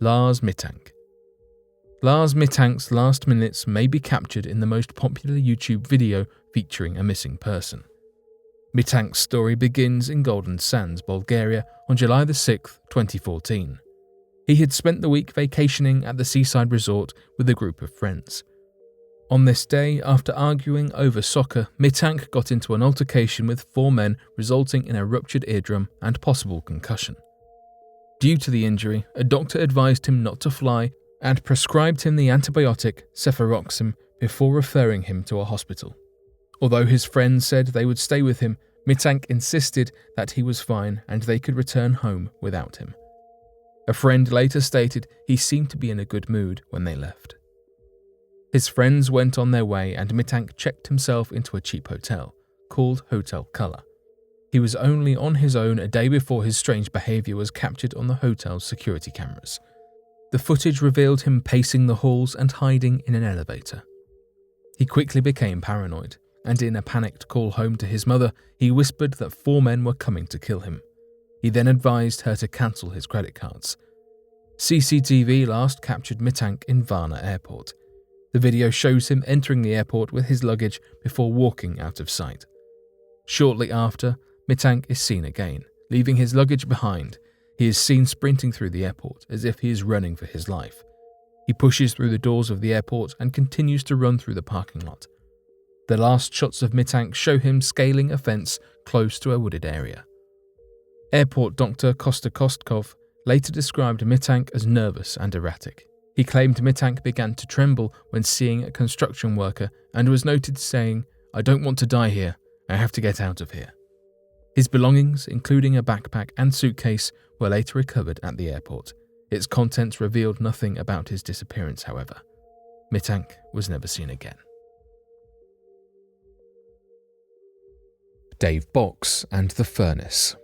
Lars Mittank. Lars Mittank's last minutes may be captured in the most popular YouTube video featuring a missing person. Mittank's story begins in Golden Sands, Bulgaria on July 6, 2014. He had spent the week vacationing at the seaside resort with a group of friends. On this day, after arguing over soccer, Mittank got into an altercation with 4 men, resulting in a ruptured eardrum and possible concussion. Due to the injury, a doctor advised him not to fly and prescribed him the antibiotic cefuroxime before referring him to a hospital. Although his friends said they would stay with him, Mittank insisted that he was fine and they could return home without him. A friend later stated he seemed to be in a good mood when they left. His friends went on their way and Mittank checked himself into a cheap hotel, called Hotel Colour. He was only on his own a day before his strange behaviour was captured on the hotel's security cameras. The footage revealed him pacing the halls and hiding in an elevator. He quickly became paranoid, and in a panicked call home to his mother, he whispered that 4 men were coming to kill him. He then advised her to cancel his credit cards. CCTV last captured Mittank in Varna Airport. The video shows him entering the airport with his luggage before walking out of sight. Shortly after, Mittank is seen again, leaving his luggage behind. He is seen sprinting through the airport as if he is running for his life. He pushes through the doors of the airport and continues to run through the parking lot. The last shots of Mittank show him scaling a fence close to a wooded area. Airport doctor Kosta Kostkov later described Mittank as nervous and erratic. He claimed Mittank began to tremble when seeing a construction worker and was noted saying, "I don't want to die here, I have to get out of here." His belongings, including a backpack and suitcase, were later recovered at the airport. Its contents revealed nothing about his disappearance, however. Mittank was never seen again. Dave Box and the Furnace.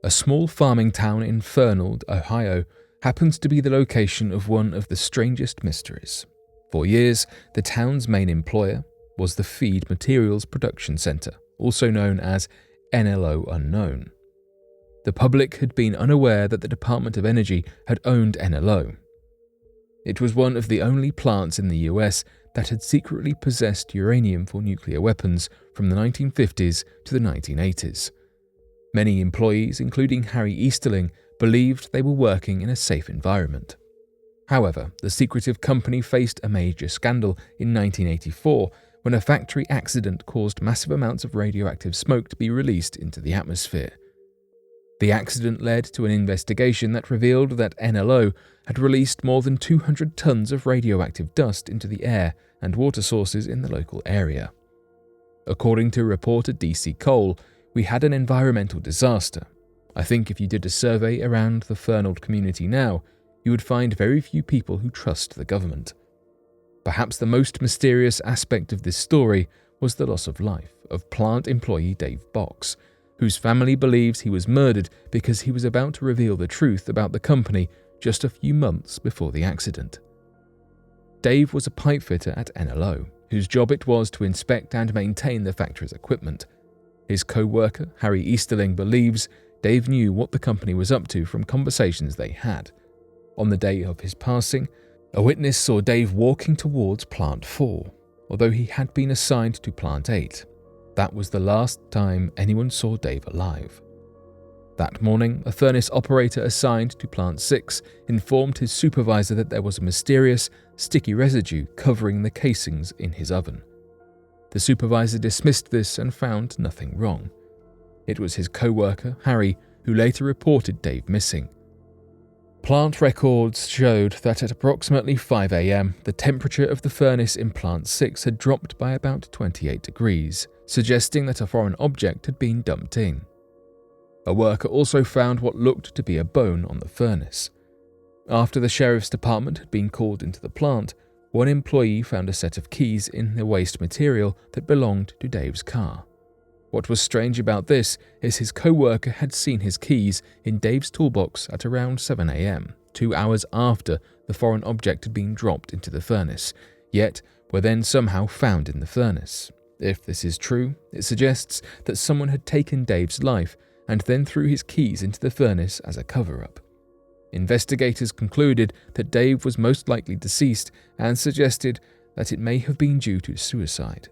A small farming town in Fernald, Ohio, happens to be the location of one of the strangest mysteries. For years, the town's main employer was the Feed Materials Production Center, also known as NLO Unknown. The public had been unaware that the Department of Energy had owned NLO. It was one of the only plants in the US that had secretly possessed uranium for nuclear weapons from the 1950s to the 1980s. Many employees, including Harry Easterling, believed they were working in a safe environment. However, the secretive company faced a major scandal in 1984 when a factory accident caused massive amounts of radioactive smoke to be released into the atmosphere. The accident led to an investigation that revealed that NLO had released more than 200 tons of radioactive dust into the air and water sources in the local area. According to reporter DC Cole, "We had an environmental disaster. I think if you did a survey around the Fernald community now, you would find very few people who trust the government." Perhaps the most mysterious aspect of this story was the loss of life of plant employee Dave Box, whose family believes he was murdered because he was about to reveal the truth about the company just a few months before the accident. Dave was a pipe fitter at NLO, whose job it was to inspect and maintain the factory's equipment. His co-worker, Harry Easterling, believes Dave knew what the company was up to from conversations they had. On the day of his passing, a witness saw Dave walking towards Plant 4, although he had been assigned to Plant 8. That was the last time anyone saw Dave alive. That morning, a furnace operator assigned to Plant 6 informed his supervisor that there was a mysterious, sticky residue covering the casings in his oven. The supervisor dismissed this and found nothing wrong. It was his co-worker, Harry, who later reported Dave missing. Plant records showed that at approximately 5 a.m., the temperature of the furnace in Plant 6 had dropped by about 28 degrees, suggesting that a foreign object had been dumped in. A worker also found what looked to be a bone on the furnace. After the sheriff's department had been called into the plant, one employee found a set of keys in the waste material that belonged to Dave's car. What was strange about this is his co-worker had seen his keys in Dave's toolbox at around 7 a.m., 2 hours after the foreign object had been dropped into the furnace, yet were then somehow found in the furnace. If this is true, it suggests that someone had taken Dave's life and then threw his keys into the furnace as a cover-up. Investigators concluded that Dave was most likely deceased and suggested that it may have been due to suicide.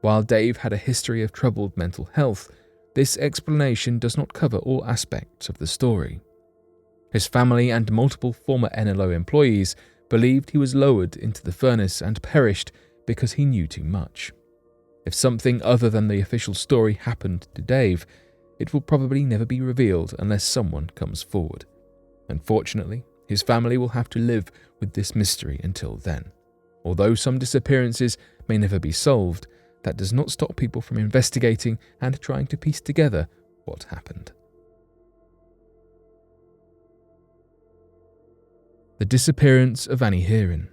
While Dave had a history of troubled mental health, this explanation does not cover all aspects of the story. His family and multiple former NLO employees believed he was lowered into the furnace and perished because he knew too much. If something other than the official story happened to Dave, it will probably never be revealed unless someone comes forward. Unfortunately, his family will have to live with this mystery until then. Although some disappearances may never be solved, that does not stop people from investigating and trying to piece together what happened. The disappearance of Annie Hin.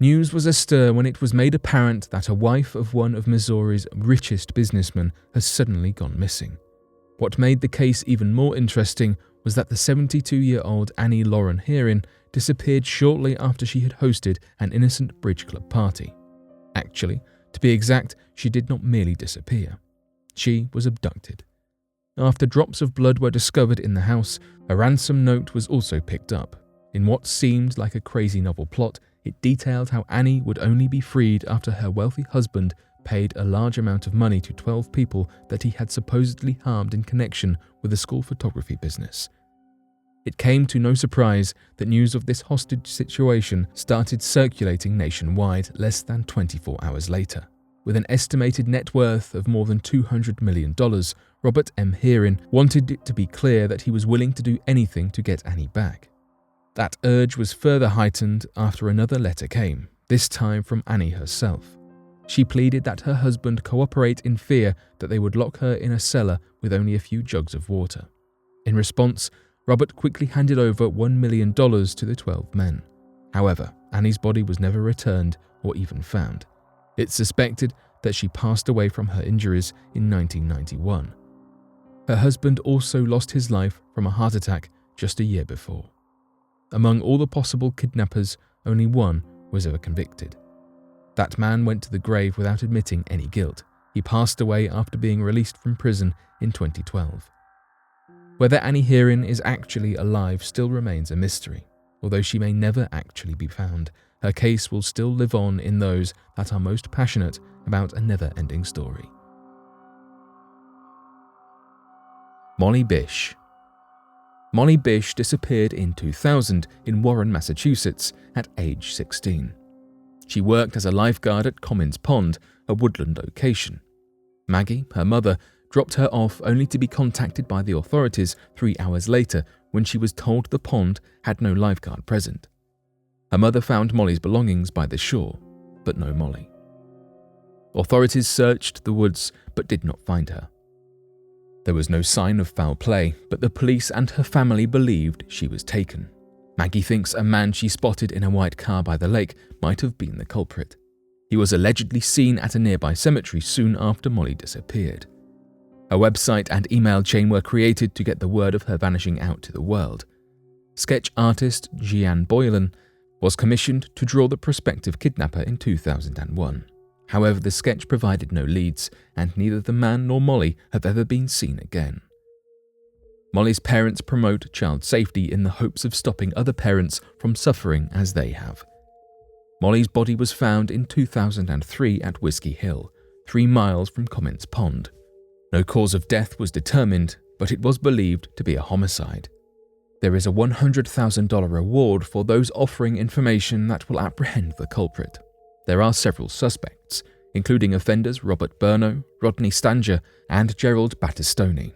News was astir when it was made apparent that a wife of one of Missouri's richest businessmen has suddenly gone missing. What made the case even more interesting was that the 72-year-old Annie Lauren Hin disappeared shortly after she had hosted an innocent bridge club party. Actually, to be exact, she did not merely disappear. She was abducted. After drops of blood were discovered in the house, a ransom note was also picked up. In what seemed like a crazy novel plot, it detailed how Annie would only be freed after her wealthy husband paid a large amount of money to 12 people that he had supposedly harmed in connection with the school photography business. It came to no surprise that news of this hostage situation started circulating nationwide less than 24 hours later. With an estimated net worth of more than $200 million, Robert M. Hin wanted it to be clear that he was willing to do anything to get Annie back. That urge was further heightened after another letter came, this time from Annie herself. She pleaded that her husband cooperate in fear that they would lock her in a cellar with only a few jugs of water. In response, Robert quickly handed over $1 million to the 12 men. However, Annie's body was never returned or even found. It's suspected that she passed away from her injuries in 1991. Her husband also lost his life from a heart attack just a year before. Among all the possible kidnappers, only one was ever convicted. That man went to the grave without admitting any guilt. He passed away after being released from prison in 2012. Whether Annie Hin is actually alive still remains a mystery. Although she may never actually be found, her case will still live on in those that are most passionate about a never-ending story. Molly Bish. Molly Bish disappeared in 2000 in Warren, Massachusetts at age 16. She worked as a lifeguard at Commons Pond, a woodland location. Maggie, her mother, dropped her off only to be contacted by the authorities 3 hours later when she was told the pond had no lifeguard present. Her mother found Molly's belongings by the shore, but no Molly. Authorities searched the woods but did not find her. There was no sign of foul play, but the police and her family believed she was taken. Maggie thinks a man she spotted in a white car by the lake might have been the culprit. He was allegedly seen at a nearby cemetery soon after Molly disappeared. A website and email chain were created to get the word of her vanishing out to the world. Sketch artist Jeanne Boylan was commissioned to draw the prospective kidnapper in 2001. However, the sketch provided no leads, and neither the man nor Molly have ever been seen again. Molly's parents promote child safety in the hopes of stopping other parents from suffering as they have. Molly's body was found in 2003 at Whiskey Hill, 3 miles from Commons Pond. No cause of death was determined, but it was believed to be a homicide. There is a $100,000 reward for those offering information that will apprehend the culprit. There are several suspects, including offenders Robert Brgh, Rodney Stanger, and Gerald Battistoni.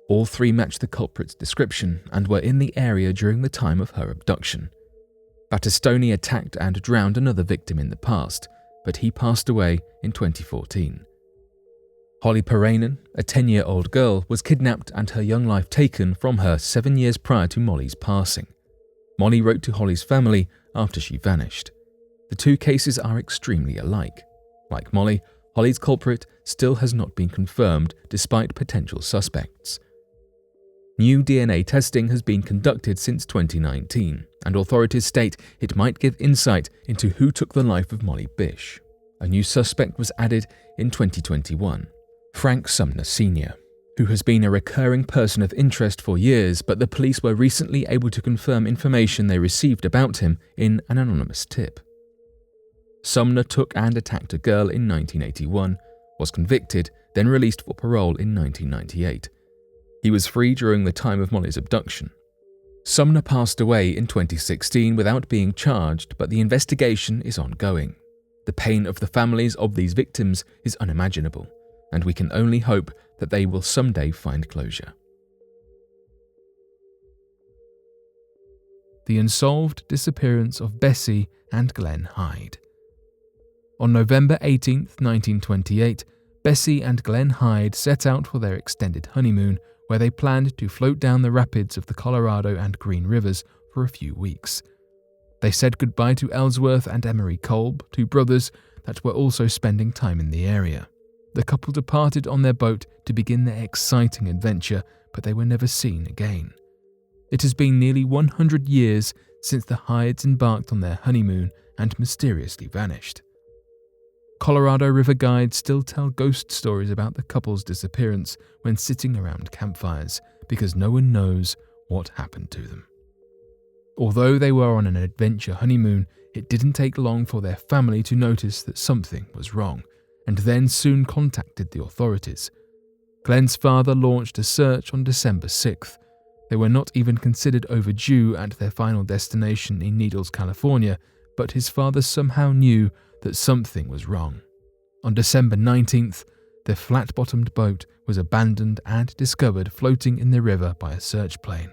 All 3 matched the culprit's description and were in the area during the time of her abduction. Battistoni attacked and drowned another victim in the past, but he passed away in 2014. Holly Parainen, a 10-year-old girl, was kidnapped and her young life taken from her 7 years prior to Molly's passing. Molly wrote to Holly's family after she vanished. The 2 cases are extremely alike. Like Molly, Holly's culprit still has not been confirmed despite potential suspects. New DNA testing has been conducted since 2019, and authorities state it might give insight into who took the life of Molly Bish. A new suspect was added in 2021, Frank Sumner Sr., who has been a recurring person of interest for years, but the police were recently able to confirm information they received about him in an anonymous tip. Sumner took and attacked a girl in 1981, was convicted, then released for parole in 1998. He was free during the time of Molly's abduction. Sumner passed away in 2016 without being charged, but the investigation is ongoing. The pain of the families of these victims is unimaginable, and we can only hope that they will someday find closure. The Unsolved Disappearance of Bessie and Glenn Hyde. On November 18, 1928, Bessie and Glenn Hyde set out for their extended honeymoon, where they planned to float down the rapids of the Colorado and Green Rivers for a few weeks. They said goodbye to Ellsworth and Emery Kolb, two brothers that were also spending time in the area. The couple departed on their boat to begin their exciting adventure, but they were never seen again. It has been nearly 100 years since the Hydes embarked on their honeymoon and mysteriously vanished. Colorado River guides still tell ghost stories about the couple's disappearance when sitting around campfires, because no one knows what happened to them. Although they were on an adventure honeymoon, it didn't take long for their family to notice that something was wrong, and then soon contacted the authorities. Glenn's father launched a search on December 6th. They were not even considered overdue at their final destination in Needles, California, but his father somehow knew that something was wrong. On December 19th, their flat-bottomed boat was abandoned and discovered floating in the river by a search plane.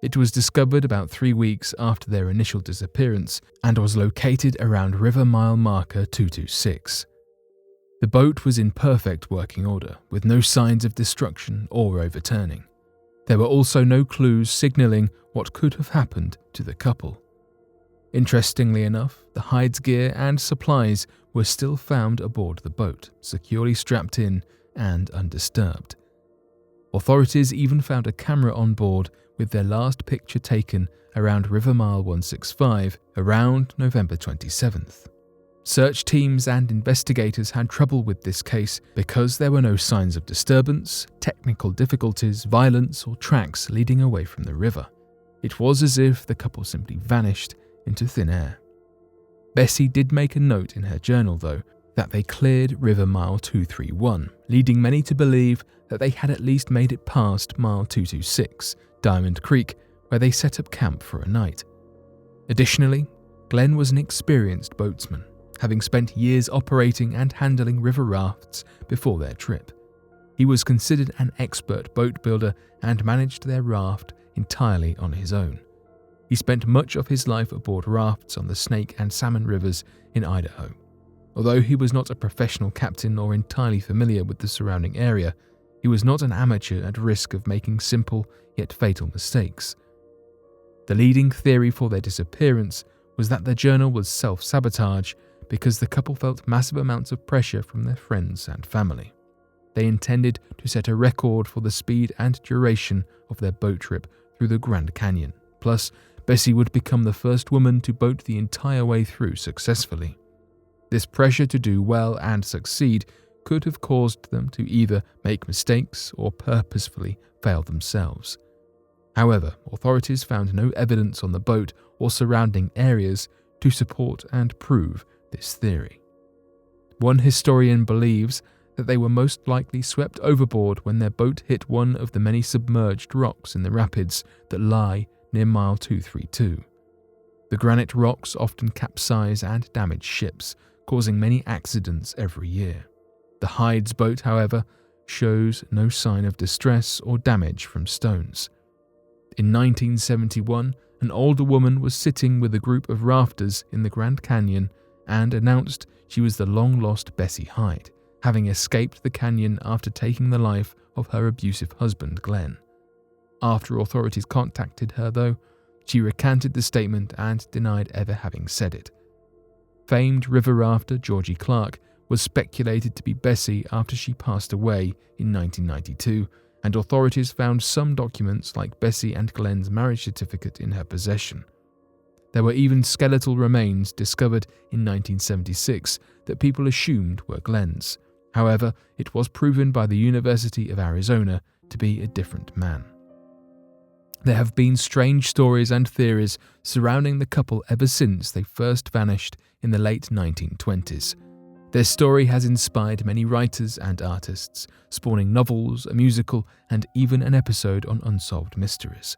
It was discovered about 3 weeks after their initial disappearance and was located around river mile marker 226. The boat was in perfect working order, with no signs of destruction or overturning. There were also no clues signalling what could have happened to the couple. Interestingly enough, the Hyde's gear and supplies were still found aboard the boat, securely strapped in and undisturbed. Authorities even found a camera on board with their last picture taken around River Mile 165 around November 27th. Search teams and investigators had trouble with this case because there were no signs of disturbance, technical difficulties, violence, or tracks leading away from the river. It was as if the couple simply vanished into thin air. Bessie did make a note in her journal, though, that they cleared River Mile 231, leading many to believe that they had at least made it past Mile 226, Diamond Creek, where they set up camp for a night. Additionally, Glenn was an experienced boatsman, having spent years operating and handling river rafts before their trip. He was considered an expert boat builder and managed their raft entirely on his own. He spent much of his life aboard rafts on the Snake and Salmon Rivers in Idaho. Although he was not a professional captain or entirely familiar with the surrounding area, he was not an amateur at risk of making simple yet fatal mistakes. The leading theory for their disappearance was that their journal was self-sabotage because the couple felt massive amounts of pressure from their friends and family. They intended to set a record for the speed and duration of their boat trip through the Grand Canyon. Plus, Bessie would become the first woman to boat the entire way through successfully. This pressure to do well and succeed could have caused them to either make mistakes or purposefully fail themselves. However, authorities found no evidence on the boat or surrounding areas to support and prove this theory. One historian believes that they were most likely swept overboard when their boat hit one of the many submerged rocks in the rapids that lie near Mile 232. The granite rocks often capsize and damage ships, causing many accidents every year. The Hyde's boat, however, shows no sign of distress or damage from stones. In 1971, an older woman was sitting with a group of rafters in the Grand Canyon and announced she was the long-lost Bessie Hyde, having escaped the canyon after taking the life of her abusive husband, Glenn. After authorities contacted her, though, she recanted the statement and denied ever having said it. Famed river rafter Georgie Clark was speculated to be Bessie after she passed away in 1992, and authorities found some documents like Bessie and Glenn's marriage certificate in her possession. There were even skeletal remains discovered in 1976 that people assumed were Glenn's. However, it was proven by the University of Arizona to be a different man. There have been strange stories and theories surrounding the couple ever since they first vanished in the late 1920s. Their story has inspired many writers and artists, spawning novels, a musical, and even an episode on Unsolved Mysteries.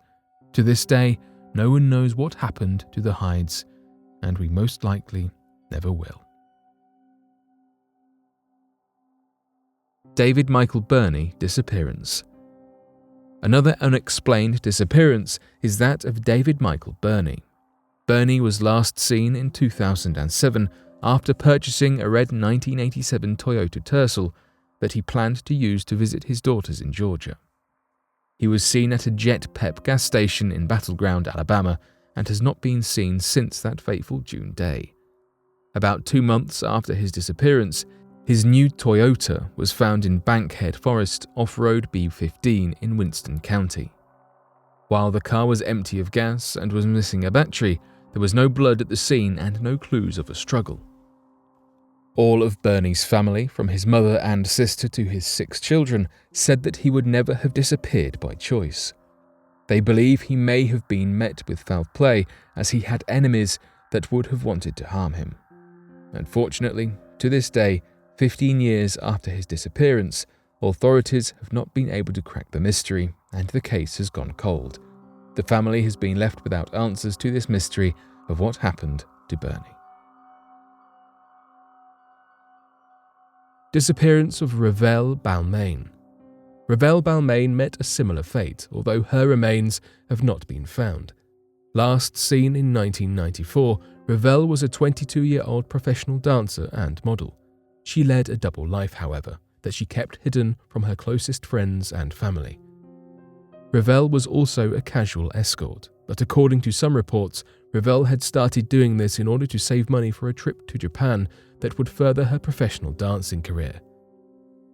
To this day, no one knows what happened to the Hydes, and we most likely never will. David Michael Brgh disappearance. Another unexplained disappearance is that of David Michael Brgh. Brgh was last seen in 2007 after purchasing a red 1987 Toyota Tercel that he planned to use to visit his daughters in Georgia. He was seen at a Jet Pep gas station in Battleground, Alabama, and has not been seen since that fateful June day. About 2 months after his disappearance, his new Toyota was found in Bankhead Forest off Road B15 in Winston County. While the car was empty of gas and was missing a battery, there was no blood at the scene and no clues of a struggle. All of Brgh's family, from his mother and sister to his 6 children, said that he would never have disappeared by choice. They believe he may have been met with foul play, as he had enemies that would have wanted to harm him. Unfortunately, to this day, 15 years after his disappearance, authorities have not been able to crack the mystery, and the case has gone cold. The family has been left without answers to this mystery of what happened to Brgh. Disappearance of Revel Balmain. Revel Balmain met a similar fate, although her remains have not been found. Last seen in 1994, Revel was a 22-year-old professional dancer and model. She led a double life, however, that she kept hidden from her closest friends and family. Revel was also a casual escort, but according to some reports, Revel had started doing this in order to save money for a trip to Japan that would further her professional dancing career.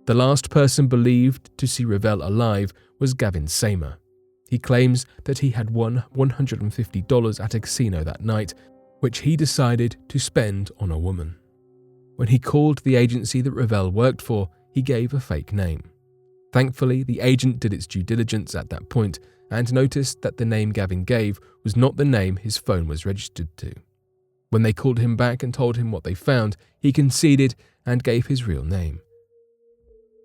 The last person believed to see Revel alive was Gavin Seymour. He claims that he had won $150 at a casino that night, which he decided to spend on a woman. When he called the agency that Revel worked for, he gave a fake name. Thankfully, the agent did its due diligence at that point and noticed that the name Gavin gave was not the name his phone was registered to. When they called him back and told him what they found, he conceded and gave his real name.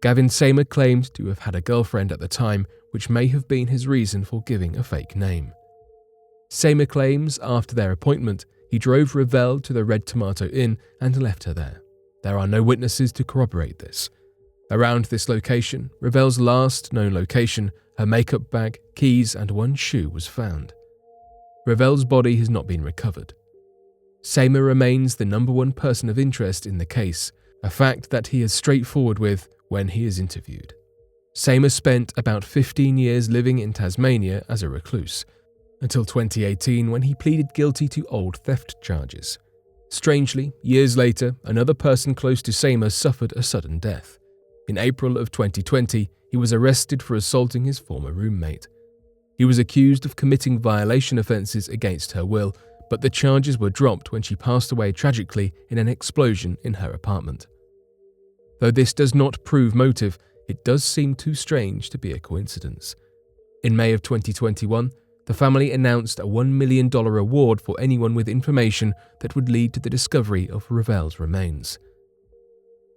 Gavin Seymour claimed to have had a girlfriend at the time, which may have been his reason for giving a fake name. Seymour claims after their appointment, he drove Revel to the Red Tomato Inn and left her there. There are no witnesses to corroborate this. Around this location, Revel's last known location, her makeup bag, keys, and one shoe was found. Revel's body has not been recovered. Seymour remains the number one person of interest in the case, a fact that he is straightforward with when he is interviewed. Seymour spent about 15 years living in Tasmania as a recluse, until 2018 when he pleaded guilty to old theft charges. Strangely, years later, another person close to Seymour suffered a sudden death. In April of 2020, he was arrested for assaulting his former roommate. He was accused of committing violation offences against her will, but the charges were dropped when she passed away tragically in an explosion in her apartment. Though this does not prove motive, it does seem too strange to be a coincidence. In May of 2021, the family announced a $1 million reward for anyone with information that would lead to the discovery of Revel's remains.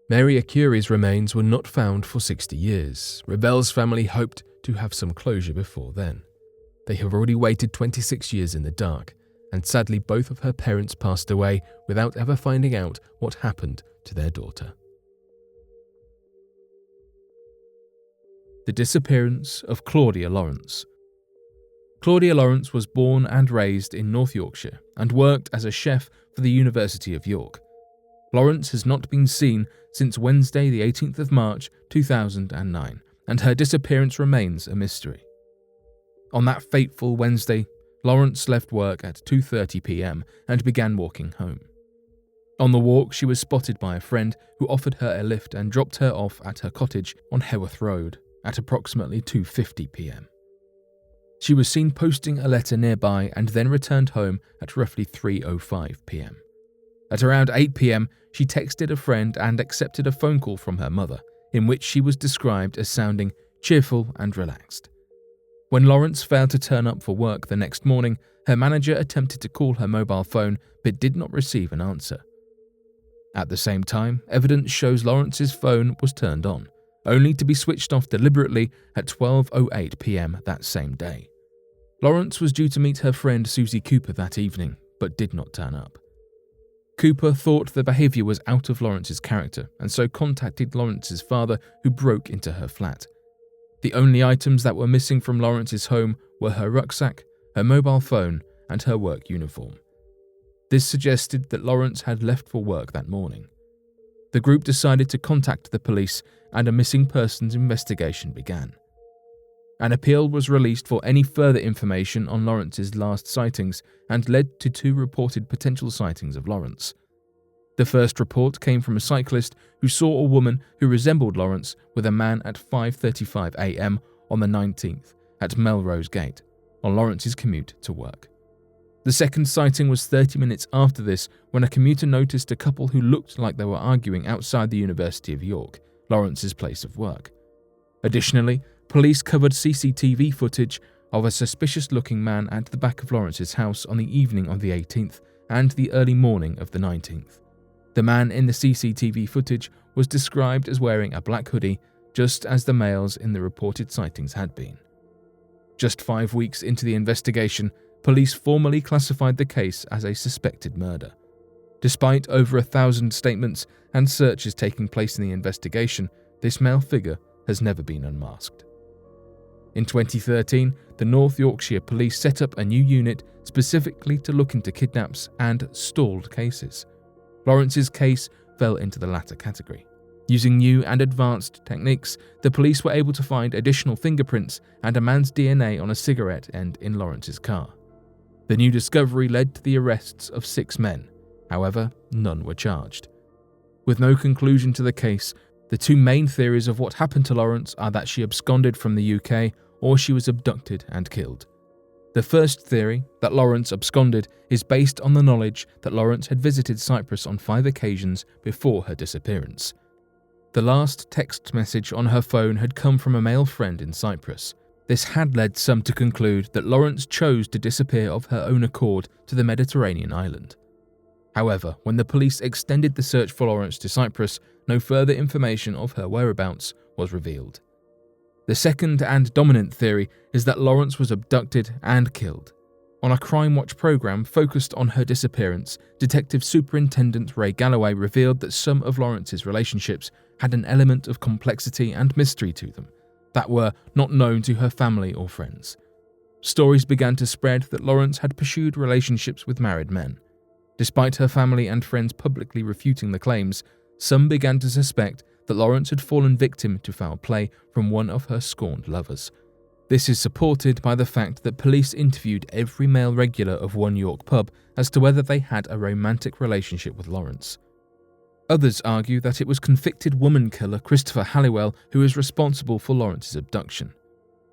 Mary Accuri's remains were not found for 60 years. Revel's family hoped to have some closure before then. They have already waited 26 years in the dark, and sadly both of her parents passed away without ever finding out what happened to their daughter. The disappearance of Claudia Lawrence. Claudia Lawrence was born and raised in North Yorkshire and worked as a chef for the University of York. Lawrence has not been seen since Wednesday the 18th of March 2009, and her disappearance remains a mystery. On that fateful Wednesday, Lawrence left work at 2:30 p.m. and began walking home. On the walk, she was spotted by a friend who offered her a lift and dropped her off at her cottage on Haworth Road at approximately 2:50 p.m. She was seen posting a letter nearby and then returned home at roughly 3:05 p.m. At around 8 p.m, she texted a friend and accepted a phone call from her mother, in which she was described as sounding cheerful and relaxed. When Lawrence failed to turn up for work the next morning, her manager attempted to call her mobile phone but did not receive an answer. At the same time, evidence shows Lawrence's phone was turned on, only to be switched off deliberately at 12:08 p.m. that same day. Lawrence was due to meet her friend Susie Cooper that evening, but did not turn up. Cooper thought the behaviour was out of Lawrence's character and so contacted Lawrence's father, who broke into her flat. The only items that were missing from Lawrence's home were her rucksack, her mobile phone, and her work uniform. This suggested that Lawrence had left for work that morning. The group decided to contact the police and a missing persons investigation began. An appeal was released for any further information on Lawrence's last sightings and led to 2 reported potential sightings of Lawrence. The first report came from a cyclist who saw a woman who resembled Lawrence with a man at 5:35 a.m. on the 19th at Melrose Gate, on Lawrence's commute to work. The second sighting was 30 minutes after this, when a commuter noticed a couple who looked like they were arguing outside the University of York, Lawrence's place of work. Additionally, police covered CCTV footage of a suspicious-looking man at the back of Lawrence's house on the evening of the 18th and the early morning of the 19th. The man in the CCTV footage was described as wearing a black hoodie, just as the males in the reported sightings had been. Just 5 weeks into the investigation, police formally classified the case as a suspected murder. Despite over 1,000 statements and searches taking place in the investigation, this male figure has never been unmasked. In 2013, the North Yorkshire Police set up a new unit specifically to look into kidnaps and stalled cases. Lawrence's case fell into the latter category. Using new and advanced techniques, the police were able to find additional fingerprints and a man's DNA on a cigarette end in Lawrence's car. The new discovery led to the arrests of 6 men. However, none were charged. With no conclusion to the case, the 2 main theories of what happened to Lawrence are that she absconded from the UK or she was abducted and killed. The first theory, that Lawrence absconded, is based on the knowledge that Lawrence had visited Cyprus on 5 occasions before her disappearance. The last text message on her phone had come from a male friend in Cyprus. This had led some to conclude that Lawrence chose to disappear of her own accord to the Mediterranean island. However, when the police extended the search for Lawrence to Cyprus, no further information of her whereabouts was revealed. The second and dominant theory is that Lawrence was abducted and killed. On a Crime Watch program focused on her disappearance, Detective Superintendent Ray Galloway revealed that some of Lawrence's relationships had an element of complexity and mystery to them that were not known to her family or friends. Stories began to spread that Lawrence had pursued relationships with married men. Despite her family and friends publicly refuting the claims, some began to suspect that Lawrence had fallen victim to foul play from one of her scorned lovers. This is supported by the fact that police interviewed every male regular of one York pub as to whether they had a romantic relationship with Lawrence. Others argue that it was convicted woman killer Christopher Halliwell who is responsible for Lawrence's abduction.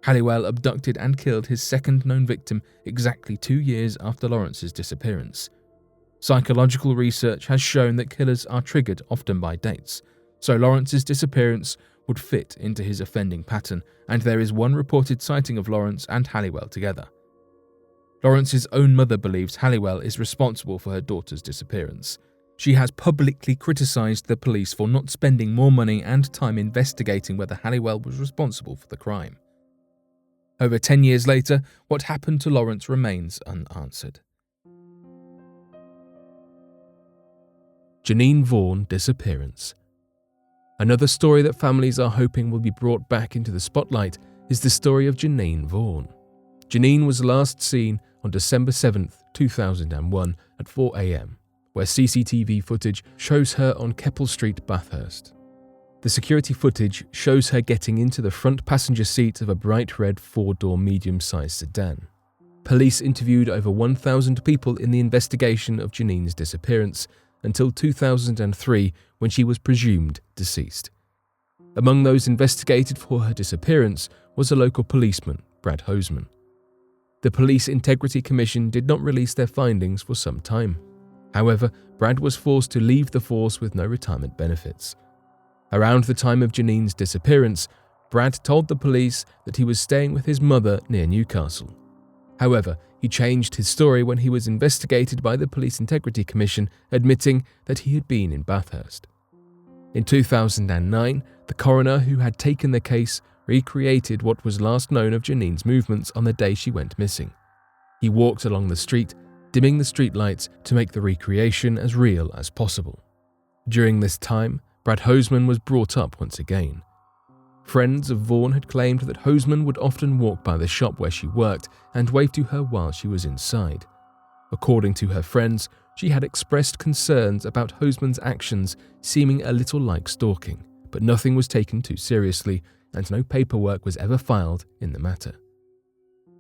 Halliwell abducted and killed his second known victim exactly 2 years after Lawrence's disappearance. Psychological research has shown that killers are triggered often by dates, so Lawrence's disappearance would fit into his offending pattern, and there is one reported sighting of Lawrence and Halliwell together. Lawrence's own mother believes Halliwell is responsible for her daughter's disappearance. She has publicly criticised the police for not spending more money and time investigating whether Halliwell was responsible for the crime. Over 10 years later, what happened to Lawrence remains unanswered. Janine Vaughn disappearance. Another story that families are hoping will be brought back into the spotlight is the story of Janine Vaughn. Janine was last seen on December 7, 2001 at 4 a.m, where CCTV footage shows her on Keppel Street, Bathurst. The security footage shows her getting into the front passenger seat of a bright red 4-door medium-sized sedan. Police interviewed over 1,000 people in the investigation of Janine's disappearance until 2003, when she was presumed deceased. Among those investigated for her disappearance was a local policeman, Brad Hoseman. The Police Integrity Commission did not release their findings for some time. However, Brad was forced to leave the force with no retirement benefits. Around the time of Janine's disappearance, Brad told the police that he was staying with his mother near Newcastle. However, he changed his story when he was investigated by the Police Integrity Commission, admitting that he had been in Bathurst. In 2009, the coroner who had taken the case recreated what was last known of Janine's movements on the day she went missing. He walked along the street, dimming the streetlights to make the recreation as real as possible. During this time, Brad Hoseman was brought up once again. Friends of Vaughn had claimed that Hoseman would often walk by the shop where she worked and wave to her while she was inside. According to her friends, she had expressed concerns about Hoseman's actions seeming a little like stalking, but nothing was taken too seriously and no paperwork was ever filed in the matter.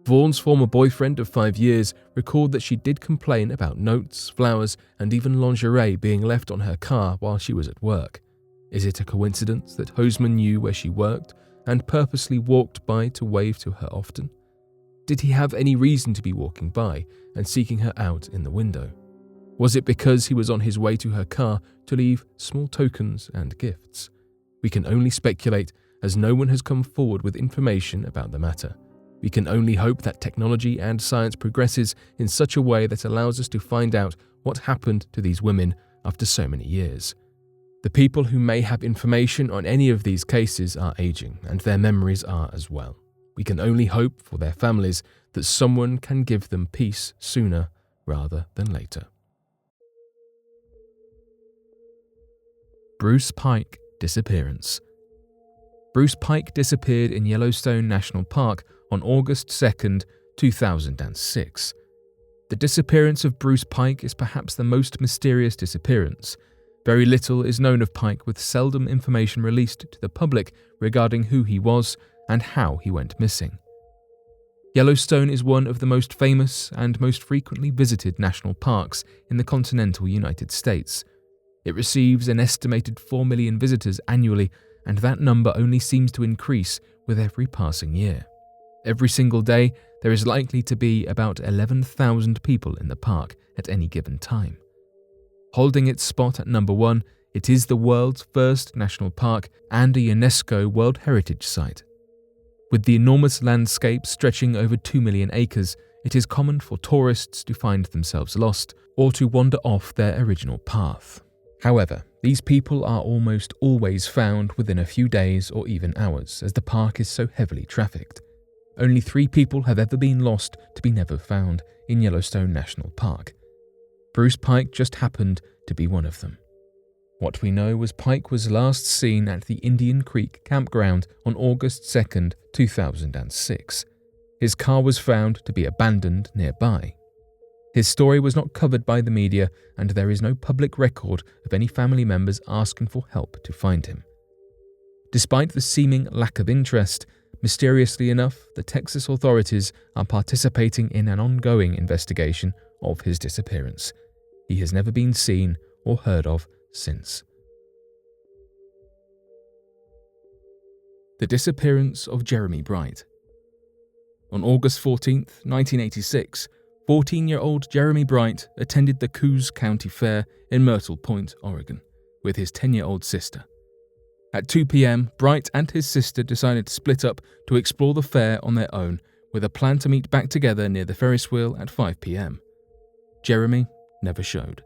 Vaughn's former boyfriend of 5 years recalled that she did complain about notes, flowers, and even lingerie being left on her car while she was at work. Is it a coincidence that Hoseman knew where she worked and purposely walked by to wave to her often? Did he have any reason to be walking by and seeking her out in the window? Was it because he was on his way to her car to leave small tokens and gifts? We can only speculate, as no one has come forward with information about the matter. We can only hope that technology and science progresses in such a way that allows us to find out what happened to these women after so many years. The people who may have information on any of these cases are aging, and their memories are as well. We can only hope for their families that someone can give them peace sooner rather than later. Bruce Pike disappearance. Bruce Pike disappeared in Yellowstone National Park on August 2nd, 2006. The disappearance of Bruce Pike is perhaps the most mysterious disappearance. Very little is known of Pike, with seldom information released to the public regarding who he was and how he went missing. Yellowstone is one of the most famous and most frequently visited national parks in the continental United States. It receives an estimated 4 million visitors annually, and that number only seems to increase with every passing year. Every single day, there is likely to be about 11,000 people in the park at any given time. Holding its spot at number 1, it is the world's first national park and a UNESCO World Heritage Site. With the enormous landscape stretching over 2 million acres, it is common for tourists to find themselves lost or to wander off their original path. However, these people are almost always found within a few days or even hours, as the park is so heavily trafficked. Only 3 people have ever been lost to be never found in Yellowstone National Park. Bruce Pike just happened to be one of them. What we know was Pike was last seen at the Indian Creek campground on August 2nd, 2006. His car was found to be abandoned nearby. His story was not covered by the media, and there is no public record of any family members asking for help to find him. Despite the seeming lack of interest, mysteriously enough, the Texas authorities are participating in an ongoing investigation of his disappearance. He has never been seen or heard of since. The disappearance of Jeremy Bright. On August 14th, 1986, 14-year-old Jeremy Bright attended the Coos County Fair in Myrtle Point, Oregon, with his 10-year-old sister. At 2 p.m., Bright and his sister decided to split up to explore the fair on their own, with a plan to meet back together near the Ferris wheel at 5 p.m. Jeremy never showed.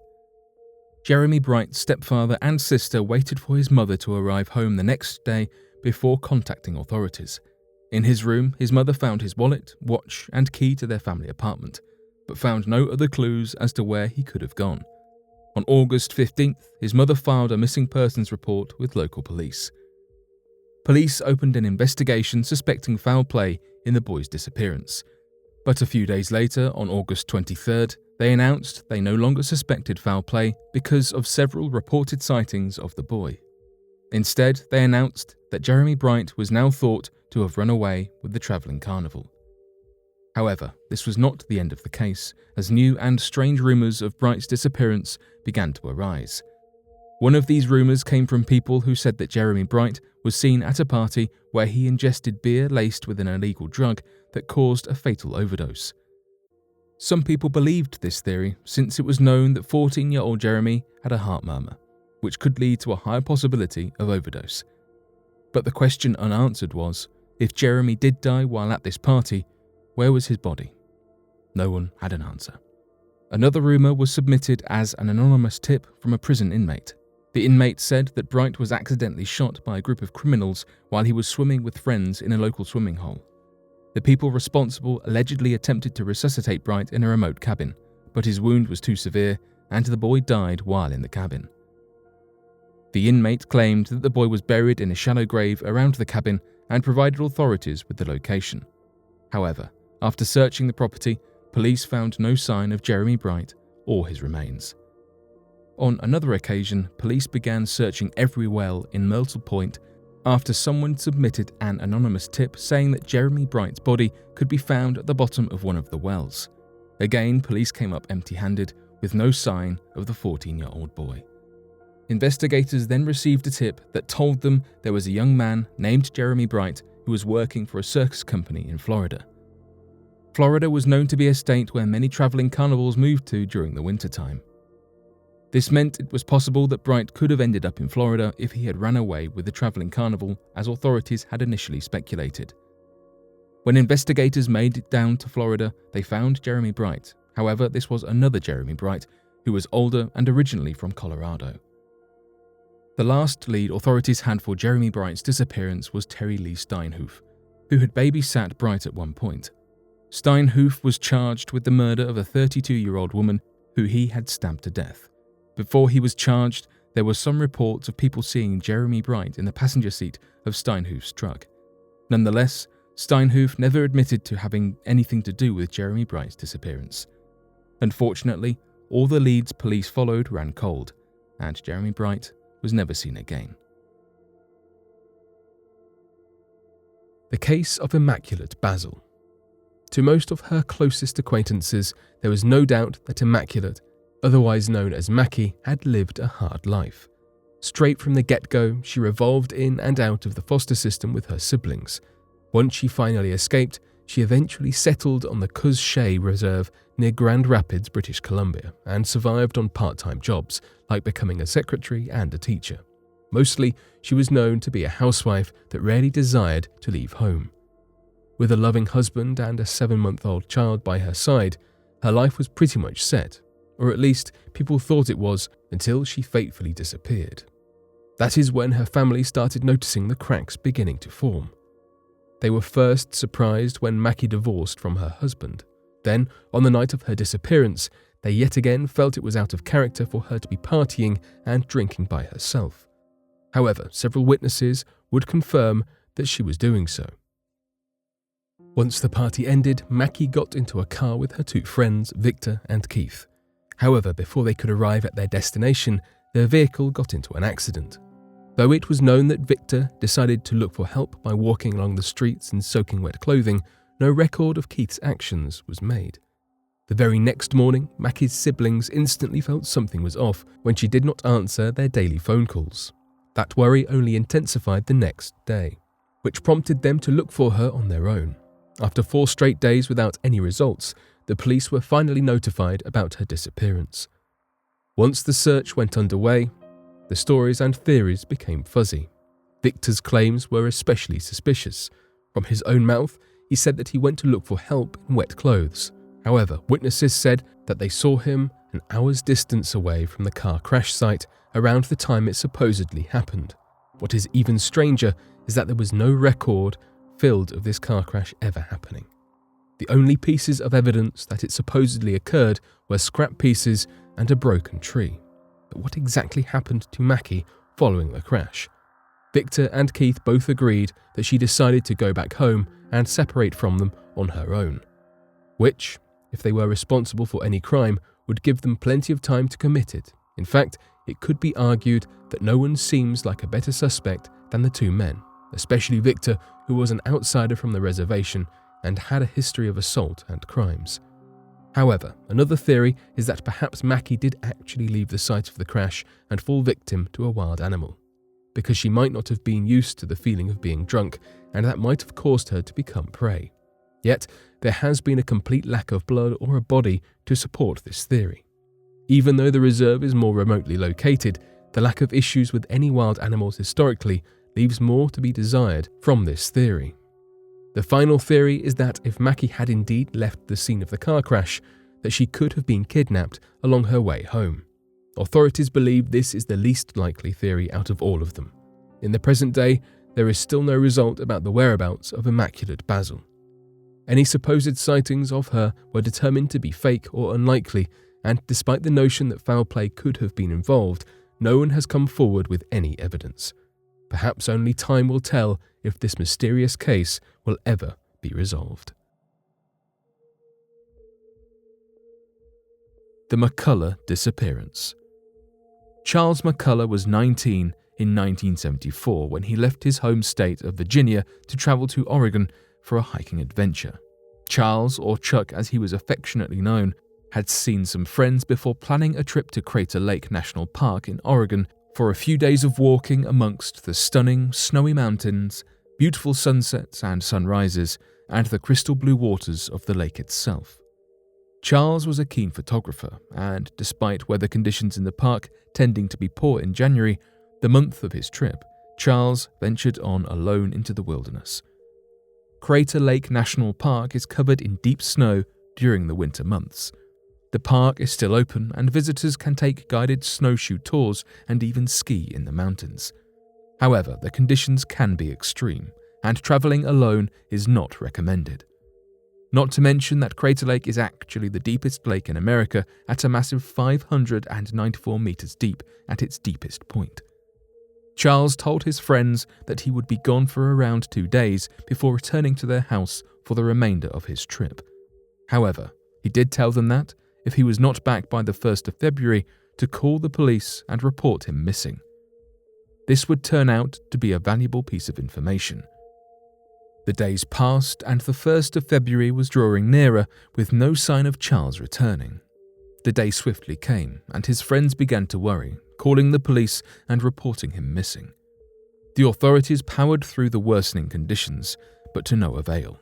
Jeremy Bright's stepfather and sister waited for his mother to arrive home the next day before contacting authorities. In his room, his mother found his wallet, watch, and key to their family apartment, but found no other clues as to where he could have gone. On August 15th, his mother filed a missing persons report with local police. Police opened an investigation suspecting foul play in the boy's disappearance. But a few days later, on August 23rd, they announced they no longer suspected foul play because of several reported sightings of the boy. Instead, they announced that Jeremy Bright was now thought to have run away with the travelling carnival. However, this was not the end of the case, as new and strange rumours of Bright's disappearance began to arise. One of these rumours came from people who said that Jeremy Bright was seen at a party where he ingested beer laced with an illegal drug that caused a fatal overdose. Some people believed this theory since it was known that 14-year-old Jeremy had a heart murmur, which could lead to a higher possibility of overdose. But the question unanswered was, if Jeremy did die while at this party, where was his body? No one had an answer. Another rumour was submitted as an anonymous tip from a prison inmate. The inmate said that Bright was accidentally shot by a group of criminals while he was swimming with friends in a local swimming hole. The people responsible allegedly attempted to resuscitate Bright in a remote cabin, but his wound was too severe and the boy died while in the cabin. The inmate claimed that the boy was buried in a shallow grave around the cabin and provided authorities with the location. However, after searching the property, police found no sign of Jeremy Bright or his remains. On another occasion, police began searching every well in Myrtle Point after someone submitted an anonymous tip saying that Jeremy Bright's body could be found at the bottom of one of the wells. Again, police came up empty-handed with no sign of the 14-year-old boy. Investigators then received a tip that told them there was a young man named Jeremy Bright who was working for a circus company in Florida. Florida was known to be a state where many traveling carnivals moved to during the wintertime. This meant it was possible that Bright could have ended up in Florida if he had ran away with the traveling carnival, as authorities had initially speculated. When investigators made it down to Florida, they found Jeremy Bright. However, this was another Jeremy Bright, who was older and originally from Colorado. The last lead authorities had for Jeremy Bright's disappearance was Terry Lee Steinhoff, who had babysat Bright at one point. Steinhoff was charged with the murder of a 32-year-old woman who he had stabbed to death. Before he was charged, there were some reports of people seeing Jeremy Bright in the passenger seat of Steinhoff's truck. Nonetheless, Steinhoff never admitted to having anything to do with Jeremy Bright's disappearance. Unfortunately, all the leads police followed ran cold, and Jeremy Bright was never seen again. The case of Immaculate Basil. To most of her closest acquaintances, there was no doubt that Immaculate, otherwise known as Mackie, had lived a hard life. Straight from the get-go, she revolved in and out of the foster system with her siblings. Once she finally escaped, she eventually settled on the Cuz Shea Reserve near Grand Rapids, British Columbia, and survived on part-time jobs, like becoming a secretary and a teacher. Mostly, she was known to be a housewife that rarely desired to leave home. With a loving husband and a 7-month-old child by her side, her life was pretty much set, or at least people thought it was, until she fatefully disappeared. That is when her family started noticing the cracks beginning to form. They were first surprised when Mackie divorced from her husband. Then, on the night of her disappearance, they yet again felt it was out of character for her to be partying and drinking by herself. However, several witnesses would confirm that she was doing so. Once the party ended, Mackie got into a car with her 2 friends, Victor and Keith. However, before they could arrive at their destination, their vehicle got into an accident. Though it was known that Victor decided to look for help by walking along the streets in soaking wet clothing, no record of Keith's actions was made. The very next morning, Mackie's siblings instantly felt something was off when she did not answer their daily phone calls. That worry only intensified the next day, which prompted them to look for her on their own. After 4 straight days without any results, the police were finally notified about her disappearance. Once the search went underway, the stories and theories became fuzzy. Victor's claims were especially suspicious. From his own mouth, he said that he went to look for help in wet clothes. However, witnesses said that they saw him an hour's distance away from the car crash site around the time it supposedly happened. What is even stranger is that there was no record filed of this car crash ever happening. The only pieces of evidence that it supposedly occurred were scrap pieces and a broken tree. But what exactly happened to Mackie following the crash? Victor and Keith both agreed that she decided to go back home and separate from them on her own, which, if they were responsible for any crime, would give them plenty of time to commit it. In fact, it could be argued that no one seems like a better suspect than the 2 men, especially Victor, who was an outsider from the reservation and had a history of assault and crimes. However, another theory is that perhaps Mackie did actually leave the site of the crash and fall victim to a wild animal, because she might not have been used to the feeling of being drunk, and that might have caused her to become prey. Yet, there has been a complete lack of blood or a body to support this theory. Even though the reserve is more remotely located, the lack of issues with any wild animals historically leaves more to be desired from this theory. The final theory is that if Mackie had indeed left the scene of the car crash, that she could have been kidnapped along her way home. Authorities believe this is the least likely theory out of all of them. In the present day, there is still no result about the whereabouts of Immaculate Basil. Any supposed sightings of her were determined to be fake or unlikely, and despite the notion that foul play could have been involved, no one has come forward with any evidence. Perhaps only time will tell if this mysterious case will ever be resolved. The McCullough Disappearance. Charles McCullough was 19 in 1974 when he left his home state of Virginia to travel to Oregon for a hiking adventure. Charles, or Chuck as he was affectionately known, had seen some friends before planning a trip to Crater Lake National Park in Oregon for a few days of walking amongst the stunning, snowy mountains, beautiful sunsets and sunrises, and the crystal blue waters of the lake itself. Charles was a keen photographer, and despite weather conditions in the park tending to be poor in January, the month of his trip, Charles ventured on alone into the wilderness. Crater Lake National Park is covered in deep snow during the winter months. The park is still open and visitors can take guided snowshoe tours and even ski in the mountains. However, the conditions can be extreme, and travelling alone is not recommended. Not to mention that Crater Lake is actually the deepest lake in America at a massive 594 meters deep at its deepest point. Charles told his friends that he would be gone for around 2 days before returning to their house for the remainder of his trip. However, he did tell them that, if he was not back by the 1st of February, to call the police and report him missing. This would turn out to be a valuable piece of information. The days passed and the 1st of February was drawing nearer with no sign of Charles returning. The day swiftly came and his friends began to worry, calling the police and reporting him missing. The authorities powered through the worsening conditions, but to no avail.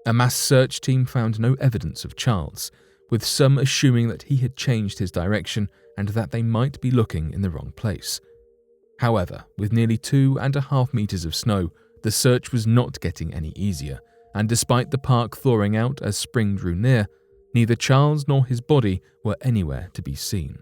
A mass search team found no evidence of Charles, with some assuming that he had changed his direction and that they might be looking in the wrong place. However, with nearly 2.5 meters of snow, the search was not getting any easier, and despite the park thawing out as spring drew near, neither Charles nor his body were anywhere to be seen.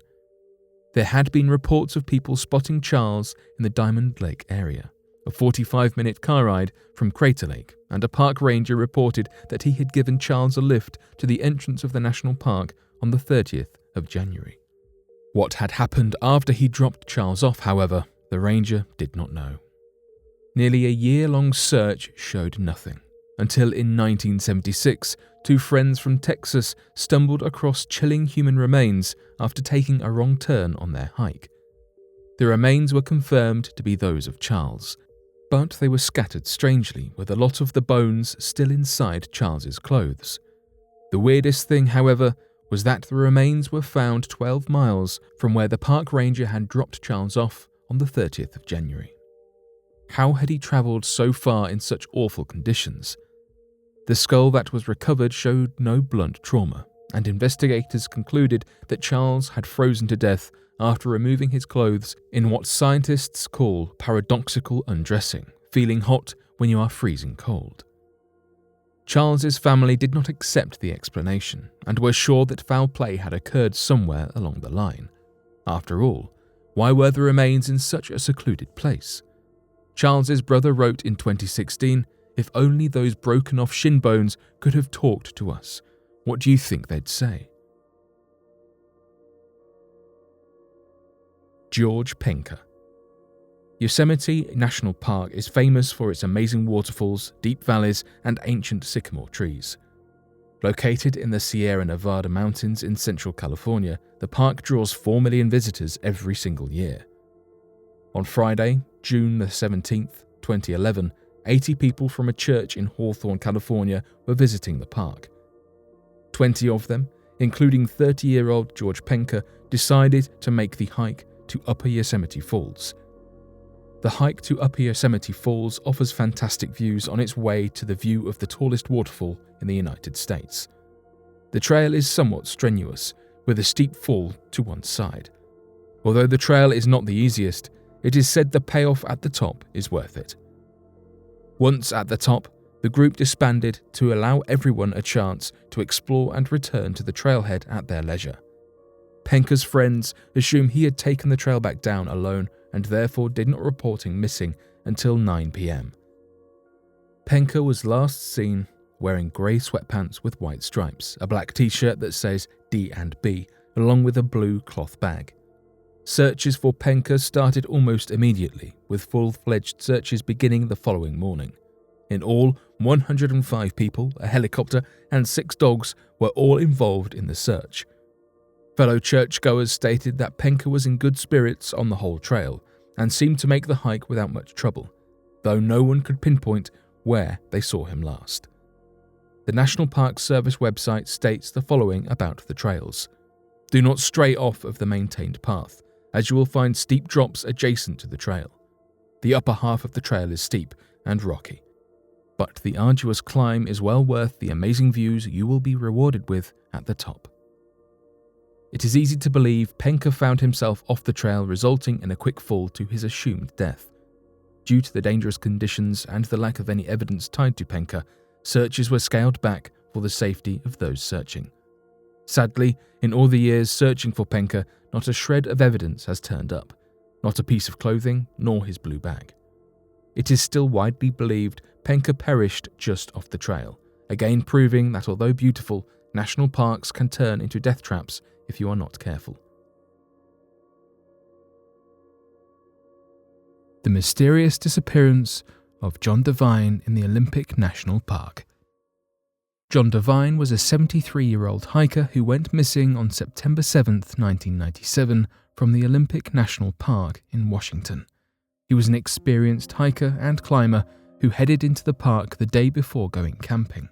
There had been reports of people spotting Charles in the Diamond Lake area, a 45-minute car ride from Crater Lake, and a park ranger reported that he had given Charles a lift to the entrance of the national park on the 30th of January. What had happened after he dropped Charles off, however, the ranger did not know. Nearly a year-long search showed nothing, until in 1976, 2 friends from Texas stumbled across chilling human remains after taking a wrong turn on their hike. The remains were confirmed to be those of Charles, but they were scattered strangely, with a lot of the bones still inside Charles's clothes. The weirdest thing, however, was that the remains were found 12 miles from where the park ranger had dropped Charles off on the 30th of January. How had he travelled so far in such awful conditions? The skull that was recovered showed no blunt trauma, and investigators concluded that Charles had frozen to death after removing his clothes in what scientists call paradoxical undressing, feeling hot when you are freezing cold. Charles's family did not accept the explanation and were sure that foul play had occurred somewhere along the line. After all, why were the remains in such a secluded place? Charles's brother wrote in 2016, "If only those broken off shin bones could have talked to us, what do you think they'd say?" George Panker. Yosemite National Park is famous for its amazing waterfalls, deep valleys, and ancient sycamore trees. Located in the Sierra Nevada mountains in central California, the park draws 4 million visitors every single year. On Friday, June the 17th, 2011, 80 people from a church in Hawthorne, California were visiting the park. 20 of them, including 30-year-old George Panker, decided to make the hike to Upper Yosemite Falls. The hike to Upper Yosemite Falls offers fantastic views on its way to the view of the tallest waterfall in the United States. The trail is somewhat strenuous, with a steep fall to one side. Although the trail is not the easiest, it is said the payoff at the top is worth it. Once at the top, the group disbanded to allow everyone a chance to explore and return to the trailhead at their leisure. Panker's friends assume he had taken the trail back down alone and therefore did not report him missing until 9 p.m. Panker was last seen wearing grey sweatpants with white stripes, a black t-shirt that says D&B, along with a blue cloth bag. Searches for Panker started almost immediately, with full-fledged searches beginning the following morning. In all, 105 people, a helicopter, and 6 dogs were all involved in the search. Fellow churchgoers stated that Panker was in good spirits on the whole trail and seemed to make the hike without much trouble, though no one could pinpoint where they saw him last. The National Park Service website states the following about the trails. Do not stray off of the maintained path, as you will find steep drops adjacent to the trail. The upper half of the trail is steep and rocky, but the arduous climb is well worth the amazing views you will be rewarded with at the top. It is easy to believe Panker found himself off the trail, resulting in a quick fall to his assumed death. Due to the dangerous conditions and the lack of any evidence tied to Panker, searches were scaled back for the safety of those searching. Sadly, in all the years searching for Panker, not a shred of evidence has turned up, not a piece of clothing, nor his blue bag. It is still widely believed Panker perished just off the trail, again proving that although beautiful, national parks can turn into death traps if you are not careful. The mysterious disappearance of John Devine in the Olympic National Park. John Devine was a 73-year-old hiker who went missing on September 7, 1997, from the Olympic National Park in Washington. He was an experienced hiker and climber who headed into the park the day before going camping.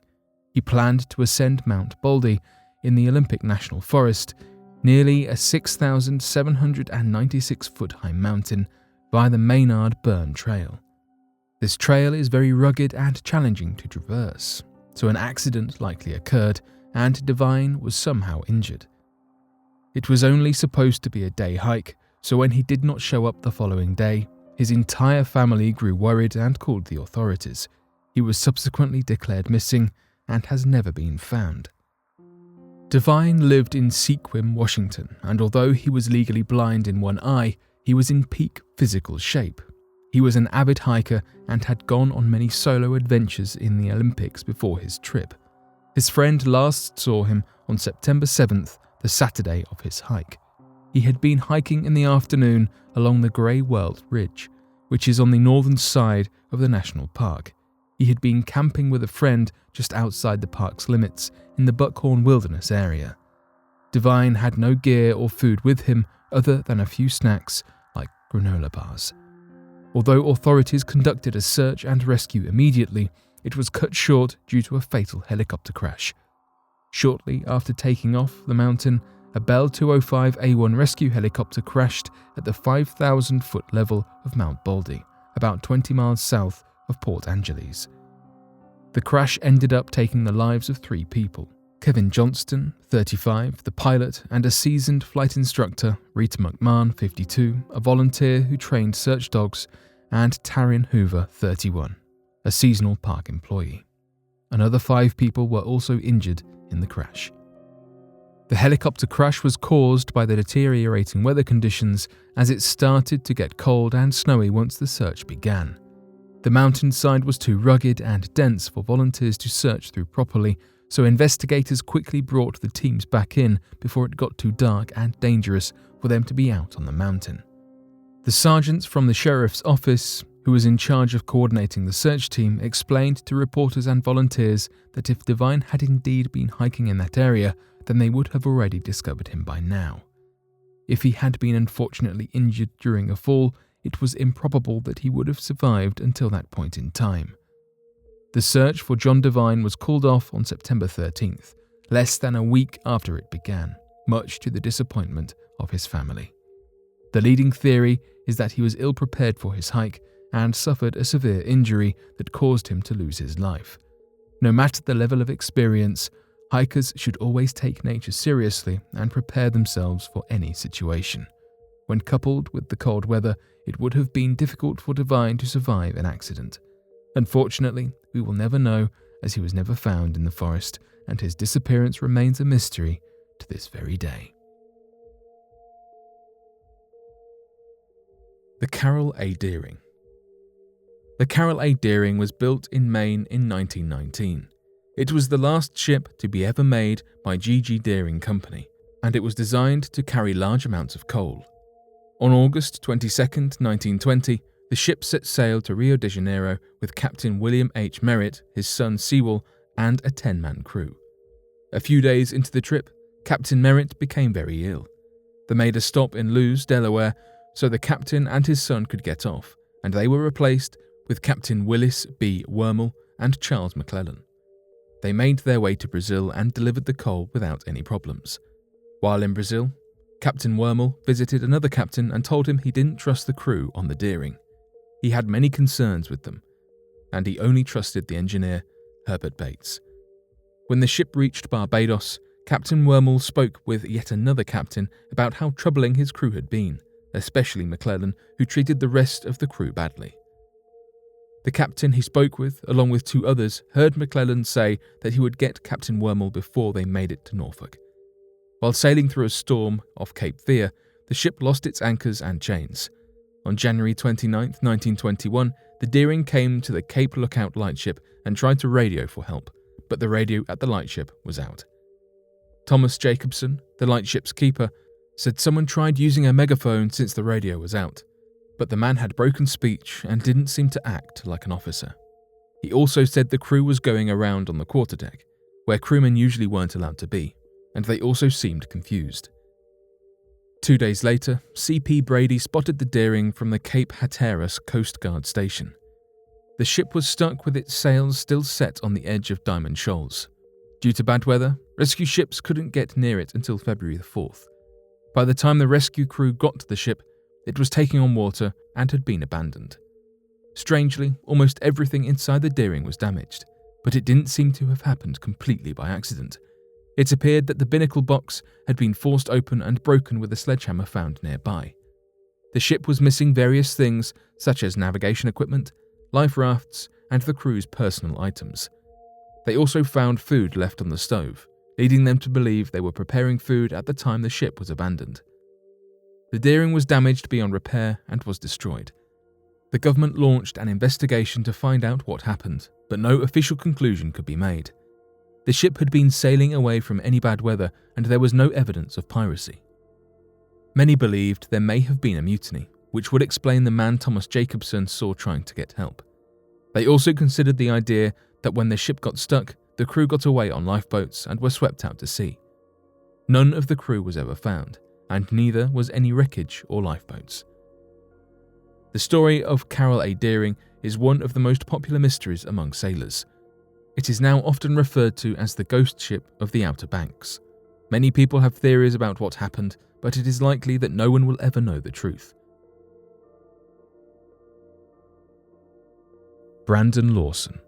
He planned to ascend Mount Baldy in the Olympic National Forest, nearly a 6,796-foot-high mountain, via the Maynard Burn Trail. This trail is very rugged and challenging to traverse, so an accident likely occurred and Devine was somehow injured. It was only supposed to be a day hike, so when he did not show up the following day, his entire family grew worried and called the authorities. He was subsequently declared missing and has never been found. Devine lived in Sequim, Washington, and although he was legally blind in one eye, he was in peak physical shape. He was an avid hiker and had gone on many solo adventures in the Olympics before his trip. His friend last saw him on September 7th, the Saturday of his hike. He had been hiking in the afternoon along the Grey World Ridge, which is on the northern side of the national park. He had been camping with a friend just outside the park's limits in the Buckhorn Wilderness area. Devine had no gear or food with him other than a few snacks like granola bars. Although authorities conducted a search and rescue immediately, it was cut short due to a fatal helicopter crash. Shortly after taking off the mountain, a Bell 205A1 rescue helicopter crashed at the 5,000-foot level of Mount Baldy, about 20 miles south of Port Angeles. The crash ended up taking the lives of 3 people: Kevin Johnston, 35, the pilot, and a seasoned flight instructor, Rita McMahon, 52, a volunteer who trained search dogs, and Taryn Hoover, 31, a seasonal park employee. Another 5 people were also injured in the crash. The helicopter crash was caused by the deteriorating weather conditions as it started to get cold and snowy once the search began. The mountainside was too rugged and dense for volunteers to search through properly, so investigators quickly brought the teams back in before it got too dark and dangerous for them to be out on the mountain. The sergeants from the sheriff's office, who was in charge of coordinating the search team, explained to reporters and volunteers that if Devine had indeed been hiking in that area, then they would have already discovered him by now. If he had been unfortunately injured during a fall, it was improbable that he would have survived until that point in time. The search for John Devine was called off on September 13th, less than a week after it began, much to the disappointment of his family. The The leading theory is that he was ill-prepared for his hike and suffered a severe injury that caused him to lose his life. No matter the level of experience, hikers should always take nature seriously and prepare themselves for any situation. When coupled with the cold weather, it would have been difficult for Devine to survive an accident. Unfortunately, we will never know, as he was never found in the forest, and his disappearance remains a mystery to this very day. The Carroll A. Deering. The Carroll A. Deering was built in Maine in 1919. It was the last ship to be ever made by G.G. Deering Company, and it was designed to carry large amounts of coal. On August 22, 1920, the ship set sail to Rio de Janeiro with Captain William H. Merritt, his son Sewell, and a 10-man crew. A few days into the trip, Captain Merritt became very ill. They made a stop in Lewes, Delaware, so the captain and his son could get off, and they were replaced with Captain Willis B. Wormel and Charles McClellan. They made their way to Brazil and delivered the coal without any problems. While in Brazil, Captain Wormel visited another captain and told him he didn't trust the crew on the Deering. He had many concerns with them, and he only trusted the engineer, Herbert Bates. When the ship reached Barbados, Captain Wormel spoke with yet another captain about how troubling his crew had been, especially McClellan, who treated the rest of the crew badly. The captain he spoke with, along with two others, heard McClellan say that he would get Captain Wormel before they made it to Norfolk. While sailing through a storm off Cape Fear, the ship lost its anchors and chains. On January 29, 1921, the Deering came to the Cape Lookout lightship and tried to radio for help, but the radio at the lightship was out. Thomas Jacobson, the lightship's keeper, said someone tried using a megaphone since the radio was out, but the man had broken speech and didn't seem to act like an officer. He also said the crew was going around on the quarterdeck, where crewmen usually weren't allowed to be, and they also seemed confused. 2 days later, C.P. Brady spotted the Deering from the Cape Hatteras Coast Guard station. The ship was stuck with its sails still set on the edge of Diamond Shoals. Due to bad weather, rescue ships couldn't get near it until February 4th. By the time the rescue crew got to the ship, it was taking on water and had been abandoned. Strangely, almost everything inside the Deering was damaged, but it didn't seem to have happened completely by accident. It appeared that the binnacle box had been forced open and broken with a sledgehammer found nearby. The ship was missing various things such as navigation equipment, life rafts, and the crew's personal items. They also found food left on the stove, leading them to believe they were preparing food at the time the ship was abandoned. The Deering was damaged beyond repair and was destroyed. The government launched an investigation to find out what happened, but no official conclusion could be made. The ship had been sailing away from any bad weather, and there was no evidence of piracy. Many believed there may have been a mutiny, which would explain the man Thomas Jacobson saw trying to get help. They also considered the idea that when the ship got stuck, the crew got away on lifeboats and were swept out to sea. None of the crew was ever found, and neither was any wreckage or lifeboats. The story of Carroll A. Deering is one of the most popular mysteries among sailors. It is now often referred to as the ghost ship of the Outer Banks. Many people have theories about what happened, but it is likely that no one will ever know the truth. Brandon Lawson.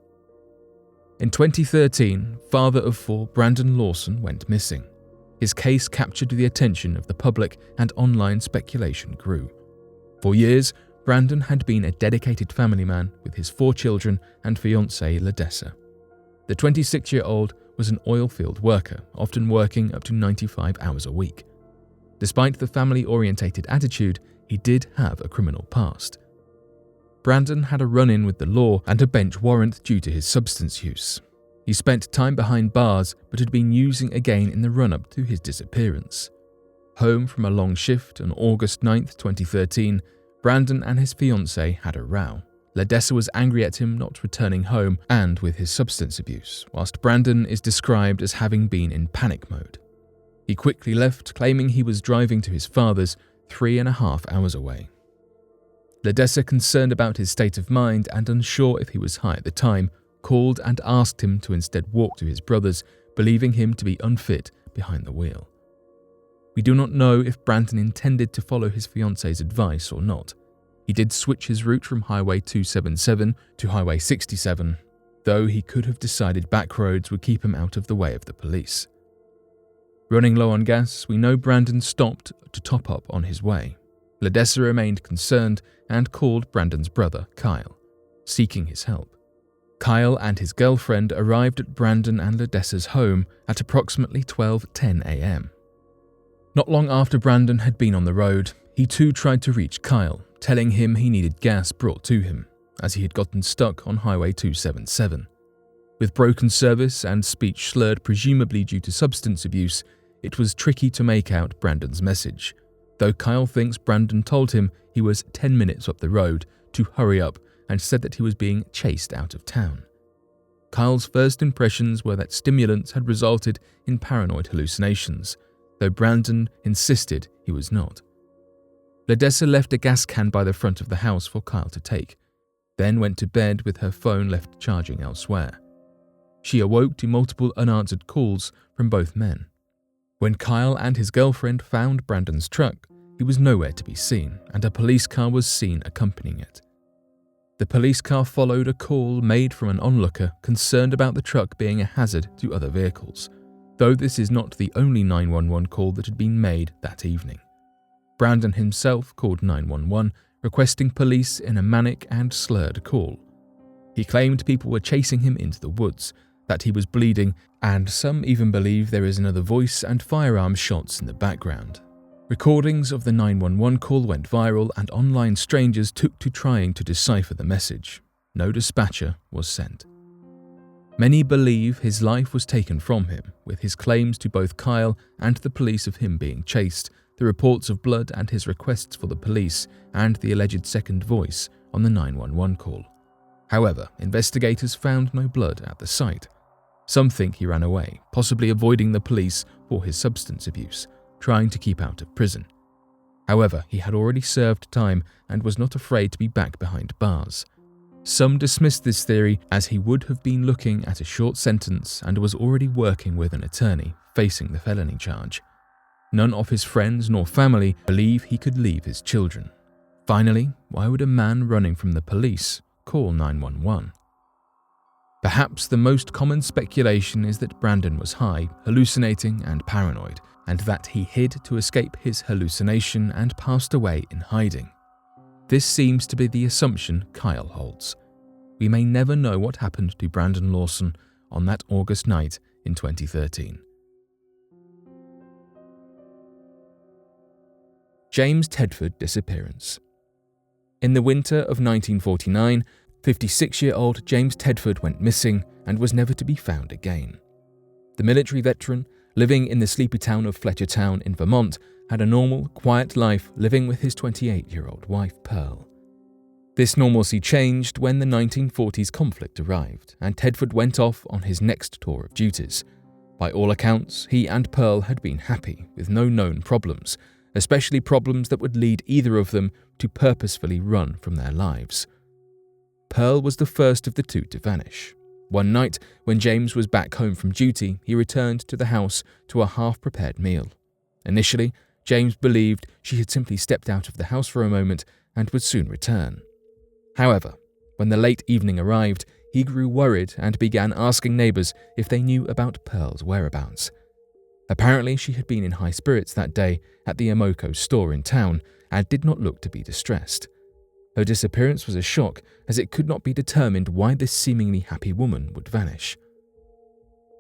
In 2013, father of 4 Brandon Lawson went missing. His case captured the attention of the public and online speculation grew. For years, Brandon had been a dedicated family man with his 4 children and fiancée Ladessa. The 26-year-old was an oil field worker, often working up to 95 hours a week. Despite the family-orientated attitude, he did have a criminal past. Brandon had a run-in with the law and a bench warrant due to his substance use. He spent time behind bars but had been using again in the run-up to his disappearance. Home from a long shift on August 9, 2013, Brandon and his fiancée had a row. Ladessa was angry at him not returning home and with his substance abuse, whilst Brandon is described as having been in panic mode. He quickly left, claiming he was driving to his father's 3.5 hours away. Ladessa, concerned about his state of mind and unsure if he was high at the time, called and asked him to instead walk to his brother's, believing him to be unfit behind the wheel. We do not know if Brandon intended to follow his fiance's advice or not. He did switch his route from Highway 277 to Highway 67, though he could have decided back roads would keep him out of the way of the police. Running low on gas, we know Brandon stopped to top up on his way. Ledessa remained concerned and called Brandon's brother, Kyle, seeking his help. Kyle and his girlfriend arrived at Brandon and Ledessa's home at approximately 12:10 a.m. Not long after Brandon had been on the road, he too tried to reach Kyle, telling him he needed gas brought to him, as he had gotten stuck on Highway 277. With broken service and speech slurred presumably due to substance abuse, it was tricky to make out Brandon's message, though Kyle thinks Brandon told him he was 10 minutes up the road to hurry up and said that he was being chased out of town. Kyle's first impressions were that stimulants had resulted in paranoid hallucinations, though Brandon insisted he was not. Ledessa left a gas can by the front of the house for Kyle to take, then went to bed with her phone left charging elsewhere. She awoke to multiple unanswered calls from both men. When Kyle and his girlfriend found Brandon's truck, he was nowhere to be seen, and a police car was seen accompanying it. The police car followed a call made from an onlooker concerned about the truck being a hazard to other vehicles, though this is not the only 911 call that had been made that evening. Brandon himself called 911, requesting police in a manic and slurred call. He claimed people were chasing him into the woods, that he was bleeding, and some even believe there is another voice and firearm shots in the background. Recordings of the 911 call went viral, and online strangers took to trying to decipher the message. No dispatcher was sent. Many believe his life was taken from him, with his claims to both Kyle and the police of him being chased, the reports of blood and his requests for the police, and the alleged second voice on the 911 call. However, investigators found no blood at the site. Some think he ran away, possibly avoiding the police for his substance abuse, trying to keep out of prison. However, he had already served time and was not afraid to be back behind bars. Some dismissed this theory as he would have been looking at a short sentence and was already working with an attorney facing the felony charge. None of his friends nor family believe he could leave his children. Finally, why would a man running from the police call 911? Perhaps the most common speculation is that Brandon was high, hallucinating and paranoid, and that he hid to escape his hallucination and passed away in hiding. This seems to be the assumption Kyle holds. We may never know what happened to Brandon Lawson on that August night in 2013. James Tedford disappearance. In the winter of 1949, 56-year-old James Tedford went missing and was never to be found again. The military veteran, living in the sleepy town of Fletchertown in Vermont, had a normal, quiet life living with his 28-year-old wife, Pearl. This normalcy changed when the 1940s conflict arrived, and Tedford went off on his next tour of duties. By all accounts, he and Pearl had been happy, with no known problems, especially problems that would lead either of them to purposefully run from their lives. Pearl was the first of the two to vanish. One night, when James was back home from duty, he returned to the house to a half-prepared meal. Initially, James believed she had simply stepped out of the house for a moment and would soon return. However, when the late evening arrived, he grew worried and began asking neighbors if they knew about Pearl's whereabouts. Apparently, she had been in high spirits that day at the Emoco store in town and did not look to be distressed. Her disappearance was a shock, as it could not be determined why this seemingly happy woman would vanish.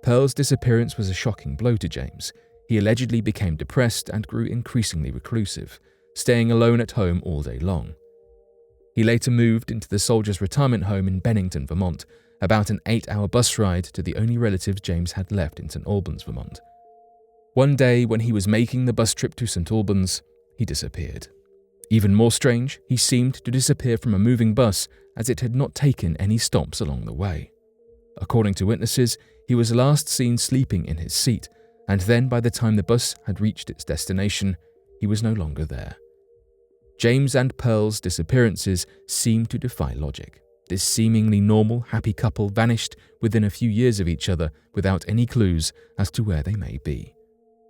Pearl's disappearance was a shocking blow to James. He allegedly became depressed and grew increasingly reclusive, staying alone at home all day long. He later moved into the soldiers' retirement home in Bennington, Vermont, about an 8-hour bus ride to the only relatives James had left in St. Albans, Vermont. One day, when he was making the bus trip to St. Albans, he disappeared. Even more strange, he seemed to disappear from a moving bus as it had not taken any stops along the way. According to witnesses, he was last seen sleeping in his seat, and then by the time the bus had reached its destination, he was no longer there. James and Pearl's disappearances seemed to defy logic. This seemingly normal, happy couple vanished within a few years of each other without any clues as to where they may be.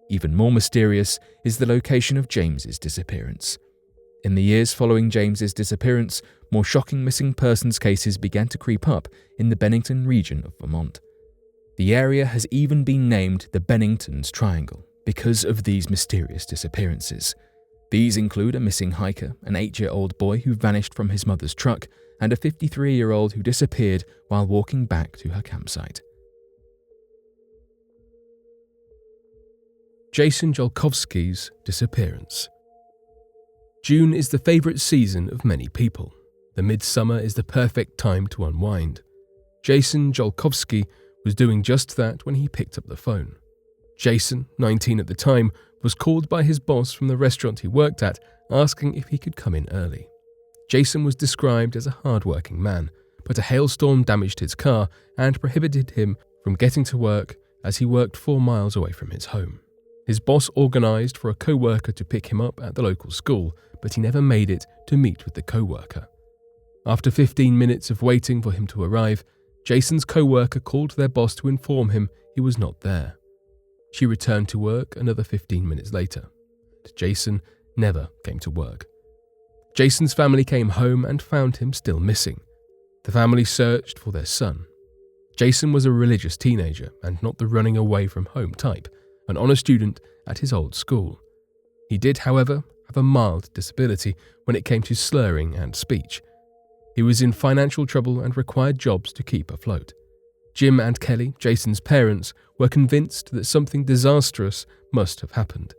Even more mysterious is the location of James's disappearance. In the years following James's disappearance, more shocking missing persons cases began to creep up in the Bennington region of Vermont. The area has even been named the Bennington's Triangle because of these mysterious disappearances. These include a missing hiker, an 8-year-old boy who vanished from his mother's truck, and a 53-year-old who disappeared while walking back to her campsite. Jason Jolovskis' disappearance. June is the favourite season of many people. The midsummer is the perfect time to unwind. Jason Jolovskis was doing just that when he picked up the phone. Jason, 19 at the time, was called by his boss from the restaurant he worked at, asking if he could come in early. Jason was described as a hard-working man, but a hailstorm damaged his car and prohibited him from getting to work as he worked 4 miles away from his home. His boss organised for a co-worker to pick him up at the local school, but he never made it to meet with the co-worker. After 15 minutes of waiting for him to arrive, Jason's co-worker called their boss to inform him he was not there. She returned to work another 15 minutes later. Jason never came to work. Jason's family came home and found him still missing. The family searched for their son. Jason was a religious teenager and not the running away from home type, an honour student at his old school. He did, however, have a mild disability when it came to slurring and speech. He was in financial trouble and required jobs to keep afloat. Jim and Kelly, Jason's parents, were convinced that something disastrous must have happened.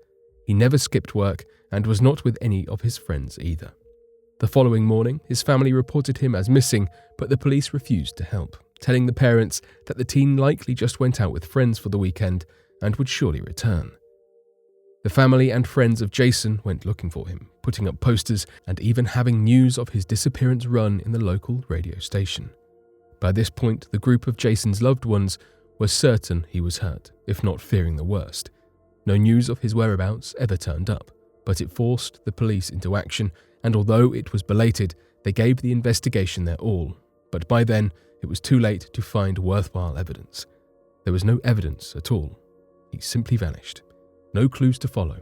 He never skipped work and was not with any of his friends either. The following morning, his family reported him as missing, but the police refused to help, telling the parents that the teen likely just went out with friends for the weekend and would surely return. The family and friends of Jason went looking for him, putting up posters and even having news of his disappearance run in the local radio station. By this point, the group of Jason's loved ones were certain he was hurt, if not fearing the worst. No news of his whereabouts ever turned up, but it forced the police into action, and although it was belated, they gave the investigation their all. But by then, it was too late to find worthwhile evidence. There was no evidence at all. He simply vanished. No clues to follow.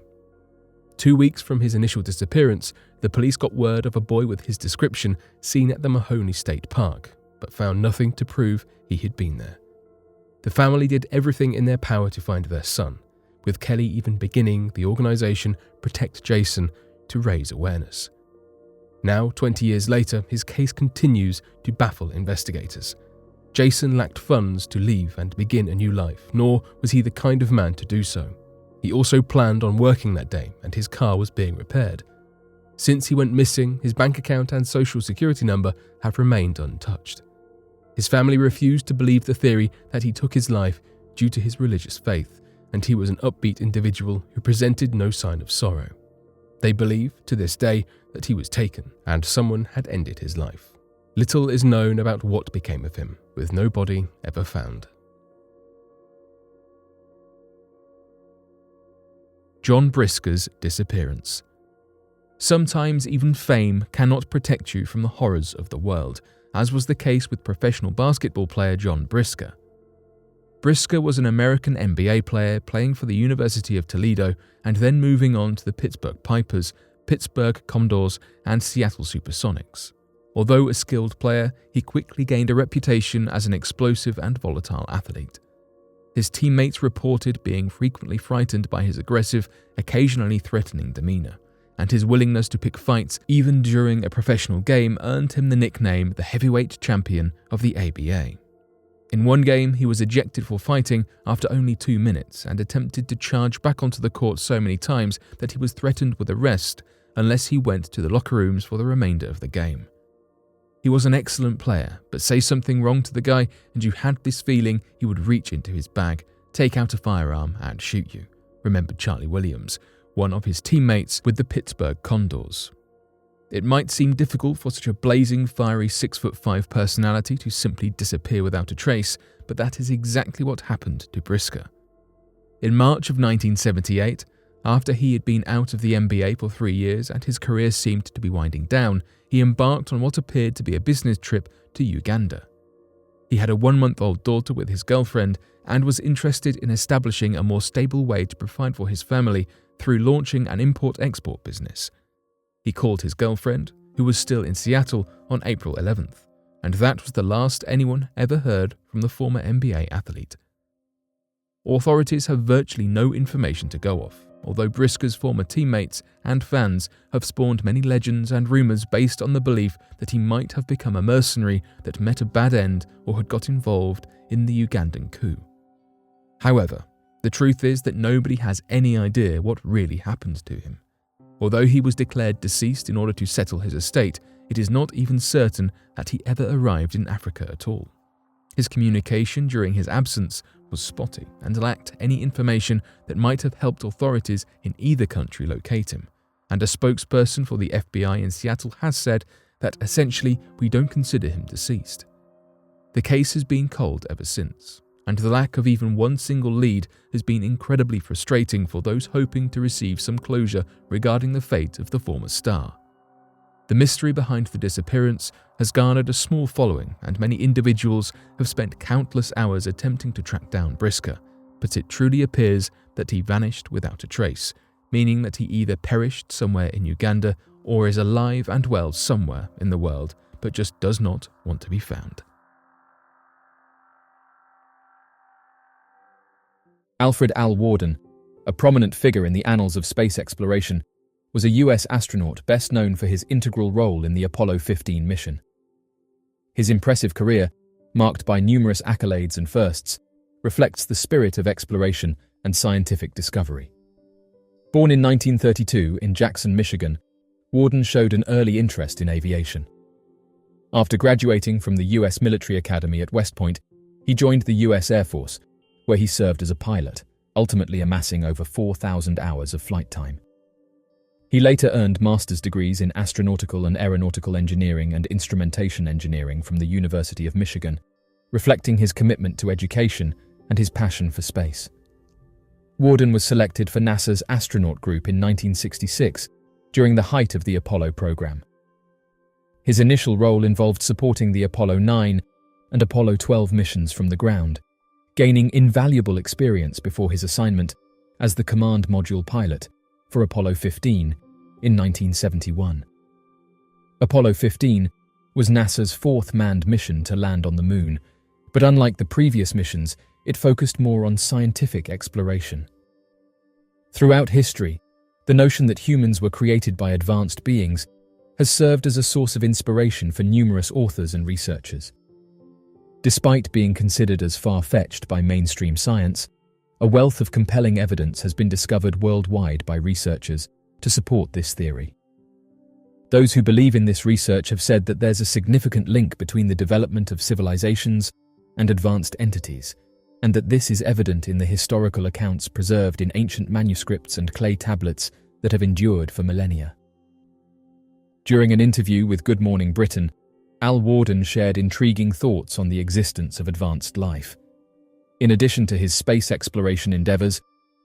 2 weeks from his initial disappearance, the police got word of a boy with his description seen at the Mahoney State Park, but found nothing to prove he had been there. The family did everything in their power to find their son, with Kelly even beginning the organisation Protect Jason to raise awareness. Now, 20 years later, his case continues to baffle investigators. Jason lacked funds to leave and begin a new life, nor was he the kind of man to do so. He also planned on working that day, and his car was being repaired. Since he went missing, his bank account and social security number have remained untouched. His family refused to believe the theory that he took his life due to his religious faith, and he was an upbeat individual who presented no sign of sorrow. They believe, to this day, that he was taken, and someone had ended his life. Little is known about what became of him, with no body ever found. John Brisker's disappearance. Sometimes even fame cannot protect you from the horrors of the world, as was the case with professional basketball player John Brgh. Brisker was an American NBA player playing for the University of Toledo and then moving on to the Pittsburgh Pipers, Pittsburgh Commodores, and Seattle Supersonics. Although a skilled player, he quickly gained a reputation as an explosive and volatile athlete. His teammates reported being frequently frightened by his aggressive, occasionally threatening demeanor, and his willingness to pick fights even during a professional game earned him the nickname the heavyweight champion of the ABA. In one game, he was ejected for fighting after only 2 minutes and attempted to charge back onto the court so many times that he was threatened with arrest unless he went to the locker rooms for the remainder of the game. He was an excellent player, but say something wrong to the guy and you had this feeling he would reach into his bag, take out a firearm and shoot you, remembered Charlie Williams, one of his teammates with the Pittsburgh Condors. It might seem difficult for such a blazing, fiery 6'5" personality to simply disappear without a trace, but that is exactly what happened to Brisker. In March of 1978, after he had been out of the NBA for 3 years and his career seemed to be winding down, he embarked on what appeared to be a business trip to Uganda. He had a 1-month-old daughter with his girlfriend and was interested in establishing a more stable way to provide for his family through launching an import-export business. He called his girlfriend, who was still in Seattle, on April 11th, and that was the last anyone ever heard from the former NBA athlete. Authorities have virtually no information to go off, although Brisker's former teammates and fans have spawned many legends and rumours based on the belief that he might have become a mercenary that met a bad end or had got involved in the Ugandan coup. However, the truth is that nobody has any idea what really happened to him. Although he was declared deceased in order to settle his estate, it is not even certain that he ever arrived in Africa at all. His communication during his absence was spotty and lacked any information that might have helped authorities in either country locate him, and a spokesperson for the FBI in Seattle has said that essentially we don't consider him deceased. The case has been cold ever since, and the lack of even one single lead has been incredibly frustrating for those hoping to receive some closure regarding the fate of the former star. The mystery behind the disappearance has garnered a small following, and many individuals have spent countless hours attempting to track down Brgh, but it truly appears that he vanished without a trace, meaning that he either perished somewhere in Uganda or is alive and well somewhere in the world, but just does not want to be found. Alfred Al Worden, a prominent figure in the annals of space exploration, was a US astronaut best known for his integral role in the Apollo 15 mission. His impressive career, marked by numerous accolades and firsts, reflects the spirit of exploration and scientific discovery. Born in 1932 in Jackson, Michigan, Worden showed an early interest in aviation. After graduating from the US Military Academy at West Point, he joined the US Air Force, where he served as a pilot, ultimately amassing over 4,000 hours of flight time. He later earned master's degrees in astronautical and aeronautical engineering and instrumentation engineering from the University of Michigan, reflecting his commitment to education and his passion for space. Worden was selected for NASA's astronaut group in 1966 during the height of the Apollo program. His initial role involved supporting the Apollo 9 and Apollo 12 missions from the ground, gaining invaluable experience before his assignment as the command module pilot for Apollo 15 in 1971. Apollo 15 was NASA's fourth manned mission to land on the Moon, but unlike the previous missions, it focused more on scientific exploration. Throughout history, the notion that humans were created by advanced beings has served as a source of inspiration for numerous authors and researchers. Despite being considered as far-fetched by mainstream science, a wealth of compelling evidence has been discovered worldwide by researchers to support this theory. Those who believe in this research have said that there's a significant link between the development of civilizations and advanced entities, and that this is evident in the historical accounts preserved in ancient manuscripts and clay tablets that have endured for millennia. During an interview with Good Morning Britain, Al Worden shared intriguing thoughts on the existence of advanced life. In addition to his space exploration endeavours,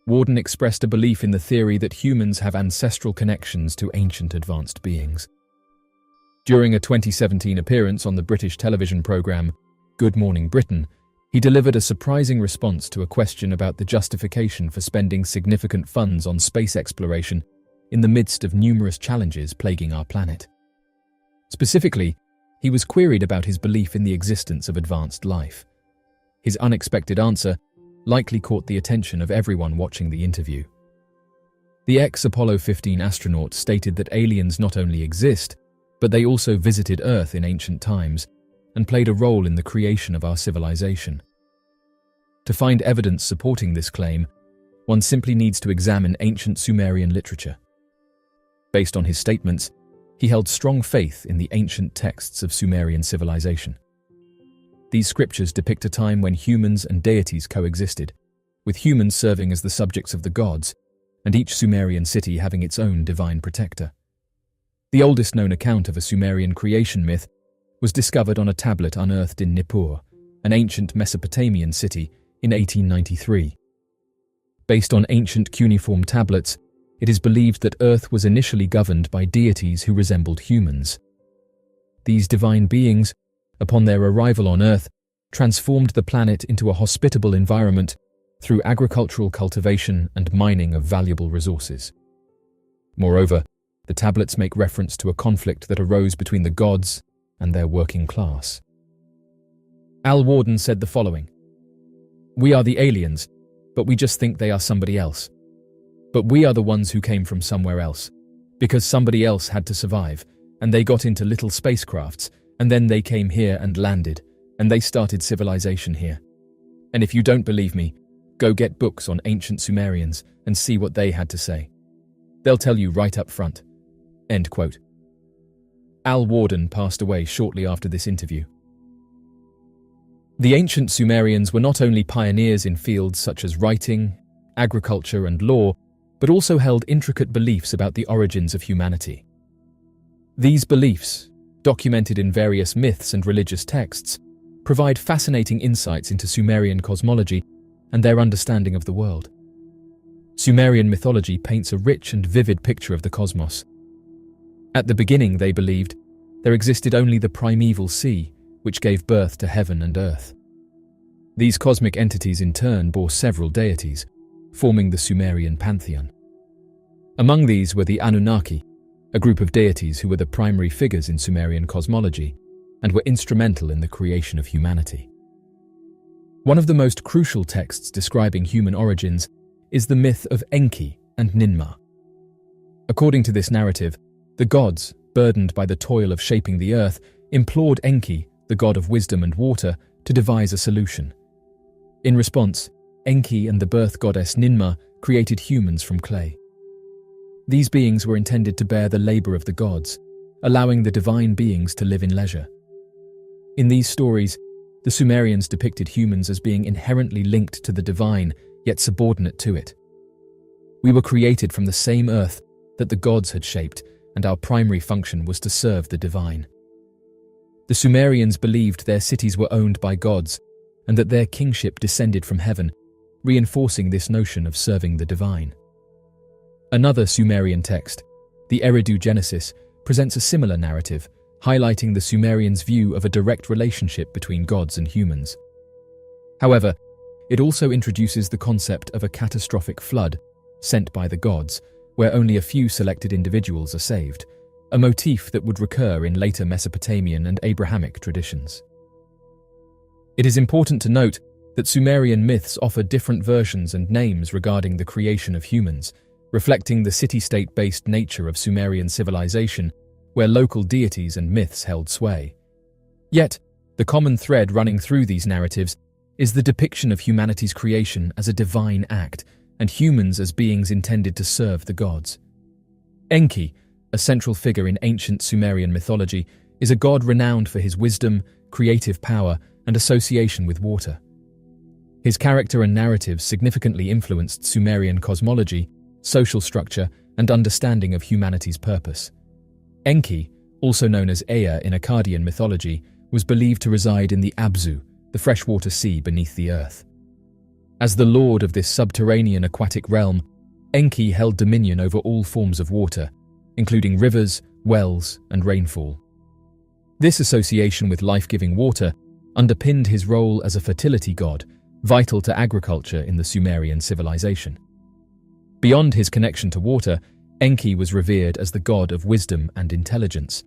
Worden expressed a belief in the theory that humans have ancestral connections to ancient advanced beings. During a 2017 appearance on the British television programme Good Morning Britain, he delivered a surprising response to a question about the justification for spending significant funds on space exploration in the midst of numerous challenges plaguing our planet. Specifically, he was queried about his belief in the existence of advanced life. His unexpected answer likely caught the attention of everyone watching the interview. The ex-Apollo 15 astronaut stated that aliens not only exist, but they also visited Earth in ancient times and played a role in the creation of our civilization. To find evidence supporting this claim, one simply needs to examine ancient Sumerian literature. Based on his statements, he held strong faith in the ancient texts of Sumerian civilization. These scriptures depict a time when humans and deities coexisted, with humans serving as the subjects of the gods, and each Sumerian city having its own divine protector. The oldest known account of a Sumerian creation myth was discovered on a tablet unearthed in Nippur, an ancient Mesopotamian city, in 1893. Based on ancient cuneiform tablets, it is believed that Earth was initially governed by deities who resembled humans. These divine beings, upon their arrival on Earth, transformed the planet into a hospitable environment through agricultural cultivation and mining of valuable resources. Moreover, the tablets make reference to a conflict that arose between the gods and their working class. Al Warden said the following: "We are the aliens, but we just think they are somebody else. But we are the ones who came from somewhere else, because somebody else had to survive, and they got into little spacecrafts, and then they came here and landed, and they started civilization here. And if you don't believe me, go get books on ancient Sumerians and see what they had to say. They'll tell you right up front." End quote. Al Warden passed away shortly after this interview. The ancient Sumerians were not only pioneers in fields such as writing, agriculture, and law, but also held intricate beliefs about the origins of humanity. These beliefs, documented in various myths and religious texts, provide fascinating insights into Sumerian cosmology and their understanding of the world. Sumerian mythology paints a rich and vivid picture of the cosmos. At the beginning, they believed, there existed only the primeval sea, which gave birth to heaven and earth. These cosmic entities in turn bore several deities, forming the Sumerian pantheon. Among these were the Anunnaki, a group of deities who were the primary figures in Sumerian cosmology and were instrumental in the creation of humanity. One of the most crucial texts describing human origins is the myth of Enki and Ninmah. According to this narrative, the gods, burdened by the toil of shaping the earth, implored Enki, the god of wisdom and water, to devise a solution. In response, Enki and the birth goddess Ninmah created humans from clay. These beings were intended to bear the labor of the gods, allowing the divine beings to live in leisure. In these stories, the Sumerians depicted humans as being inherently linked to the divine, yet subordinate to it. We were created from the same earth that the gods had shaped, and our primary function was to serve the divine. The Sumerians believed their cities were owned by gods, and that their kingship descended from heaven, reinforcing this notion of serving the divine. Another Sumerian text, the Eridu Genesis, presents a similar narrative, highlighting the Sumerians' view of a direct relationship between gods and humans. However, it also introduces the concept of a catastrophic flood sent by the gods, where only a few selected individuals are saved, a motif that would recur in later Mesopotamian and Abrahamic traditions. It is important to note that Sumerian myths offer different versions and names regarding the creation of humans, reflecting the city-state-based nature of Sumerian civilization, where local deities and myths held sway. Yet, the common thread running through these narratives is the depiction of humanity's creation as a divine act, and humans as beings intended to serve the gods. Enki, a central figure in ancient Sumerian mythology, is a god renowned for his wisdom, creative power, and association with water. His character and narratives significantly influenced Sumerian cosmology, social structure, and understanding of humanity's purpose. Enki, also known as Ea in Akkadian mythology, was believed to reside in the Abzu, the freshwater sea beneath the earth. As the lord of this subterranean aquatic realm, Enki held dominion over all forms of water, including rivers, wells, and rainfall. This association with life-giving water underpinned his role as a fertility god, vital to agriculture in the Sumerian civilization. Beyond his connection to water, Enki was revered as the god of wisdom and intelligence.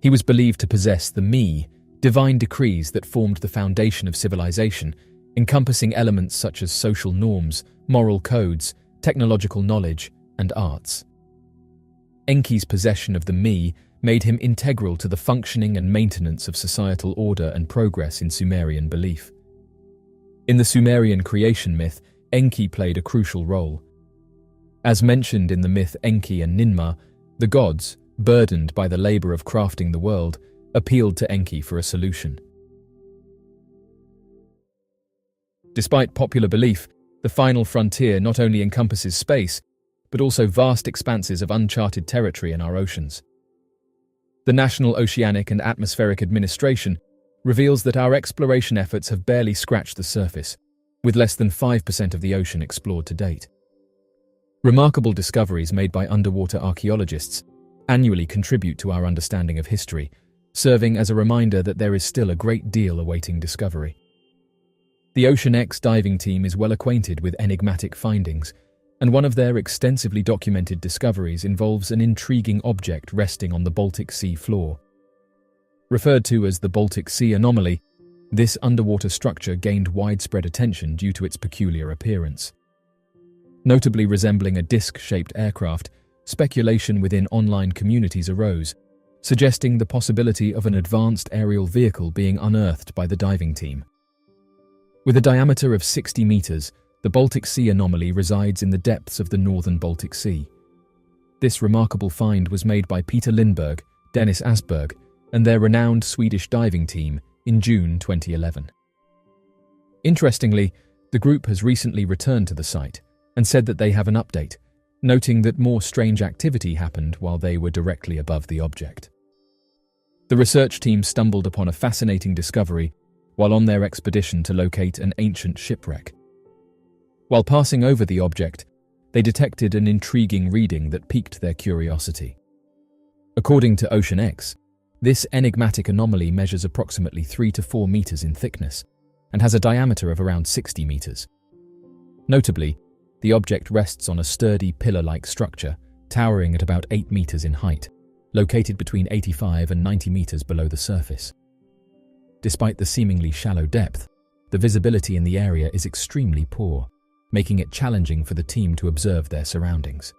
He was believed to possess the Mi, divine decrees that formed the foundation of civilization, encompassing elements such as social norms, moral codes, technological knowledge, and arts. Enki's possession of the Mi made him integral to the functioning and maintenance of societal order and progress in Sumerian belief. In the Sumerian creation myth, Enki played a crucial role. As mentioned in the myth Enki and Ninmah, the gods, burdened by the labor of crafting the world, appealed to Enki for a solution. Despite popular belief, the final frontier not only encompasses space, but also vast expanses of uncharted territory in our oceans. The National Oceanic and Atmospheric Administration reveals that our exploration efforts have barely scratched the surface, with less than 5% of the ocean explored to date. Remarkable discoveries made by underwater archaeologists annually contribute to our understanding of history, serving as a reminder that there is still a great deal awaiting discovery. The Ocean X diving team is well acquainted with enigmatic findings, and one of their extensively documented discoveries involves an intriguing object resting on the Baltic Sea floor. Referred to as the Baltic Sea anomaly, this underwater structure gained widespread attention due to its peculiar appearance. Notably resembling a disc-shaped aircraft, speculation within online communities arose, suggesting the possibility of an advanced aerial vehicle being unearthed by the diving team. With a diameter of 60 meters, the Baltic Sea anomaly resides in the depths of the northern Baltic Sea. This remarkable find was made by Peter Lindbergh, Dennis Asberg, and their renowned Swedish diving team in June 2011. Interestingly, the group has recently returned to the site and said that they have an update, noting that more strange activity happened while they were directly above the object. The research team stumbled upon a fascinating discovery while on their expedition to locate an ancient shipwreck. While passing over the object, they detected an intriguing reading that piqued their curiosity. According to Ocean X, this enigmatic anomaly measures approximately 3 to 4 meters in thickness and has a diameter of around 60 meters. Notably, the object rests on a sturdy pillar-like structure, towering at about 8 meters in height, located between 85 and 90 meters below the surface. Despite the seemingly shallow depth, the visibility in the area is extremely poor, making it challenging for the team to observe their surroundings.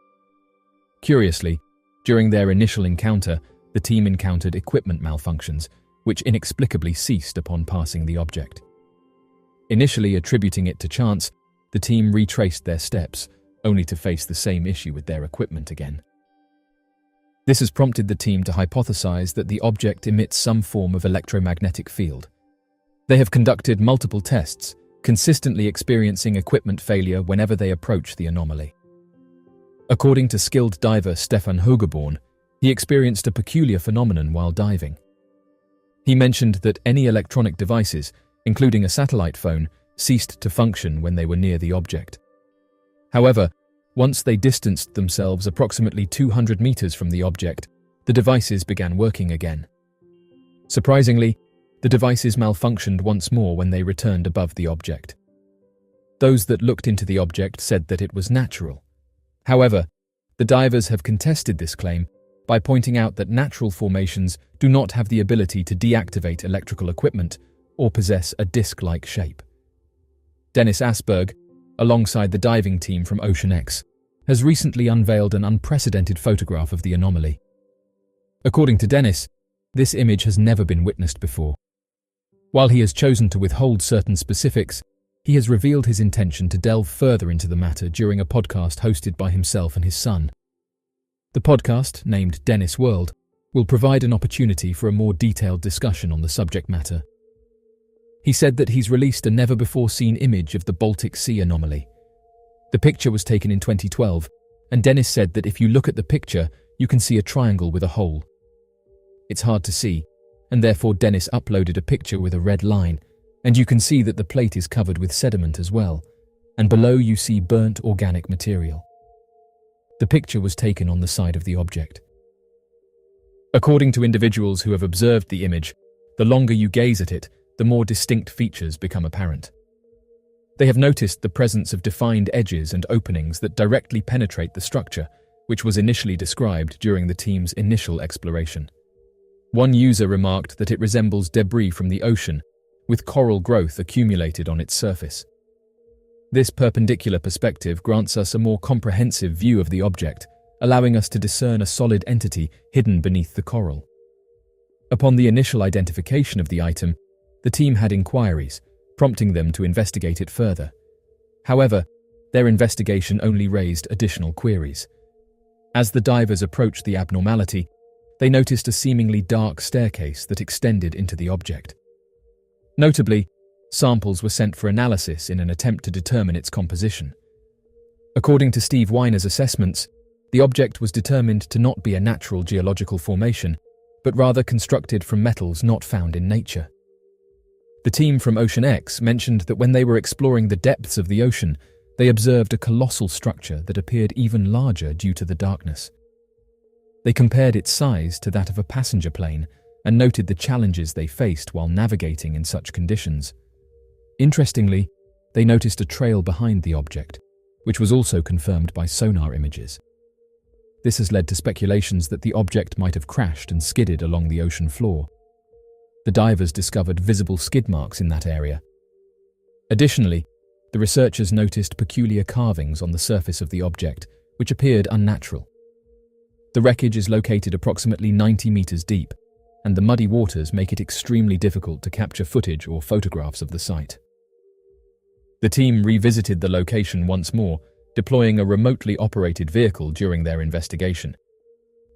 Curiously, during their initial encounter, the team encountered equipment malfunctions, which inexplicably ceased upon passing the object. Initially attributing it to chance, the team retraced their steps, only to face the same issue with their equipment again. This has prompted the team to hypothesize that the object emits some form of electromagnetic field. They have conducted multiple tests, consistently experiencing equipment failure whenever they approach the anomaly. According to skilled diver Stefan Hogeborn, he experienced a peculiar phenomenon while diving. He mentioned that any electronic devices, including a satellite phone, ceased to function when they were near the object. However, once they distanced themselves approximately 200 meters from the object, the devices began working again. Surprisingly, the devices malfunctioned once more when they returned above the object. Those that looked into the object said that it was natural. However, the divers have contested this claim by pointing out that natural formations do not have the ability to deactivate electrical equipment or possess a disc-like shape. Dennis Asberg, alongside the diving team from Ocean X, has recently unveiled an unprecedented photograph of the anomaly. According to Dennis, this image has never been witnessed before. While he has chosen to withhold certain specifics, he has revealed his intention to delve further into the matter during a podcast hosted by himself and his son. The podcast, named Dennis World, will provide an opportunity for a more detailed discussion on the subject matter. He said that he's released a never-before-seen image of the Baltic Sea anomaly. The picture was taken in 2012, and Dennis said that if you look at the picture, you can see a triangle with a hole. It's hard to see, and therefore Dennis uploaded a picture with a red line, and you can see that the plate is covered with sediment as well, and below you see burnt organic material. The picture was taken on the side of the object. According to individuals who have observed the image, the longer you gaze at it, the more distinct features become apparent. They have noticed the presence of defined edges and openings that directly penetrate the structure, which was initially described during the team's initial exploration. One user remarked that it resembles debris from the ocean, with coral growth accumulated on its surface. This perpendicular perspective grants us a more comprehensive view of the object, allowing us to discern a solid entity hidden beneath the coral. Upon the initial identification of the item, the team had inquiries, prompting them to investigate it further. However, their investigation only raised additional queries. As the divers approached the abnormality, they noticed a seemingly dark staircase that extended into the object. Notably, samples were sent for analysis in an attempt to determine its composition. According to Steve Weiner's assessments, the object was determined to not be a natural geological formation, but rather constructed from metals not found in nature. The team from Ocean X mentioned that when they were exploring the depths of the ocean, they observed a colossal structure that appeared even larger due to the darkness. They compared its size to that of a passenger plane and noted the challenges they faced while navigating in such conditions. Interestingly, they noticed a trail behind the object, which was also confirmed by sonar images. This has led to speculations that the object might have crashed and skidded along the ocean floor. The divers discovered visible skid marks in that area. Additionally, the researchers noticed peculiar carvings on the surface of the object, which appeared unnatural. The wreckage is located approximately 90 meters deep, and the muddy waters make it extremely difficult to capture footage or photographs of the site. The team revisited the location once more, deploying a remotely operated vehicle during their investigation.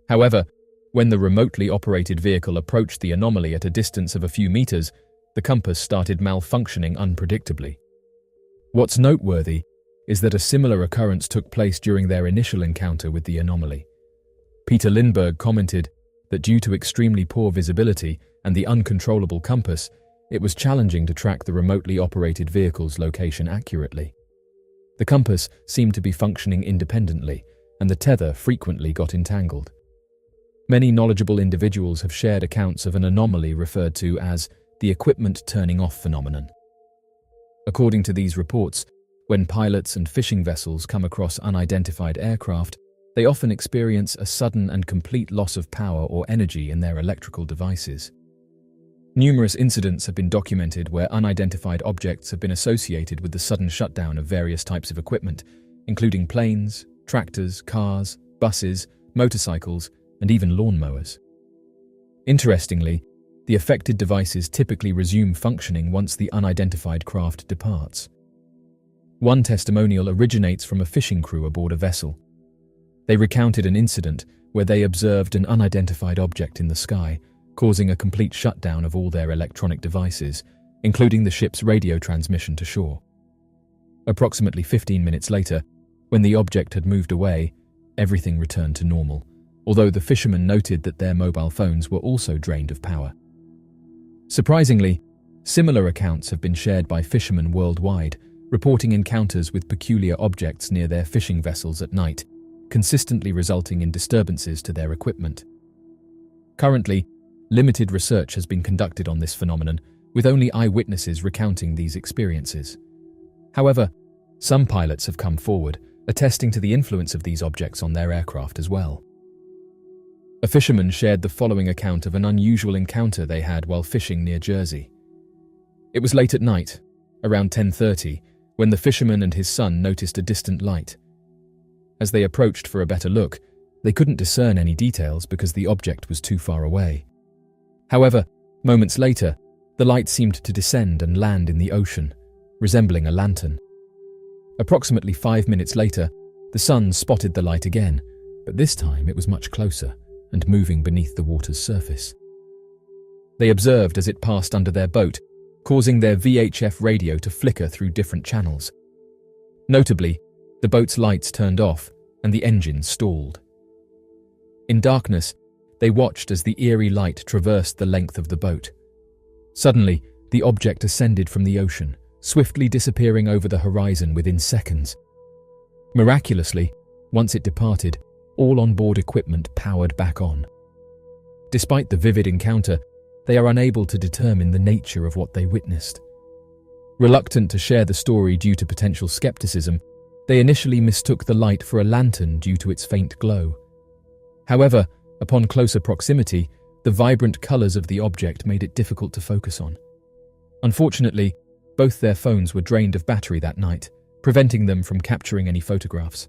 However, when the remotely operated vehicle approached the anomaly at a distance of a few meters, the compass started malfunctioning unpredictably. What's noteworthy is that a similar occurrence took place during their initial encounter with the anomaly. Peter Lindbergh commented that due to extremely poor visibility and the uncontrollable compass, it was challenging to track the remotely operated vehicle's location accurately. The compass seemed to be functioning independently, and the tether frequently got entangled. Many knowledgeable individuals have shared accounts of an anomaly referred to as the equipment turning off phenomenon. According to these reports, when pilots and fishing vessels come across unidentified aircraft, they often experience a sudden and complete loss of power or energy in their electrical devices. Numerous incidents have been documented where unidentified objects have been associated with the sudden shutdown of various types of equipment, including planes, tractors, cars, buses, motorcycles, and even lawnmowers. Interestingly, the affected devices typically resume functioning once the unidentified craft departs. One testimonial originates from a fishing crew aboard a vessel. They recounted an incident where they observed an unidentified object in the sky, causing a complete shutdown of all their electronic devices, including the ship's radio transmission to shore. Approximately 15 minutes later, when the object had moved away, everything returned to normal, although the fishermen noted that their mobile phones were also drained of power. Surprisingly, similar accounts have been shared by fishermen worldwide, reporting encounters with peculiar objects near their fishing vessels at night, consistently resulting in disturbances to their equipment. Currently, limited research has been conducted on this phenomenon, with only eyewitnesses recounting these experiences. However, some pilots have come forward, attesting to the influence of these objects on their aircraft as well. A fisherman shared the following account of an unusual encounter they had while fishing near Jersey. It was late at night, around 10:30, when the fisherman and his son noticed a distant light. As they approached for a better look, they couldn't discern any details because the object was too far away. However, moments later, the light seemed to descend and land in the ocean, resembling a lantern. Approximately 5 minutes later, the son spotted the light again, but this time it was much closer and moving beneath the water's surface. They observed as it passed under their boat, causing their VHF radio to flicker through different channels. Notably, the boat's lights turned off and the engine stalled. In darkness, they watched as the eerie light traversed the length of the boat. Suddenly, the object ascended from the ocean, swiftly disappearing over the horizon within seconds. Miraculously, once it departed, all on-board equipment powered back on. Despite the vivid encounter, they are unable to determine the nature of what they witnessed. Reluctant to share the story due to potential skepticism, they initially mistook the light for a lantern due to its faint glow. However, upon closer proximity, the vibrant colors of the object made it difficult to focus on. Unfortunately, both their phones were drained of battery that night, preventing them from capturing any photographs.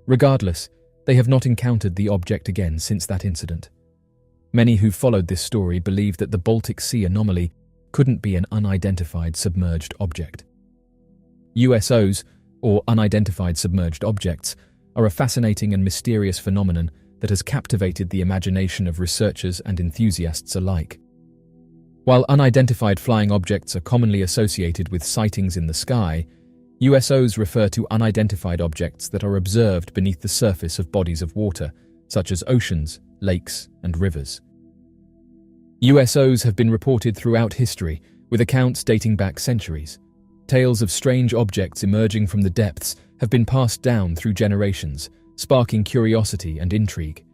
Regardless, they have not encountered the object again since that incident. Many who followed this story believe that the Baltic Sea anomaly couldn't be an unidentified submerged object. USOs, or unidentified submerged objects, are a fascinating and mysterious phenomenon that has captivated the imagination of researchers and enthusiasts alike. While unidentified flying objects are commonly associated with sightings in the sky, USOs refer to unidentified objects that are observed beneath the surface of bodies of water, such as oceans, lakes, and rivers. USOs have been reported throughout history, with accounts dating back centuries. Tales of strange objects emerging from the depths have been passed down through generations, sparking curiosity and intrigue.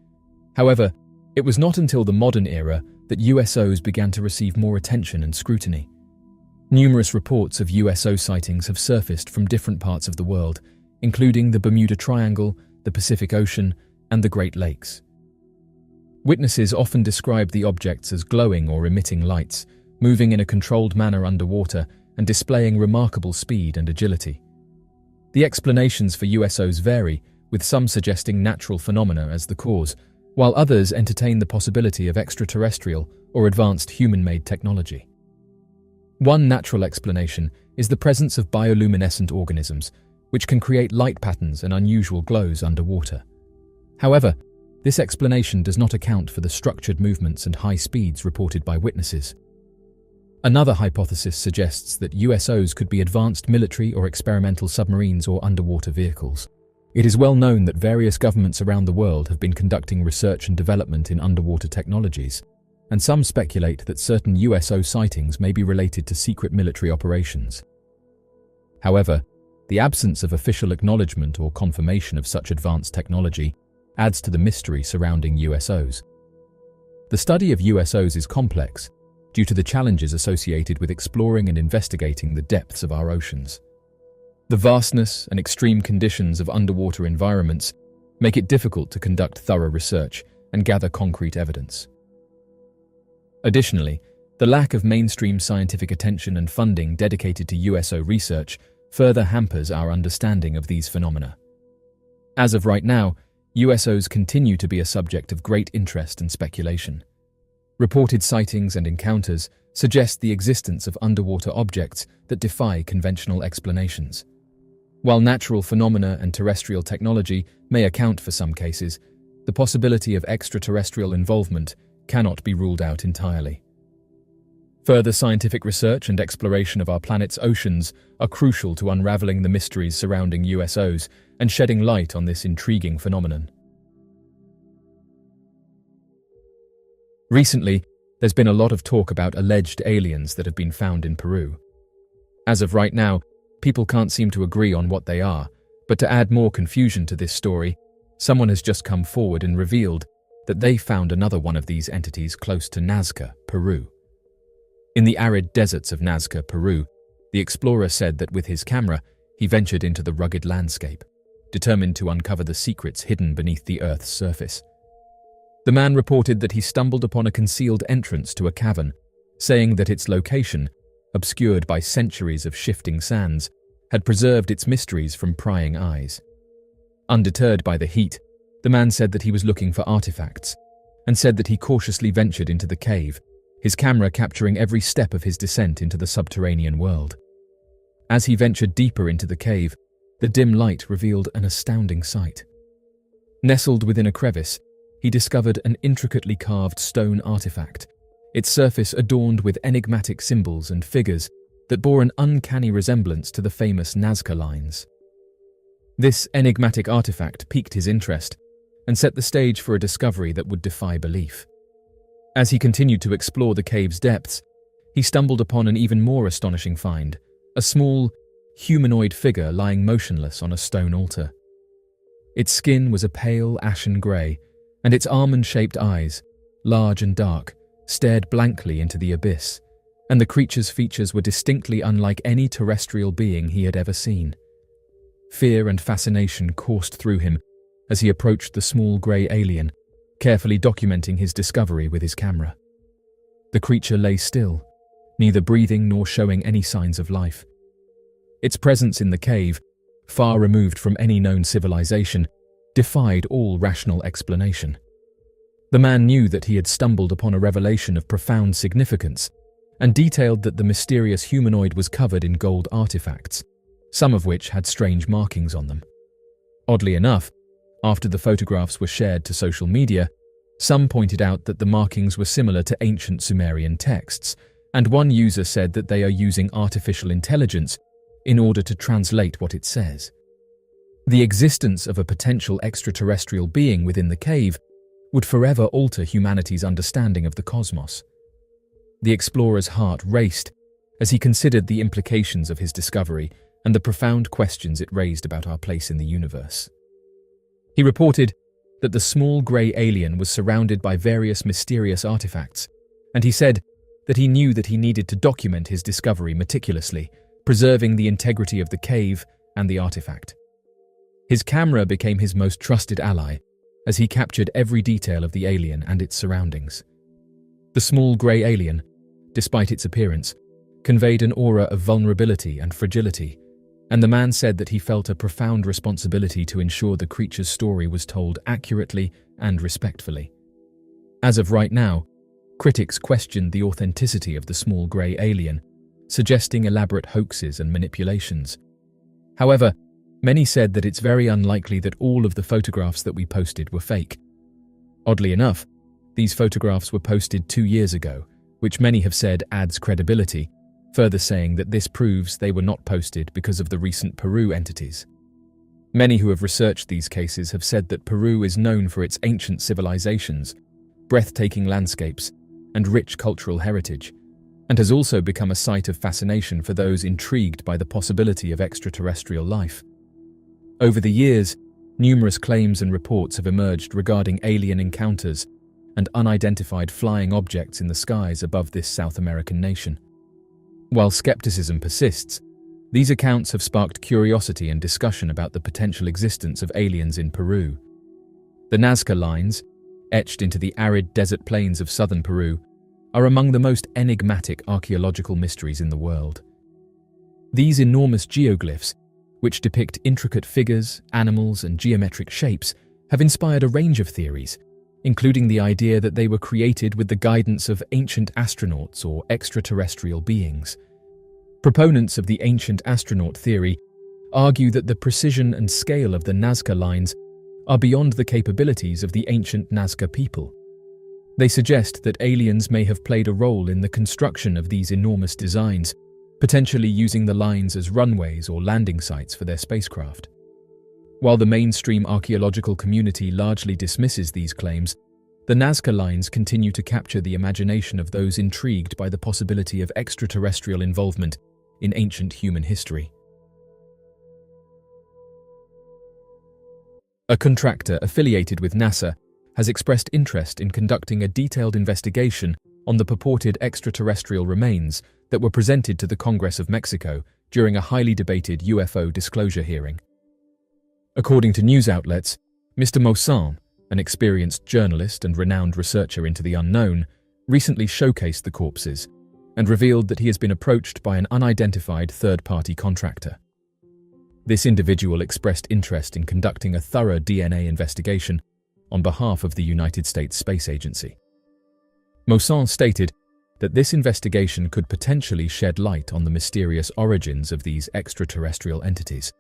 However, it was not until the modern era that USOs began to receive more attention and scrutiny. Numerous reports of USO sightings have surfaced from different parts of the world, including the Bermuda Triangle, the Pacific Ocean, and the Great Lakes. Witnesses often describe the objects as glowing or emitting lights, moving in a controlled manner underwater and displaying remarkable speed and agility. The explanations for USOs vary, with some suggesting natural phenomena as the cause, while others entertain the possibility of extraterrestrial or advanced human-made technology. One natural explanation is the presence of bioluminescent organisms, which can create light patterns and unusual glows underwater. However, this explanation does not account for the structured movements and high speeds reported by witnesses. Another hypothesis suggests that USOs could be advanced military or experimental submarines or underwater vehicles. It is well known that various governments around the world have been conducting research and development in underwater technologies, and some speculate that certain USO sightings may be related to secret military operations. However, the absence of official acknowledgement or confirmation of such advanced technology adds to the mystery surrounding USOs. The study of USOs is complex due to the challenges associated with exploring and investigating the depths of our oceans. The vastness and extreme conditions of underwater environments make it difficult to conduct thorough research and gather concrete evidence. Additionally, the lack of mainstream scientific attention and funding dedicated to USO research further hampers our understanding of these phenomena. As of right now, USOs continue to be a subject of great interest and speculation. Reported sightings and encounters suggest the existence of underwater objects that defy conventional explanations. While natural phenomena and terrestrial technology may account for some cases, the possibility of extraterrestrial involvement cannot be ruled out entirely. Further scientific research and exploration of our planet's oceans are crucial to unraveling the mysteries surrounding USOs and shedding light on this intriguing phenomenon. Recently, there's been a lot of talk about alleged aliens that have been found in Peru. As of right now, people can't seem to agree on what they are, but to add more confusion to this story, someone has just come forward and revealed that they found another one of these entities close to Nazca, Peru. In the arid deserts of Nazca, Peru, the explorer said that with his camera, he ventured into the rugged landscape, determined to uncover the secrets hidden beneath the Earth's surface. The man reported that he stumbled upon a concealed entrance to a cavern, saying that its location, obscured by centuries of shifting sands, had preserved its mysteries from prying eyes. Undeterred by the heat, the man said that he was looking for artifacts, and said that he cautiously ventured into the cave, his camera capturing every step of his descent into the subterranean world. As he ventured deeper into the cave, the dim light revealed an astounding sight. Nestled within a crevice, he discovered an intricately carved stone artifact, its surface adorned with enigmatic symbols and figures that bore an uncanny resemblance to the famous Nazca lines. This enigmatic artifact piqued his interest and set the stage for a discovery that would defy belief. As he continued to explore the cave's depths, he stumbled upon an even more astonishing find, a small, humanoid figure lying motionless on a stone altar. Its skin was a pale ashen grey, and its almond-shaped eyes, large and dark, stared blankly into the abyss, and the creature's features were distinctly unlike any terrestrial being he had ever seen. Fear and fascination coursed through him as he approached the small grey alien, carefully documenting his discovery with his camera. The creature lay still, neither breathing nor showing any signs of life. Its presence in the cave, far removed from any known civilization, defied all rational explanation. The man knew that he had stumbled upon a revelation of profound significance, and detailed that the mysterious humanoid was covered in gold artifacts, some of which had strange markings on them. Oddly enough, after the photographs were shared to social media, some pointed out that the markings were similar to ancient Sumerian texts, and one user said that they are using artificial intelligence in order to translate what it says. The existence of a potential extraterrestrial being within the cave would forever alter humanity's understanding of the cosmos. The explorer's heart raced as he considered the implications of his discovery and the profound questions it raised about our place in the universe. He reported that the small grey alien was surrounded by various mysterious artifacts, and he said that he knew that he needed to document his discovery meticulously, preserving the integrity of the cave and the artifact. His camera became his most trusted ally, as he captured every detail of the alien and its surroundings. The small grey alien, despite its appearance, conveyed an aura of vulnerability and fragility, and the man said that he felt a profound responsibility to ensure the creature's story was told accurately and respectfully. As of right now, critics questioned the authenticity of the small grey alien, suggesting elaborate hoaxes and manipulations. However, many said that it's very unlikely that all of the photographs that we posted were fake. Oddly enough, these photographs were posted 2 years ago, which many have said adds credibility, further saying that this proves they were not posted because of the recent Peru entities. Many who have researched these cases have said that Peru is known for its ancient civilizations, breathtaking landscapes, and rich cultural heritage, and has also become a site of fascination for those intrigued by the possibility of extraterrestrial life. Over the years, numerous claims and reports have emerged regarding alien encounters and unidentified flying objects in the skies above this South American nation. While skepticism persists, these accounts have sparked curiosity and discussion about the potential existence of aliens in Peru. The Nazca lines, etched into the arid desert plains of southern Peru, are among the most enigmatic archaeological mysteries in the world. These enormous geoglyphs, which depict intricate figures, animals, and geometric shapes, have inspired a range of theories, including the idea that they were created with the guidance of ancient astronauts or extraterrestrial beings. Proponents of the ancient astronaut theory argue that the precision and scale of the Nazca lines are beyond the capabilities of the ancient Nazca people. They suggest that aliens may have played a role in the construction of these enormous designs, potentially using the lines as runways or landing sites for their spacecraft. While the mainstream archaeological community largely dismisses these claims, the Nazca lines continue to capture the imagination of those intrigued by the possibility of extraterrestrial involvement in ancient human history. A contractor affiliated with NASA has expressed interest in conducting a detailed investigation on the purported extraterrestrial remains that were presented to the Congress of Mexico during a highly debated UFO disclosure hearing. According to news outlets, Mr. Moussan, an experienced journalist and renowned researcher into the unknown, recently showcased the corpses and revealed that he has been approached by an unidentified third-party contractor. This individual expressed interest in conducting a thorough DNA investigation on behalf of the United States Space Agency. Moussan stated that this investigation could potentially shed light on the mysterious origins of these extraterrestrial entities.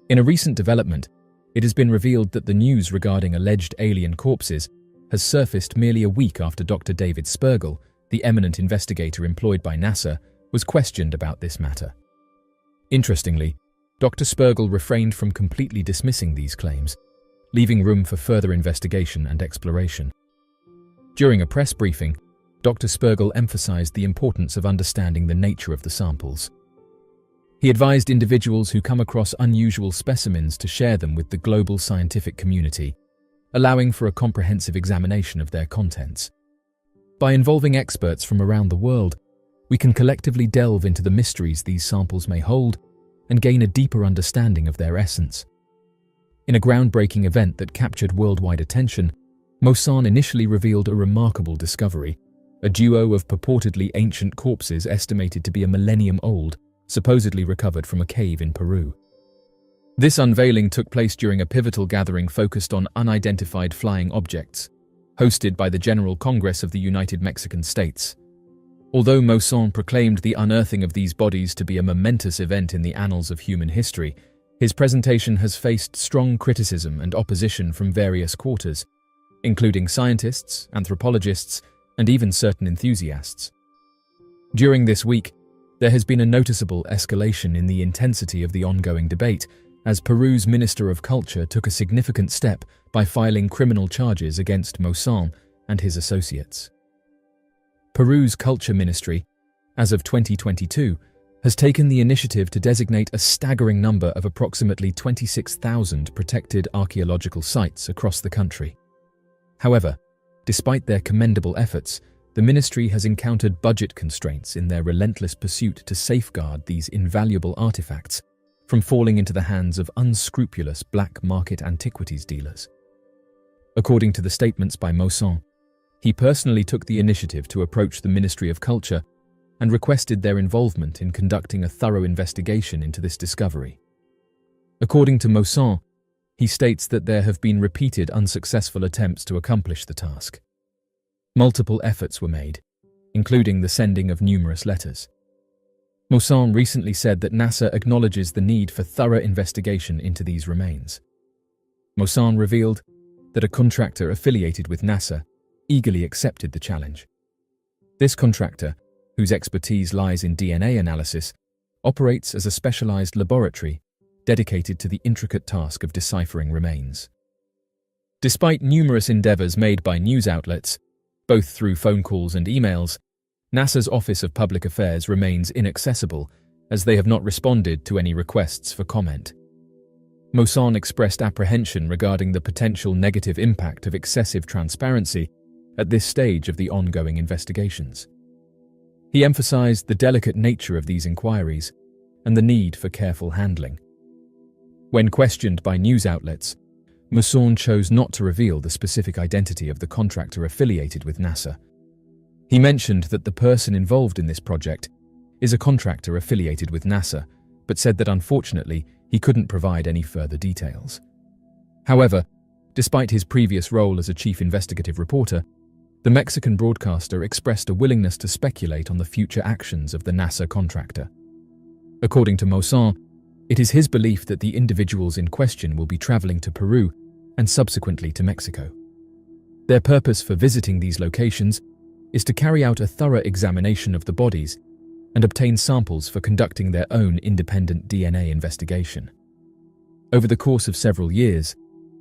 In a recent development, it has been revealed that the news regarding alleged alien corpses has surfaced merely a week after Dr. David Brgh, the eminent investigator employed by NASA, was questioned about this matter. Interestingly, Dr. Brgh refrained from completely dismissing these claims, leaving room for further investigation and exploration. During a press briefing, Dr. Brgh emphasized the importance of understanding the nature of the samples. He advised individuals who come across unusual specimens to share them with the global scientific community, allowing for a comprehensive examination of their contents. By involving experts from around the world, we can collectively delve into the mysteries these samples may hold and gain a deeper understanding of their essence. In a groundbreaking event that captured worldwide attention, Moussan initially revealed a remarkable discovery: a duo of purportedly ancient corpses estimated to be a millennium old, supposedly recovered from a cave in Peru. This unveiling took place during a pivotal gathering focused on unidentified flying objects, hosted by the General Congress of the United Mexican States. Although Moussan proclaimed the unearthing of these bodies to be a momentous event in the annals of human history, his presentation has faced strong criticism and opposition from various quarters, including scientists, anthropologists, and even certain enthusiasts. During this week, there has been a noticeable escalation in the intensity of the ongoing debate, as Peru's Minister of Culture took a significant step by filing criminal charges against Moussan and his associates. Peru's Culture Ministry, as of 2022, has taken the initiative to designate a staggering number of approximately 26,000 protected archaeological sites across the country. However, despite their commendable efforts, the ministry has encountered budget constraints in their relentless pursuit to safeguard these invaluable artifacts from falling into the hands of unscrupulous black market antiquities dealers. According to the statements by Lawson, he personally took the initiative to approach the Ministry of Culture and requested their involvement in conducting a thorough investigation into this discovery. According to Lawson, he states that there have been repeated unsuccessful attempts to accomplish the task. Multiple efforts were made, including the sending of numerous letters. Lawson recently said that NASA acknowledges the need for thorough investigation into these remains. Lawson revealed that a contractor affiliated with NASA eagerly accepted the challenge. This contractor, whose expertise lies in DNA analysis, operates as a specialized laboratory dedicated to the intricate task of deciphering remains. Despite numerous endeavors made by news outlets, both through phone calls and emails, NASA's Office of Public Affairs remains inaccessible as they have not responded to any requests for comment. Lawson expressed apprehension regarding the potential negative impact of excessive transparency at this stage of the ongoing investigations. He emphasized the delicate nature of these inquiries and the need for careful handling. When questioned by news outlets, Lawson chose not to reveal the specific identity of the contractor affiliated with NASA. He mentioned that the person involved in this project is a contractor affiliated with NASA, but said that unfortunately he couldn't provide any further details. However, despite his previous role as a chief investigative reporter, the Mexican broadcaster expressed a willingness to speculate on the future actions of the NASA contractor. According to Lawson, it is his belief that the individuals in question will be traveling to Peru and subsequently to Mexico. Their purpose for visiting these locations is to carry out a thorough examination of the bodies and obtain samples for conducting their own independent DNA investigation. Over the course of several years,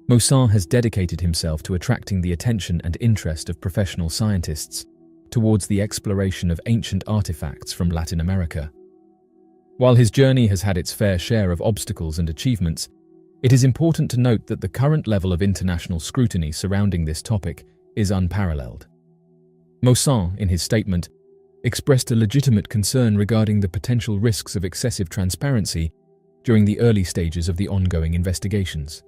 Lawson has dedicated himself to attracting the attention and interest of professional scientists towards the exploration of ancient artifacts from Latin America. While his journey has had its fair share of obstacles and achievements, it is important to note that the current level of international scrutiny surrounding this topic is unparalleled. Lawson, in his statement, expressed a legitimate concern regarding the potential risks of excessive transparency during the early stages of the ongoing investigations.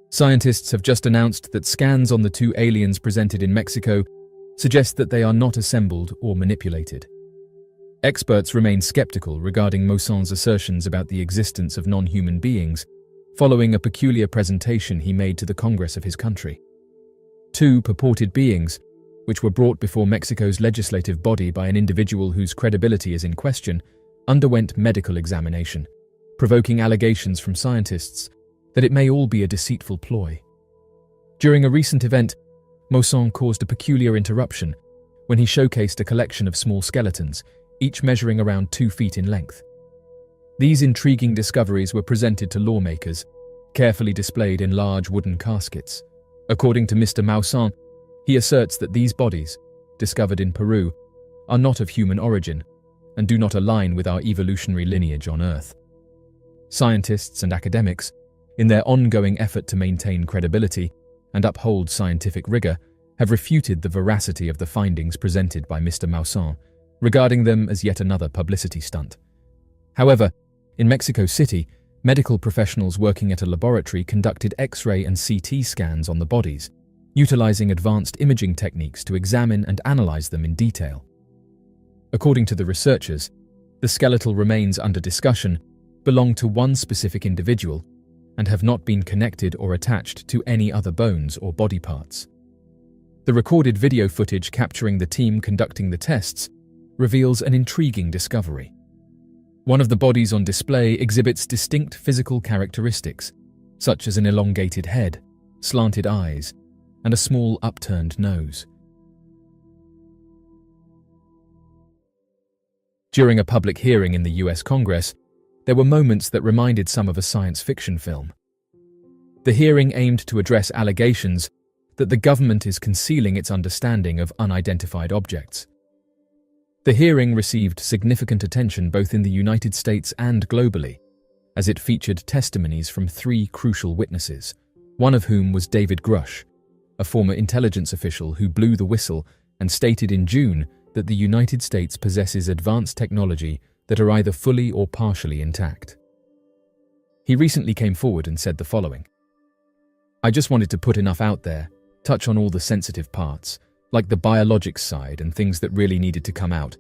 Scientists have just announced that scans on the two aliens presented in Mexico suggest that they are not assembled or manipulated. Experts remain skeptical regarding Lawson's assertions about the existence of non-human beings following a peculiar presentation he made to the Congress of his country. Two purported beings, which were brought before Mexico's legislative body by an individual whose credibility is in question, underwent medical examination, provoking allegations from scientists that it may all be a deceitful ploy. During a recent event, Lawson caused a peculiar interruption when he showcased a collection of small skeletons, each measuring around 2 feet in length. These intriguing discoveries were presented to lawmakers, carefully displayed in large wooden caskets. According to Mr. Lawson, he asserts that these bodies, discovered in Peru, are not of human origin and do not align with our evolutionary lineage on Earth. Scientists and academics, in their ongoing effort to maintain credibility and uphold scientific rigor, have refuted the veracity of the findings presented by Mr. Lawson, regarding them as yet another publicity stunt. However, in Mexico City, medical professionals working at a laboratory conducted X-ray and CT scans on the bodies, utilizing advanced imaging techniques to examine and analyze them in detail. According to the researchers, the skeletal remains under discussion belong to one specific individual and have not been connected or attached to any other bones or body parts. The recorded video footage capturing the team conducting the tests reveals an intriguing discovery. One of the bodies on display exhibits distinct physical characteristics, such as an elongated head, slanted eyes, and a small upturned nose. During a public hearing in the US Congress, there were moments that reminded some of a science fiction film. The hearing aimed to address allegations that the government is concealing its understanding of unidentified objects. The hearing received significant attention both in the United States and globally, as it featured testimonies from 3 crucial witnesses, one of whom was David Brgh, a former intelligence official who blew the whistle and stated in June that the United States possesses advanced technology that are either fully or partially intact. He recently came forward and said the following: "I just wanted to put enough out there, touch on all the sensitive parts, like the biologics side and things that really needed to come out.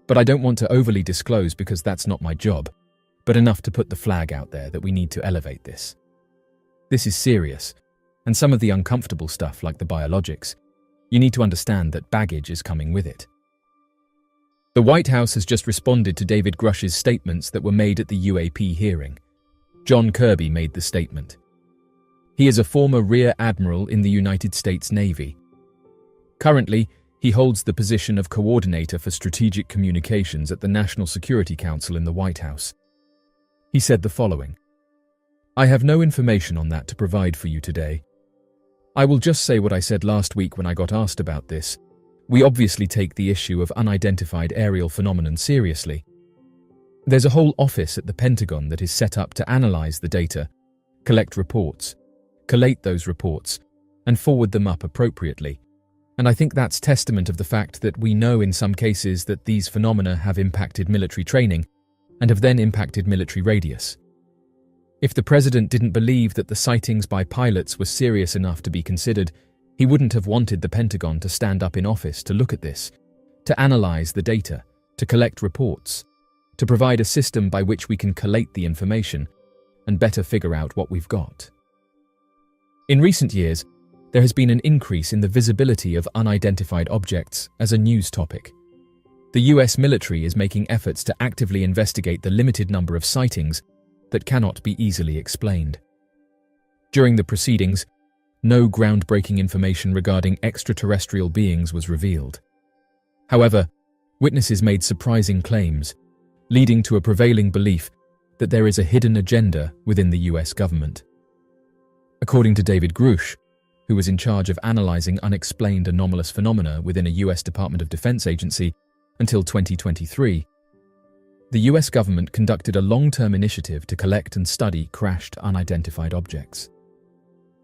But I don't want to overly disclose because that's not my job, but enough to put the flag out there that we need to elevate this. This is serious, and some of the uncomfortable stuff like the biologics, you need to understand that baggage is coming with it." The White House has just responded to David Grush's statements that were made at the UAP hearing. John Kirby made the statement. He is a former Rear Admiral in the United States Navy. Currently, he holds the position of Coordinator for Strategic Communications at the National Security Council in the White House. He said the following: "I have no information on that to provide for you today. I will just say what I said last week when I got asked about this. We obviously take the issue of unidentified aerial phenomenon seriously. There's a whole office at the Pentagon that is set up to analyze the data, collect reports, collate those reports, and forward them up appropriately. And I think that's testament of the fact that we know in some cases that these phenomena have impacted military training and have then impacted military radius. If the president didn't believe that the sightings by pilots were serious enough to be considered, he wouldn't have wanted the Pentagon to stand up in office to look at this, to analyze the data, to collect reports, to provide a system by which we can collate the information and better figure out what we've got." In recent years, there has been an increase in the visibility of unidentified objects as a news topic. The US military is making efforts to actively investigate the limited number of sightings that cannot be easily explained. During the proceedings, no groundbreaking information regarding extraterrestrial beings was revealed. However, witnesses made surprising claims, leading to a prevailing belief that there is a hidden agenda within the US government. According to David Brgh, who was in charge of analyzing unexplained anomalous phenomena within a US Department of Defense agency until 2023, the US government conducted a long-term initiative to collect and study crashed unidentified objects.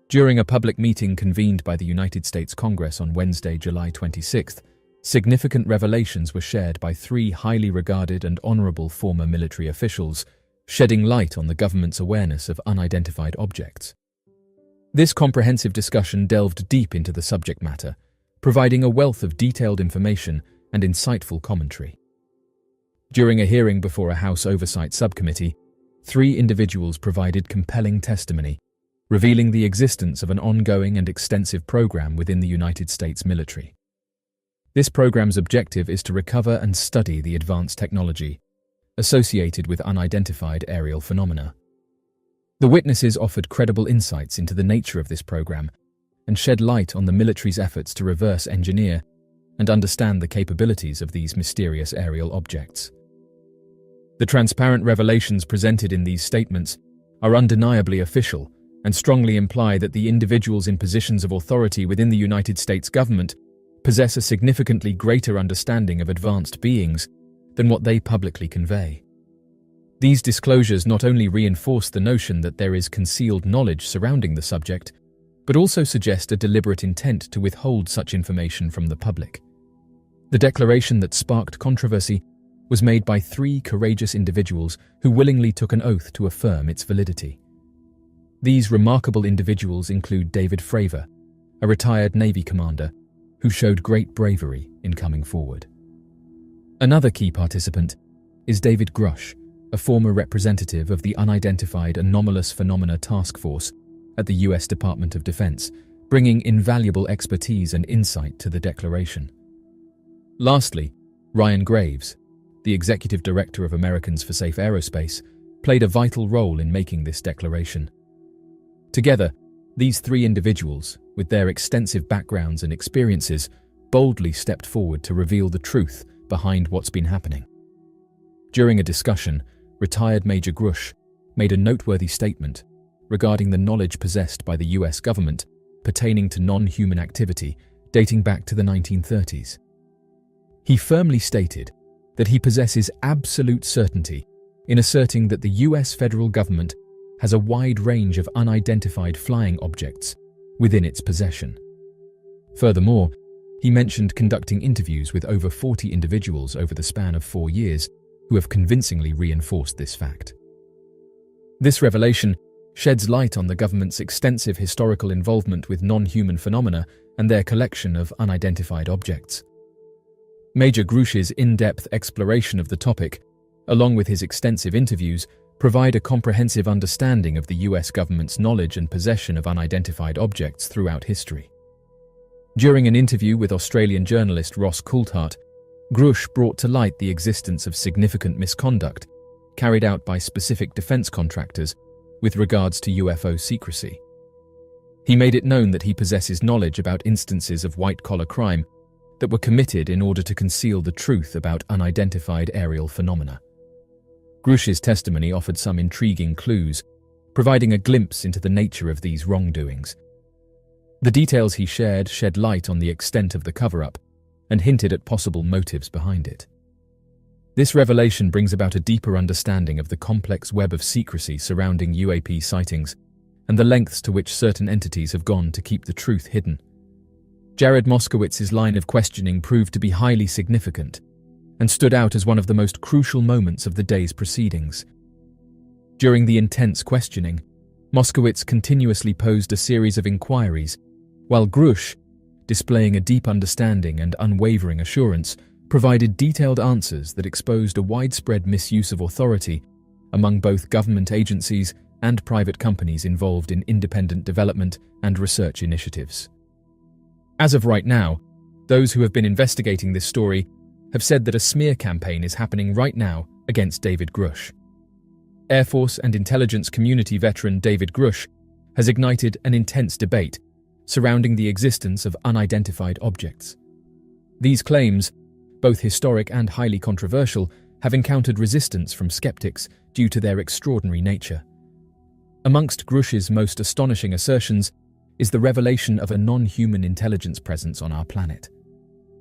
During a public meeting convened by the United States Congress on Wednesday, July 26th, significant revelations were shared by 3 highly regarded and honorable former military officials, shedding light on the government's awareness of unidentified objects. This comprehensive discussion delved deep into the subject matter, providing a wealth of detailed information and insightful commentary. During a hearing before a House Oversight Subcommittee, 3 individuals provided compelling testimony, revealing the existence of an ongoing and extensive program within the United States military. This program's objective is to recover and study the advanced technology associated with unidentified aerial phenomena. The witnesses offered credible insights into the nature of this program and shed light on the military's efforts to reverse engineer and understand the capabilities of these mysterious aerial objects. The transparent revelations presented in these statements are undeniably official and strongly imply that the individuals in positions of authority within the United States government possess a significantly greater understanding of advanced beings than what they publicly convey. These disclosures not only reinforce the notion that there is concealed knowledge surrounding the subject, but also suggest a deliberate intent to withhold such information from the public. The declaration that sparked controversy was made by 3 courageous individuals who willingly took an oath to affirm its validity. These remarkable individuals include David Fravor, a retired Navy commander who showed great bravery in coming forward. Another key participant is David Brgh, a former representative of the Unidentified Anomalous Phenomena Task Force at the US Department of Defense, bringing invaluable expertise and insight to the declaration. Lastly, Ryan Graves, the Executive Director of Americans for Safe Aerospace, played a vital role in making this declaration. Together, these 3 individuals, with their extensive backgrounds and experiences, boldly stepped forward to reveal the truth behind what's been happening. During a discussion, retired Major Brgh made a noteworthy statement regarding the knowledge possessed by the US government pertaining to non-human activity dating back to the 1930s. He firmly stated that he possesses absolute certainty in asserting that the US federal government has a wide range of unidentified flying objects within its possession. Furthermore, he he mentioned conducting interviews with over 40 individuals over the span of 4 years who have convincingly reinforced this fact. This revelation sheds light on the government's extensive historical involvement with non-human phenomena and their collection of unidentified objects. Major Brgh's in-depth exploration of the topic, along with his extensive interviews, provide a comprehensive understanding of the US government's knowledge and possession of unidentified objects throughout history. During an interview with Australian journalist Ross Coulthart, Brgh brought to light the existence of significant misconduct carried out by specific defence contractors with regards to UFO secrecy. He made it known that he possesses knowledge about instances of white-collar crime that were committed in order to conceal the truth about unidentified aerial phenomena. Brgh's testimony offered some intriguing clues, providing a glimpse into the nature of these wrongdoings. The details he shared shed light on the extent of the cover-up and hinted at possible motives behind it. This revelation brings about a deeper understanding of the complex web of secrecy surrounding UAP sightings and the lengths to which certain entities have gone to keep the truth hidden. Jared Moskowitz's line of questioning proved to be highly significant and stood out as one of the most crucial moments of the day's proceedings. During the intense questioning, Moskowitz continuously posed a series of inquiries, while Brgh, displaying a deep understanding and unwavering assurance, provided detailed answers that exposed a widespread misuse of authority among both government agencies and private companies involved in independent development and research initiatives. As of right now, those who have been investigating this story have said that a smear campaign is happening right now against David Brgh. Air Force and intelligence community veteran David Brgh has ignited an intense debate surrounding the existence of unidentified objects. These claims, both historic and highly controversial, have encountered resistance from skeptics due to their extraordinary nature. Amongst Brgh's most astonishing assertions is the revelation of a non-human intelligence presence on our planet.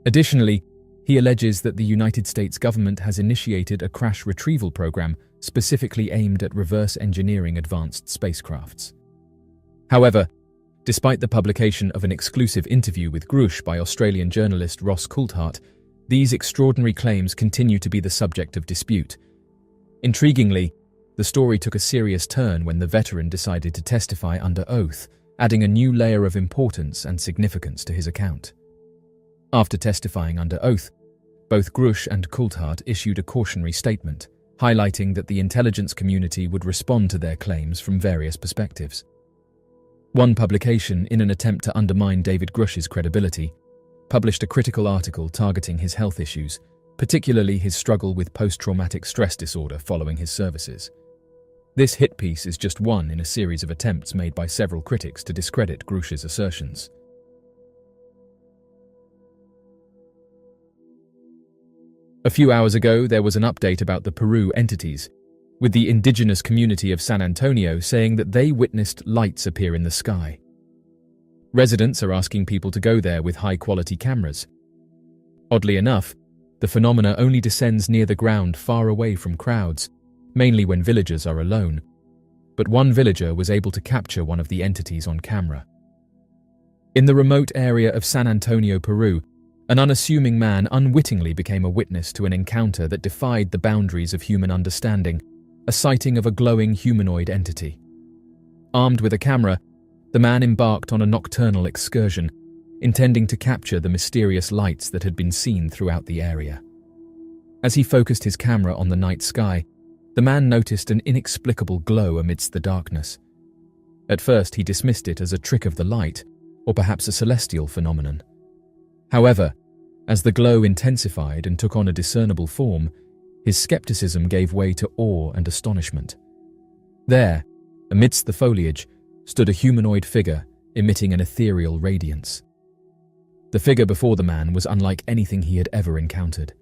Additionally, he alleges that the United States government has initiated a crash retrieval program specifically aimed at reverse engineering advanced spacecrafts. However, despite the publication of an exclusive interview with Brgh by Australian journalist Ross Coulthart, these extraordinary claims continue to be the subject of dispute. Intriguingly, the story took a serious turn when the veteran decided to testify under oath, adding a new layer of importance and significance to his account. After testifying under oath, both Brgh and Coulthart issued a cautionary statement, highlighting that the intelligence community would respond to their claims from various perspectives. One publication, in an attempt to undermine David Brgh's credibility, published a critical article targeting his health issues, particularly his struggle with post-traumatic stress disorder following his services. This hit piece is just one in a series of attempts made by several critics to discredit Brgh's assertions. A few hours ago, there was an update about the Peru entities, with the indigenous community of San Antonio saying that they witnessed lights appear in the sky. Residents are asking people to go there with high-quality cameras. Oddly enough, the phenomena only descends near the ground far away from crowds, mainly when villagers are alone, but one villager was able to capture one of the entities on camera. In the remote area of San Antonio, Peru, an unassuming man unwittingly became a witness to an encounter that defied the boundaries of human understanding, a sighting of a glowing humanoid entity. Armed with a camera, the man embarked on a nocturnal excursion, intending to capture the mysterious lights that had been seen throughout the area. As he focused his camera on the night sky, the man noticed an inexplicable glow amidst the darkness. At first, he dismissed it as a trick of the light, or perhaps a celestial phenomenon. However, as the glow intensified and took on a discernible form, his skepticism gave way to awe and astonishment. There, amidst the foliage, stood a humanoid figure emitting an ethereal radiance. The figure before the man was unlike anything he had ever encountered.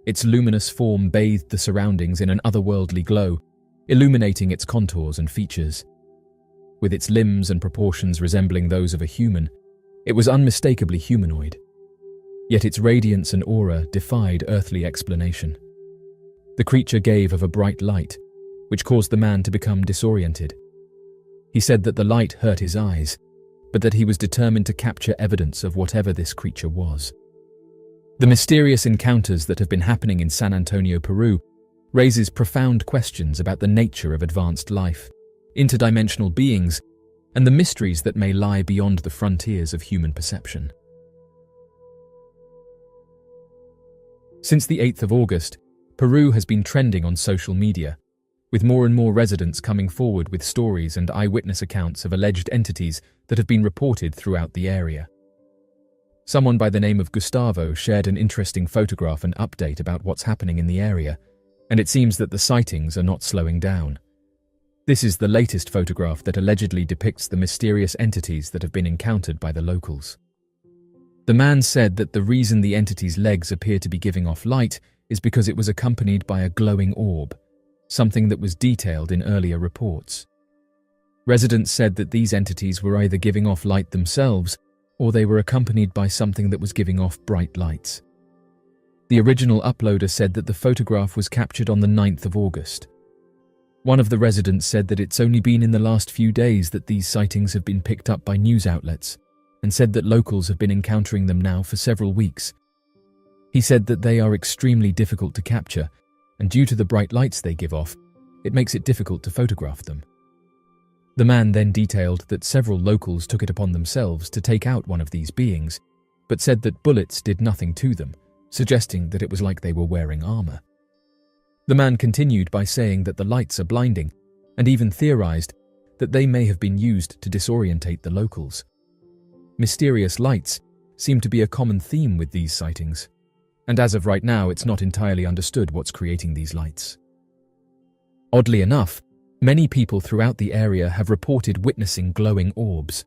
Its luminous form bathed the surroundings in an otherworldly glow, illuminating its contours and features. With its limbs and proportions resembling those of a human, it was unmistakably humanoid. Yet its radiance and aura defied earthly explanation. The creature gave of a bright light, which caused the man to become disoriented. He said that the light hurt his eyes, but that he was determined to capture evidence of whatever this creature was. The mysterious encounters that have been happening in San Antonio, Peru, raises profound questions about the nature of advanced life, interdimensional beings, and the mysteries that may lie beyond the frontiers of human perception. Since the 8th of August, Peru has been trending on social media, with more and more residents coming forward with stories and eyewitness accounts of alleged entities that have been reported throughout the area. Someone by the name of Gustavo shared an interesting photograph and update about what's happening in the area, and it seems that the sightings are not slowing down. This is the latest photograph that allegedly depicts the mysterious entities that have been encountered by the locals. The man said that the reason the entity's legs appear to be giving off light is because it was accompanied by a glowing orb, something that was detailed in earlier reports. Residents said that these entities were either giving off light themselves or they were accompanied by something that was giving off bright lights. The original uploader said that the photograph was captured on the 9th of August. One of the residents said that it's only been in the last few days that these sightings have been picked up by news outlets, and said that locals have been encountering them now for several weeks. He said that they are extremely difficult to capture, and due to the bright lights they give off, it makes it difficult to photograph them. The man then detailed that several locals took it upon themselves to take out one of these beings, but said that bullets did nothing to them, suggesting that it was like they were wearing armor. The man continued by saying that the lights are blinding, and even theorized that they may have been used to disorientate the locals. Mysterious lights seem to be a common theme with these sightings, and as of right now it's not entirely understood what's creating these lights. Oddly enough, many people throughout the area have reported witnessing glowing orbs.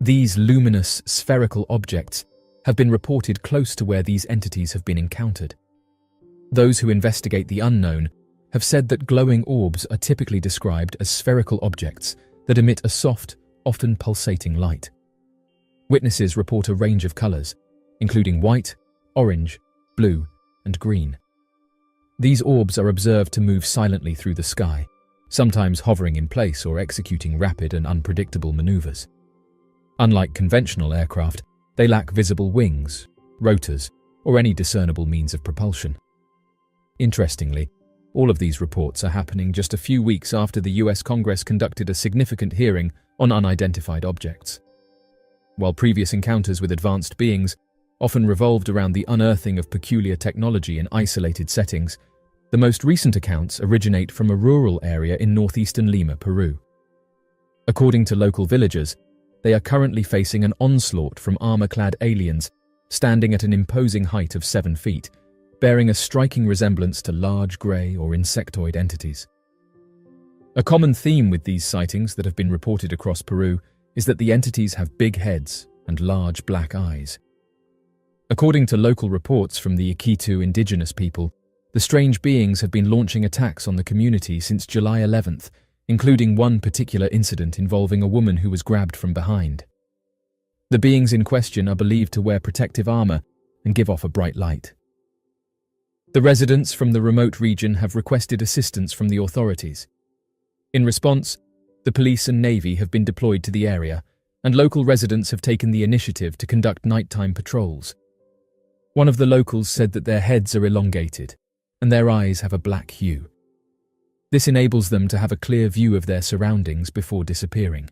These luminous, spherical objects have been reported close to where these entities have been encountered. Those who investigate the unknown have said that glowing orbs are typically described as spherical objects that emit a soft, often pulsating light. Witnesses report a range of colors, including white, orange, blue, and green. These orbs are observed to move silently through the sky, sometimes hovering in place or executing rapid and unpredictable maneuvers. Unlike conventional aircraft, they lack visible wings, rotors, or any discernible means of propulsion. Interestingly, all of these reports are happening just a few weeks after the US Congress conducted a significant hearing on unidentified objects. While previous encounters with advanced beings often revolved around the unearthing of peculiar technology in isolated settings, the most recent accounts originate from a rural area in northeastern Lima, Peru. According to local villagers, they are currently facing an onslaught from armor-clad aliens standing at an imposing height of 7 feet, bearing a striking resemblance to large grey or insectoid entities. A common theme with these sightings that have been reported across Peru is that the entities have big heads and large black eyes. According to local reports from the Iquitu indigenous people, the strange beings have been launching attacks on the community since July 11th, including one particular incident involving a woman who was grabbed from behind. The beings in question are believed to wear protective armor and give off a bright light. The residents from the remote region have requested assistance from the authorities. In response, the police and navy have been deployed to the area, and local residents have taken the initiative to conduct nighttime patrols. One of the locals said that their heads are elongated, and their eyes have a black hue. This enables them to have a clear view of their surroundings before disappearing.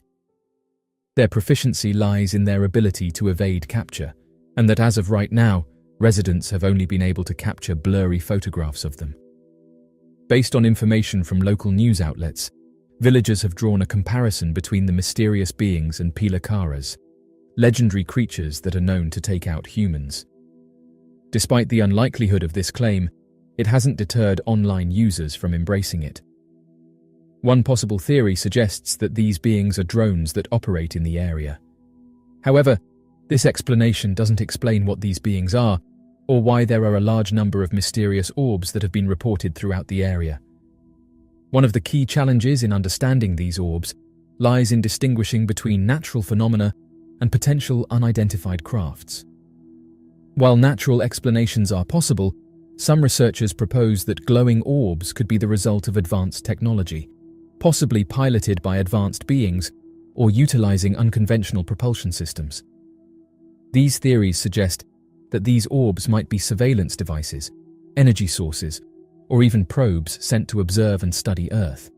Their proficiency lies in their ability to evade capture, and that as of right now, residents have only been able to capture blurry photographs of them. Based on information from local news outlets, villagers have drawn a comparison between the mysterious beings and pilakaras, legendary creatures that are known to take out humans. Despite the unlikelihood of this claim, it hasn't deterred online users from embracing it. One possible theory suggests that these beings are drones that operate in the area. However, this explanation doesn't explain what these beings are, or why there are a large number of mysterious orbs that have been reported throughout the area. One of the key challenges in understanding these orbs lies in distinguishing between natural phenomena and potential unidentified crafts. While natural explanations are possible, some researchers propose that glowing orbs could be the result of advanced technology, possibly piloted by advanced beings, or utilizing unconventional propulsion systems. These theories suggest that these orbs might be surveillance devices, energy sources, or even probes sent to observe and study Earth.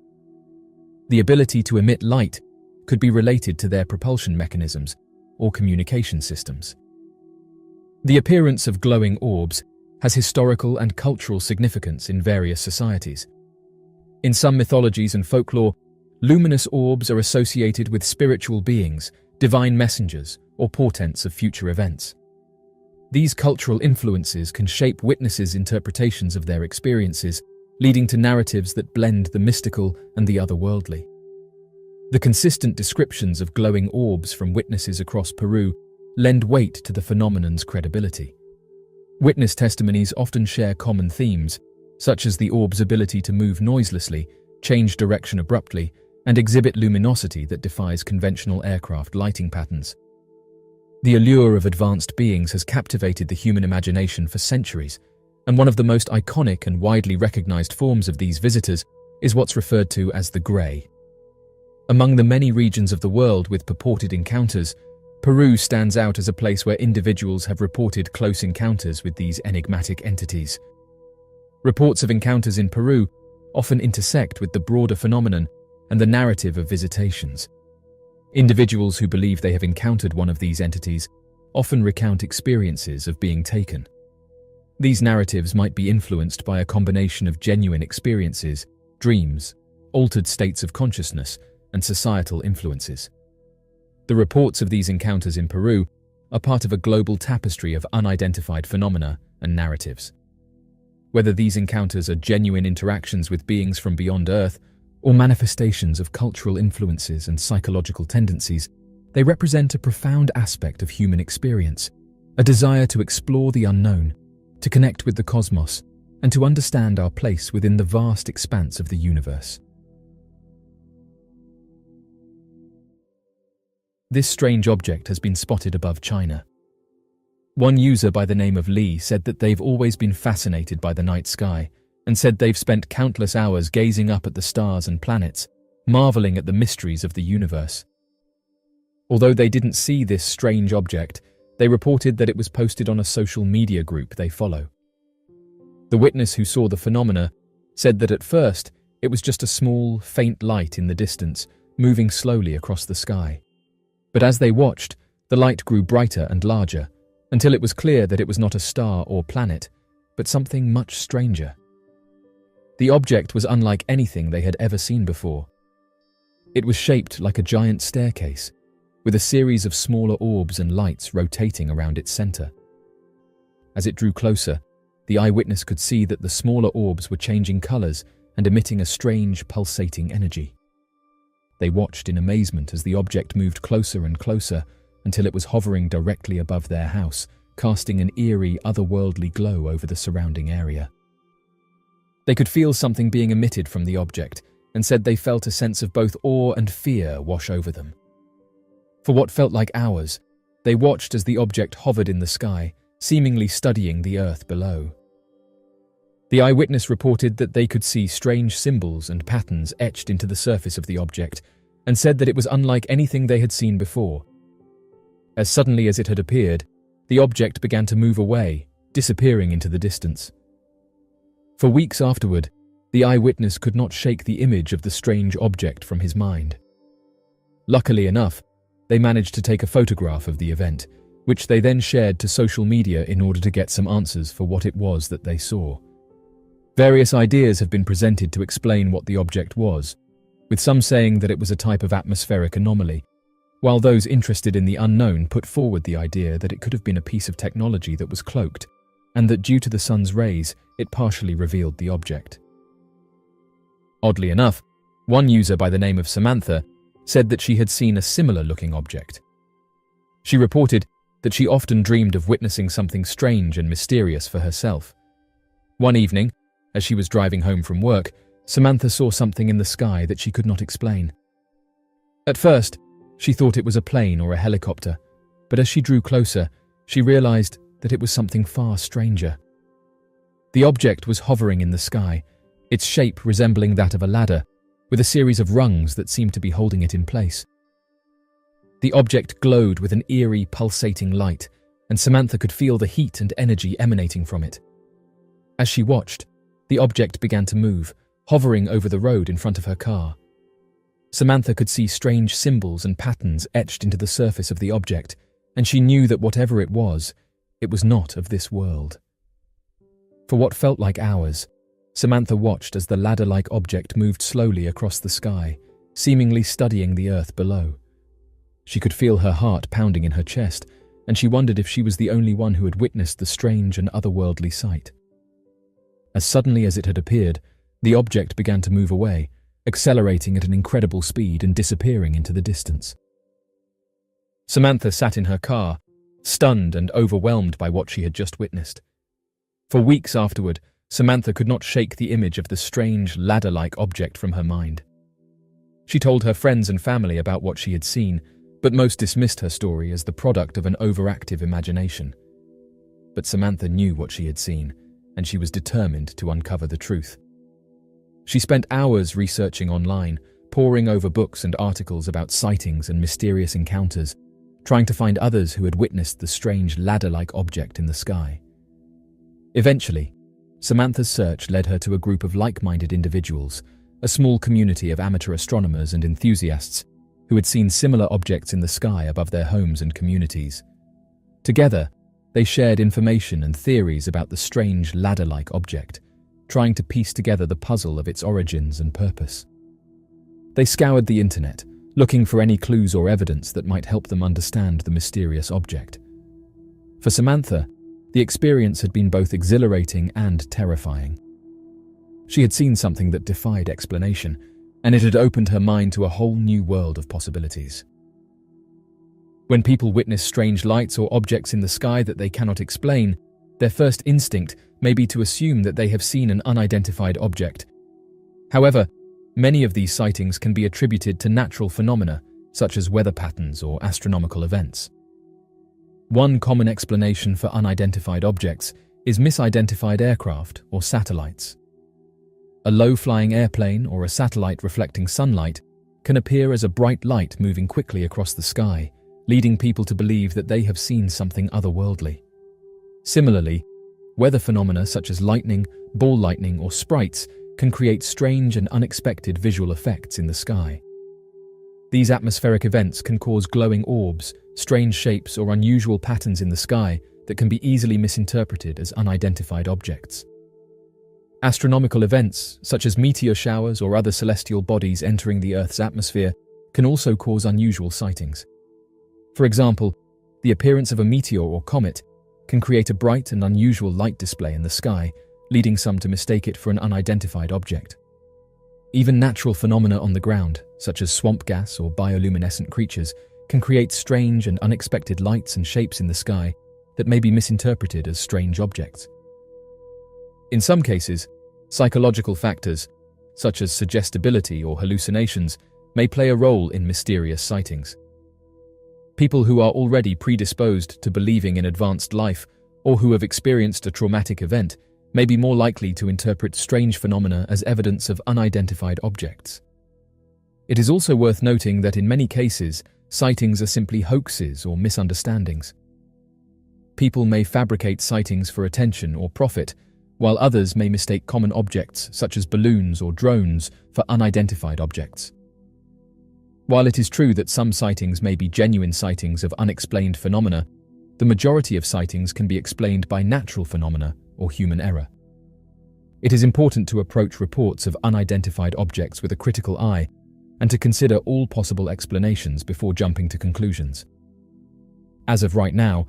The ability to emit light could be related to their propulsion mechanisms or communication systems. The appearance of glowing orbs has historical and cultural significance in various societies. In some mythologies and folklore, luminous orbs are associated with spiritual beings, divine messengers, or portents of future events. These cultural influences can shape witnesses' interpretations of their experiences, leading to narratives that blend the mystical and the otherworldly. The consistent descriptions of glowing orbs from witnesses across Peru lend weight to the phenomenon's credibility. Witness testimonies often share common themes, such as the orb's ability to move noiselessly, change direction abruptly, and exhibit luminosity that defies conventional aircraft lighting patterns. The allure of advanced beings has captivated the human imagination for centuries, and one of the most iconic and widely recognized forms of these visitors is what's referred to as the Grey. Among the many regions of the world with purported encounters, Peru stands out as a place where individuals have reported close encounters with these enigmatic entities. Reports of encounters in Peru often intersect with the broader phenomenon and the narrative of visitations. Individuals who believe they have encountered one of these entities often recount experiences of being taken. These narratives might be influenced by a combination of genuine experiences, dreams, altered states of consciousness, and societal influences. The reports of these encounters in Peru are part of a global tapestry of unidentified phenomena and narratives. Whether these encounters are genuine interactions with beings from beyond Earth or manifestations of cultural influences and psychological tendencies, they represent a profound aspect of human experience, a desire to explore the unknown, to connect with the cosmos, and to understand our place within the vast expanse of the universe. This strange object has been spotted above China. One user by the name of Lee said that they've always been fascinated by the night sky, and said they've spent countless hours gazing up at the stars and planets, marveling at the mysteries of the universe. Although they didn't see this strange object, they reported that it was posted on a social media group they follow. The witness who saw the phenomena said that at first it was just a small, faint light in the distance, moving slowly across the sky. But as they watched, the light grew brighter and larger, until it was clear that it was not a star or planet, but something much stranger. The object was unlike anything they had ever seen before. It was shaped like a giant staircase, with a series of smaller orbs and lights rotating around its center. As it drew closer, the eyewitness could see that the smaller orbs were changing colors and emitting a strange, pulsating energy. They watched in amazement as the object moved closer and closer until it was hovering directly above their house, casting an eerie, otherworldly glow over the surrounding area. They could feel something being emitted from the object and said they felt a sense of both awe and fear wash over them. For what felt like hours, they watched as the object hovered in the sky, seemingly studying the earth below. The eyewitness reported that they could see strange symbols and patterns etched into the surface of the object, and said that it was unlike anything they had seen before. As suddenly as it had appeared, the object began to move away, disappearing into the distance. For weeks afterward, the eyewitness could not shake the image of the strange object from his mind. Luckily enough, they managed to take a photograph of the event, which they then shared to social media in order to get some answers for what it was that they saw. Various ideas have been presented to explain what the object was, with some saying that it was a type of atmospheric anomaly, while those interested in the unknown put forward the idea that it could have been a piece of technology that was cloaked, and that due to the sun's rays, it partially revealed the object. Oddly enough, one user by the name of Samantha said that she had seen a similar-looking object. She reported that she often dreamed of witnessing something strange and mysterious for herself. One evening, as she was driving home from work, Samantha saw something in the sky that she could not explain. At first, she thought it was a plane or a helicopter, but as she drew closer, she realized that it was something far stranger. The object was hovering in the sky, its shape resembling that of a ladder, with a series of rungs that seemed to be holding it in place. The object glowed with an eerie, pulsating light, and Samantha could feel the heat and energy emanating from it. As she watched, the object began to move, hovering over the road in front of her car. Samantha could see strange symbols and patterns etched into the surface of the object, and she knew that whatever it was not of this world. For what felt like hours, Samantha watched as the ladder-like object moved slowly across the sky, seemingly studying the earth below. She could feel her heart pounding in her chest, and she wondered if she was the only one who had witnessed the strange and otherworldly sight. As suddenly as it had appeared, the object began to move away, accelerating at an incredible speed and disappearing into the distance. Samantha sat in her car, stunned and overwhelmed by what she had just witnessed. For weeks afterward, Samantha could not shake the image of the strange, ladder-like object from her mind. She told her friends and family about what she had seen, but most dismissed her story as the product of an overactive imagination. But Samantha knew what she had seen, and she was determined to uncover the truth. She spent hours researching online, poring over books and articles about sightings and mysterious encounters, trying to find others who had witnessed the strange ladder-like object in the sky. Eventually, Samantha's search led her to a group of like-minded individuals, a small community of amateur astronomers and enthusiasts who had seen similar objects in the sky above their homes and communities. Together, they shared information and theories about the strange ladder-like object, trying to piece together the puzzle of its origins and purpose. They scoured the internet, looking for any clues or evidence that might help them understand the mysterious object. For Samantha, the experience had been both exhilarating and terrifying. She had seen something that defied explanation, and it had opened her mind to a whole new world of possibilities. When people witness strange lights or objects in the sky that they cannot explain, their first instinct may be to assume that they have seen an unidentified object. However, many of these sightings can be attributed to natural phenomena, such as weather patterns or astronomical events. One common explanation for unidentified objects is misidentified aircraft or satellites. A low-flying airplane or a satellite reflecting sunlight can appear as a bright light moving quickly across the sky, leading people to believe that they have seen something otherworldly. Similarly, weather phenomena such as lightning, ball lightning, or sprites can create strange and unexpected visual effects in the sky. These atmospheric events can cause glowing orbs, strange shapes, or unusual patterns in the sky that can be easily misinterpreted as unidentified objects. Astronomical events, such as meteor showers or other celestial bodies entering the Earth's atmosphere, can also cause unusual sightings. For example, the appearance of a meteor or comet can create a bright and unusual light display in the sky, leading some to mistake it for an unidentified object. Even natural phenomena on the ground, such as swamp gas or bioluminescent creatures, can create strange and unexpected lights and shapes in the sky that may be misinterpreted as strange objects. In some cases, psychological factors, such as suggestibility or hallucinations, may play a role in mysterious sightings. People who are already predisposed to believing in advanced life or who have experienced a traumatic event may be more likely to interpret strange phenomena as evidence of unidentified objects. It is also worth noting that in many cases, sightings are simply hoaxes or misunderstandings. People may fabricate sightings for attention or profit, while others may mistake common objects such as balloons or drones for unidentified objects. While it is true that some sightings may be genuine sightings of unexplained phenomena, the majority of sightings can be explained by natural phenomena or human error. It is important to approach reports of unidentified objects with a critical eye and to consider all possible explanations before jumping to conclusions. As of right now,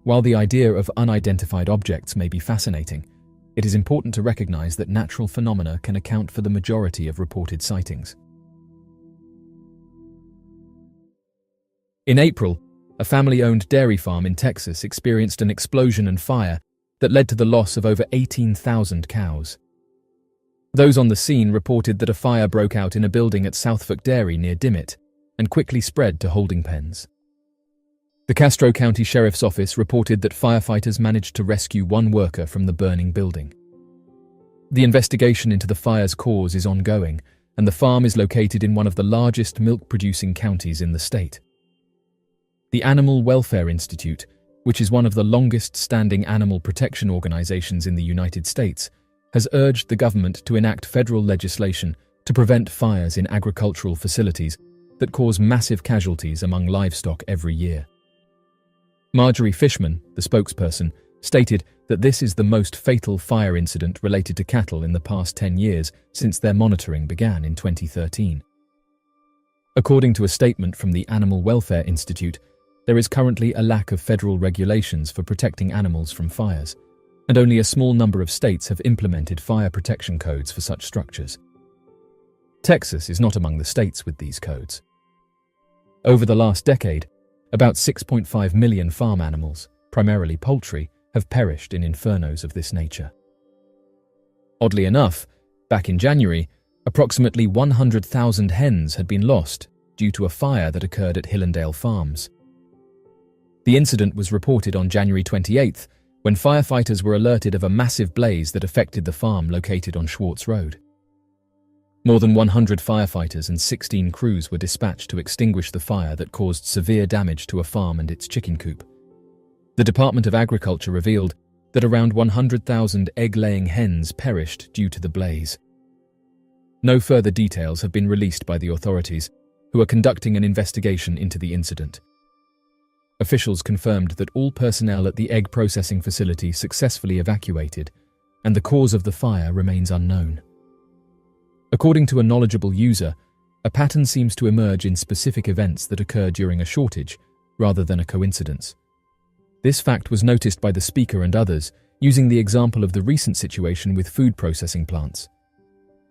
while the idea of unidentified objects may be fascinating, it is important to recognize that natural phenomena can account for the majority of reported sightings. In April, a family-owned dairy farm in Texas experienced an explosion and fire that led to the loss of over 18,000 cows. Those on the scene reported that a fire broke out in a building at Southfork Dairy near Dimmitt and quickly spread to holding pens. The Castro County Sheriff's Office reported that firefighters managed to rescue one worker from the burning building. The investigation into the fire's cause is ongoing, and the farm is located in one of the largest milk-producing counties in the state. The Animal Welfare Institute, which is one of the longest-standing animal protection organizations in the United States, has urged the government to enact federal legislation to prevent fires in agricultural facilities that cause massive casualties among livestock every year. Marjorie Fishman, the spokesperson, stated that this is the most fatal fire incident related to cattle in the past 10 years since their monitoring began in 2013. According to a statement from the Animal Welfare Institute, there is currently a lack of federal regulations for protecting animals from fires, and only a small number of states have implemented fire protection codes for such structures. Texas is not among the states with these codes. Over the last decade, about 6.5 million farm animals, primarily poultry, have perished in infernos of this nature. Oddly enough, back in January, approximately 100,000 hens had been lost due to a fire that occurred at Hillendale Farms. The incident was reported on January 28th, when firefighters were alerted of a massive blaze that affected the farm located on Schwartz Road. More than 100 firefighters and 16 crews were dispatched to extinguish the fire that caused severe damage to a farm and its chicken coop. The Department of Agriculture revealed that around 100,000 egg-laying hens perished due to the blaze. No further details have been released by the authorities, who are conducting an investigation into the incident. Officials confirmed that all personnel at the egg processing facility successfully evacuated, and the cause of the fire remains unknown. According to a knowledgeable user, a pattern seems to emerge in specific events that occur during a shortage, rather than a coincidence. This fact was noticed by the speaker and others, using the example of the recent situation with food processing plants.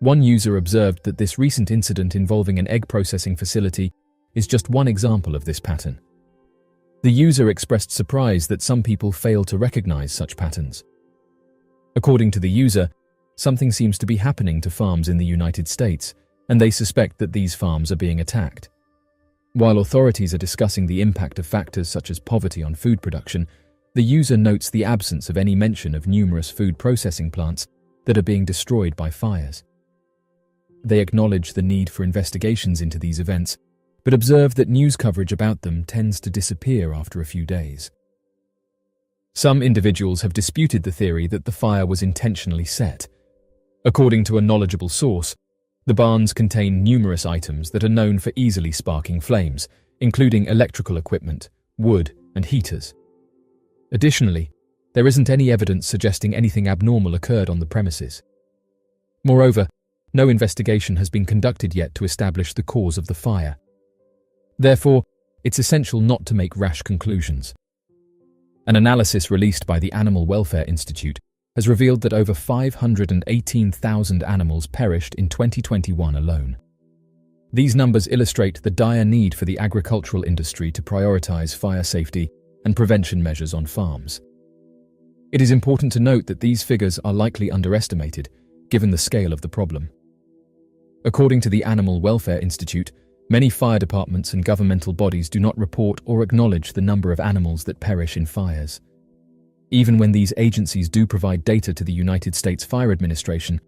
One user observed that this recent incident involving an egg processing facility is just one example of this pattern. The user expressed surprise that some people fail to recognize such patterns. According to the user, something seems to be happening to farms in the United States, and they suspect that these farms are being attacked. While authorities are discussing the impact of factors such as poverty on food production, the user notes the absence of any mention of numerous food processing plants that are being destroyed by fires. They acknowledge the need for investigations into these events, but observe that news coverage about them tends to disappear after a few days. Some individuals have disputed the theory that the fire was intentionally set. According to a knowledgeable source, the barns contain numerous items that are known for easily sparking flames, including electrical equipment, wood, and heaters. Additionally, there isn't any evidence suggesting anything abnormal occurred on the premises. Moreover, no investigation has been conducted yet to establish the cause of the fire. Therefore, it's essential not to make rash conclusions. An analysis released by the Animal Welfare Institute has revealed that over 518,000 animals perished in 2021 alone. These numbers illustrate the dire need for the agricultural industry to prioritize fire safety and prevention measures on farms. It is important to note that these figures are likely underestimated, given the scale of the problem. According to the Animal Welfare Institute, many fire departments and governmental bodies do not report or acknowledge the number of animals that perish in fires. Even when these agencies do provide data to the United States Fire Administration,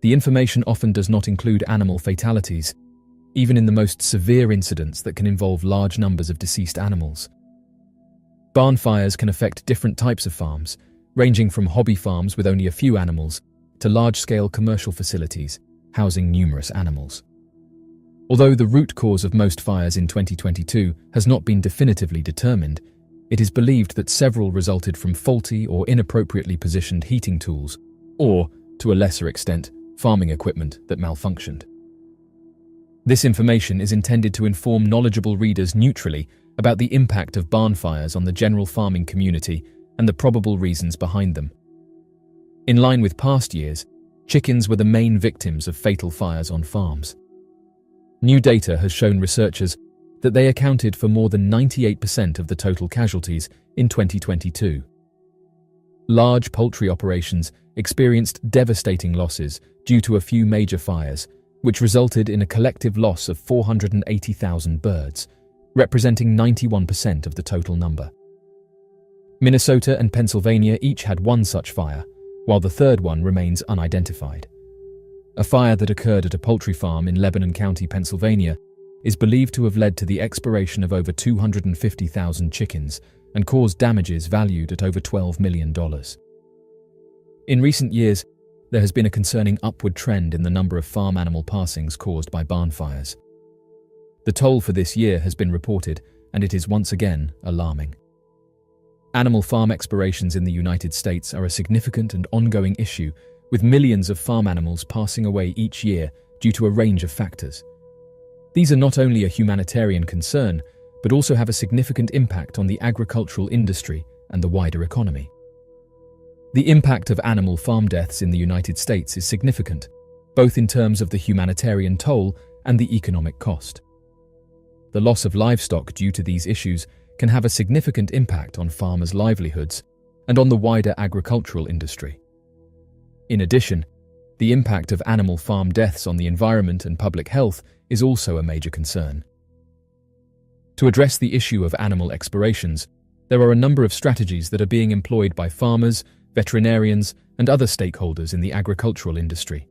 the information often does not include animal fatalities, even in the most severe incidents that can involve large numbers of deceased animals. Barn fires can affect different types of farms, ranging from hobby farms with only a few animals to large-scale commercial facilities housing numerous animals. Although the root cause of most fires in 2022 has not been definitively determined, it is believed that several resulted from faulty or inappropriately positioned heating tools, or, to a lesser extent, farming equipment that malfunctioned. This information is intended to inform knowledgeable readers neutrally about the impact of barn fires on the general farming community and the probable reasons behind them. In line with past years, chickens were the main victims of fatal fires on farms. New data has shown researchers that they accounted for more than 98% of the total casualties in 2022. Large poultry operations experienced devastating losses due to a few major fires, which resulted in a collective loss of 480,000 birds, representing 91% of the total number. Minnesota and Pennsylvania each had one such fire, while the third one remains unidentified. A fire that occurred at a poultry farm in Lebanon County, Pennsylvania, is believed to have led to the expiration of over 250,000 chickens and caused damages valued at over $12 million. In recent years, there has been a concerning upward trend in the number of farm animal passings caused by barn fires. The toll for this year has been reported, and it is once again alarming. Animal farm expirations in the United States are a significant and ongoing issue, with millions of farm animals passing away each year due to a range of factors. These are not only a humanitarian concern, but also have a significant impact on the agricultural industry and the wider economy. The impact of animal farm deaths in the United States is significant, both in terms of the humanitarian toll and the economic cost. The loss of livestock due to these issues can have a significant impact on farmers' livelihoods and on the wider agricultural industry. In addition, the impact of animal farm deaths on the environment and public health is also a major concern. To address the issue of animal expirations, there are a number of strategies that are being employed by farmers, veterinarians, and other stakeholders in the agricultural industry.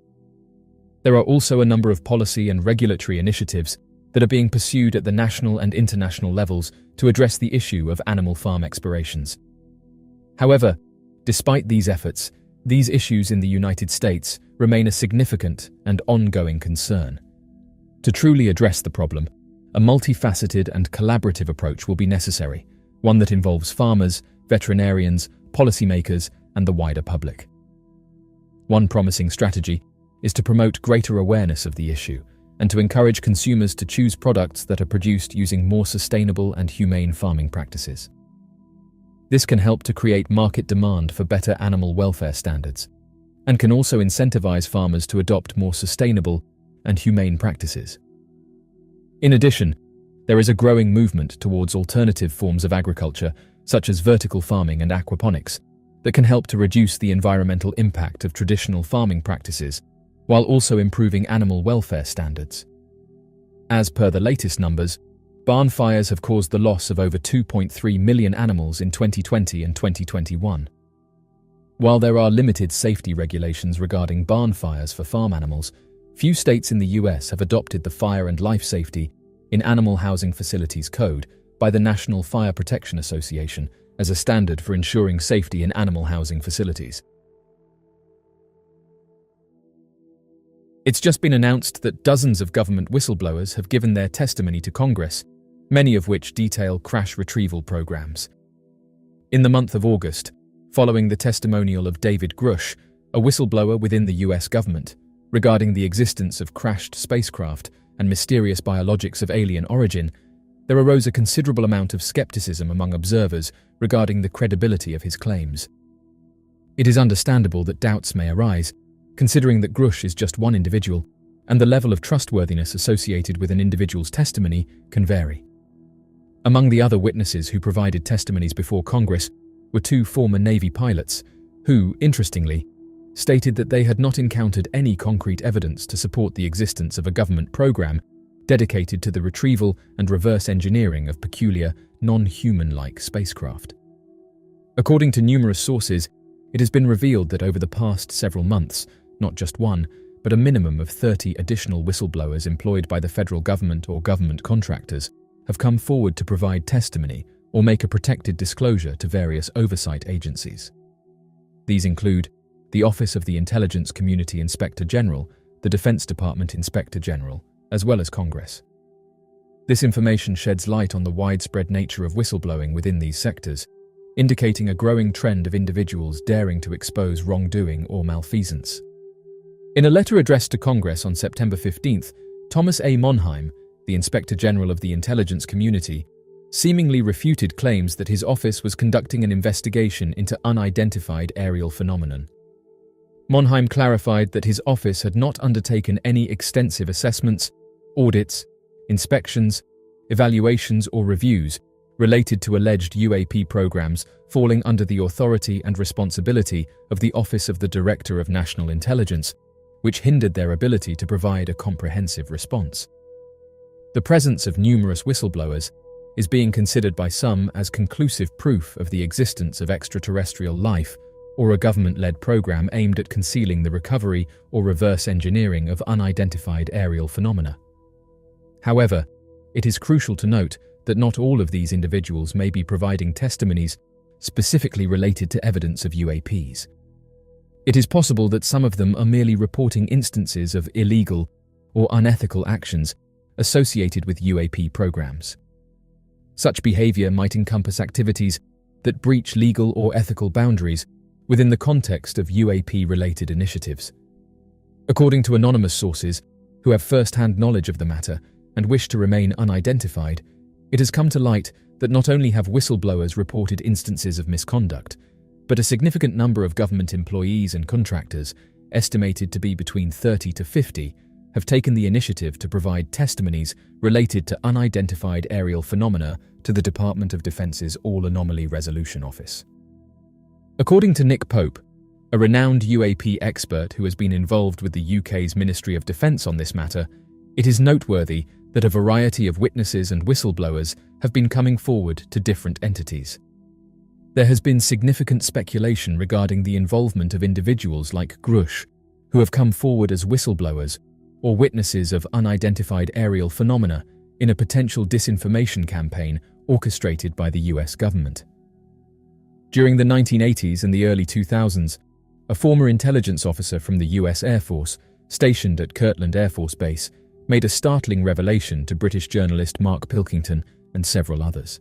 There are also a number of policy and regulatory initiatives that are being pursued at the national and international levels to address the issue of animal farm expirations. However, despite these efforts, these issues in the United States remain a significant and ongoing concern. To truly address the problem, a multifaceted and collaborative approach will be necessary, one that involves farmers, veterinarians, policymakers, and the wider public. One promising strategy is to promote greater awareness of the issue and to encourage consumers to choose products that are produced using more sustainable and humane farming practices. This can help to create market demand for better animal welfare standards, and can also incentivize farmers to adopt more sustainable and humane practices. In addition, there is a growing movement towards alternative forms of agriculture, such as vertical farming and aquaponics, that can help to reduce the environmental impact of traditional farming practices, while also improving animal welfare standards. As per the latest numbers, barn fires have caused the loss of over 2.3 million animals in 2020 and 2021. While there are limited safety regulations regarding barn fires for farm animals, few states in the US have adopted the Fire and Life Safety in Animal Housing Facilities Code by the National Fire Protection Association as a standard for ensuring safety in animal housing facilities. It's just been announced that dozens of government whistleblowers have given their testimony to Congress, many of which detail crash retrieval programs. In the month of August, following the testimonial of David Grush, a whistleblower within the US government, regarding the existence of crashed spacecraft and mysterious biologics of alien origin, there arose a considerable amount of skepticism among observers regarding the credibility of his claims. It is understandable that doubts may arise, considering that Grush is just one individual, and the level of trustworthiness associated with an individual's testimony can vary. Among the other witnesses who provided testimonies before Congress were two former Navy pilots who, interestingly, stated that they had not encountered any concrete evidence to support the existence of a government program dedicated to the retrieval and reverse engineering of peculiar, non-human-like spacecraft. According to numerous sources, it has been revealed that over the past several months, not just one, but a minimum of 30 additional whistleblowers employed by the federal government or government contractors have come forward to provide testimony or make a protected disclosure to various oversight agencies. These include the Office of the Intelligence Community Inspector General, the Defense Department Inspector General, as well as Congress. This information sheds light on the widespread nature of whistleblowing within these sectors, indicating a growing trend of individuals daring to expose wrongdoing or malfeasance. In a letter addressed to Congress on September 15th, Thomas A. Monheim, the Inspector General of the Intelligence Community, seemingly refuted claims that his office was conducting an investigation into unidentified aerial phenomenon. Monheim clarified that his office had not undertaken any extensive assessments, audits, inspections, evaluations or reviews related to alleged UAP programs falling under the authority and responsibility of the Office of the Director of National Intelligence, which hindered their ability to provide a comprehensive response. The presence of numerous whistleblowers is being considered by some as conclusive proof of the existence of extraterrestrial life or a government-led program aimed at concealing the recovery or reverse engineering of unidentified aerial phenomena. However, it is crucial to note that not all of these individuals may be providing testimonies specifically related to evidence of UAPs. It is possible that some of them are merely reporting instances of illegal or unethical actions associated with UAP programs. Such behavior might encompass activities that breach legal or ethical boundaries within the context of UAP-related initiatives. According to anonymous sources who have first-hand knowledge of the matter and wish to remain unidentified, it has come to light that not only have whistleblowers reported instances of misconduct, but a significant number of government employees and contractors, estimated to be between 30 to 50, have taken the initiative to provide testimonies related to unidentified aerial phenomena to the Department of Defence's All-Anomaly Resolution Office. According to Nick Pope, a renowned UAP expert who has been involved with the UK's Ministry of Defence on this matter, it is noteworthy that a variety of witnesses and whistleblowers have been coming forward to different entities. There has been significant speculation regarding the involvement of individuals like Brgh, who have come forward as whistleblowers or witnesses of unidentified aerial phenomena in a potential disinformation campaign orchestrated by the US government. During the 1980s and the early 2000s, a former intelligence officer from the US Air Force, stationed at Kirtland Air Force Base, made a startling revelation to British journalist Mark Pilkington and several others.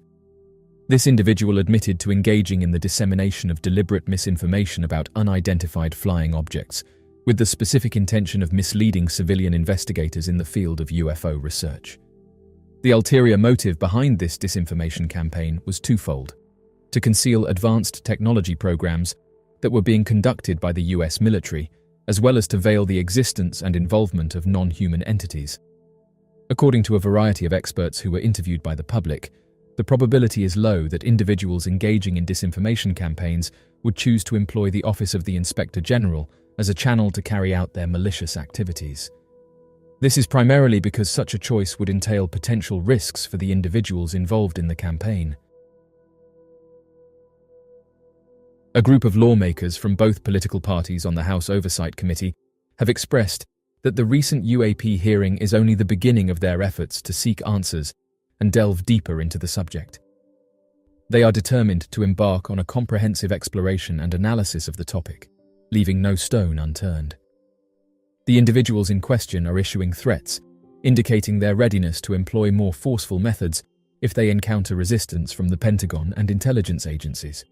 This individual admitted to engaging in the dissemination of deliberate misinformation about unidentified flying objects, with the specific intention of misleading civilian investigators in the field of UFO research. The ulterior motive behind this disinformation campaign was twofold: to conceal advanced technology programs that were being conducted by the US military, as well as to veil the existence and involvement of non-human entities. According to a variety of experts who were interviewed by the public, the probability is low that individuals engaging in disinformation campaigns would choose to employ the Office of the Inspector General as a channel to carry out their malicious activities. This is primarily because such a choice would entail potential risks for the individuals involved in the campaign. A group of lawmakers from both political parties on the House Oversight Committee have expressed that the recent UAP hearing is only the beginning of their efforts to seek answers and delve deeper into the subject. They are determined to embark on a comprehensive exploration and analysis of the topic, leaving no stone unturned. The individuals in question are issuing threats, indicating their readiness to employ more forceful methods if they encounter resistance from the Pentagon and intelligence agencies.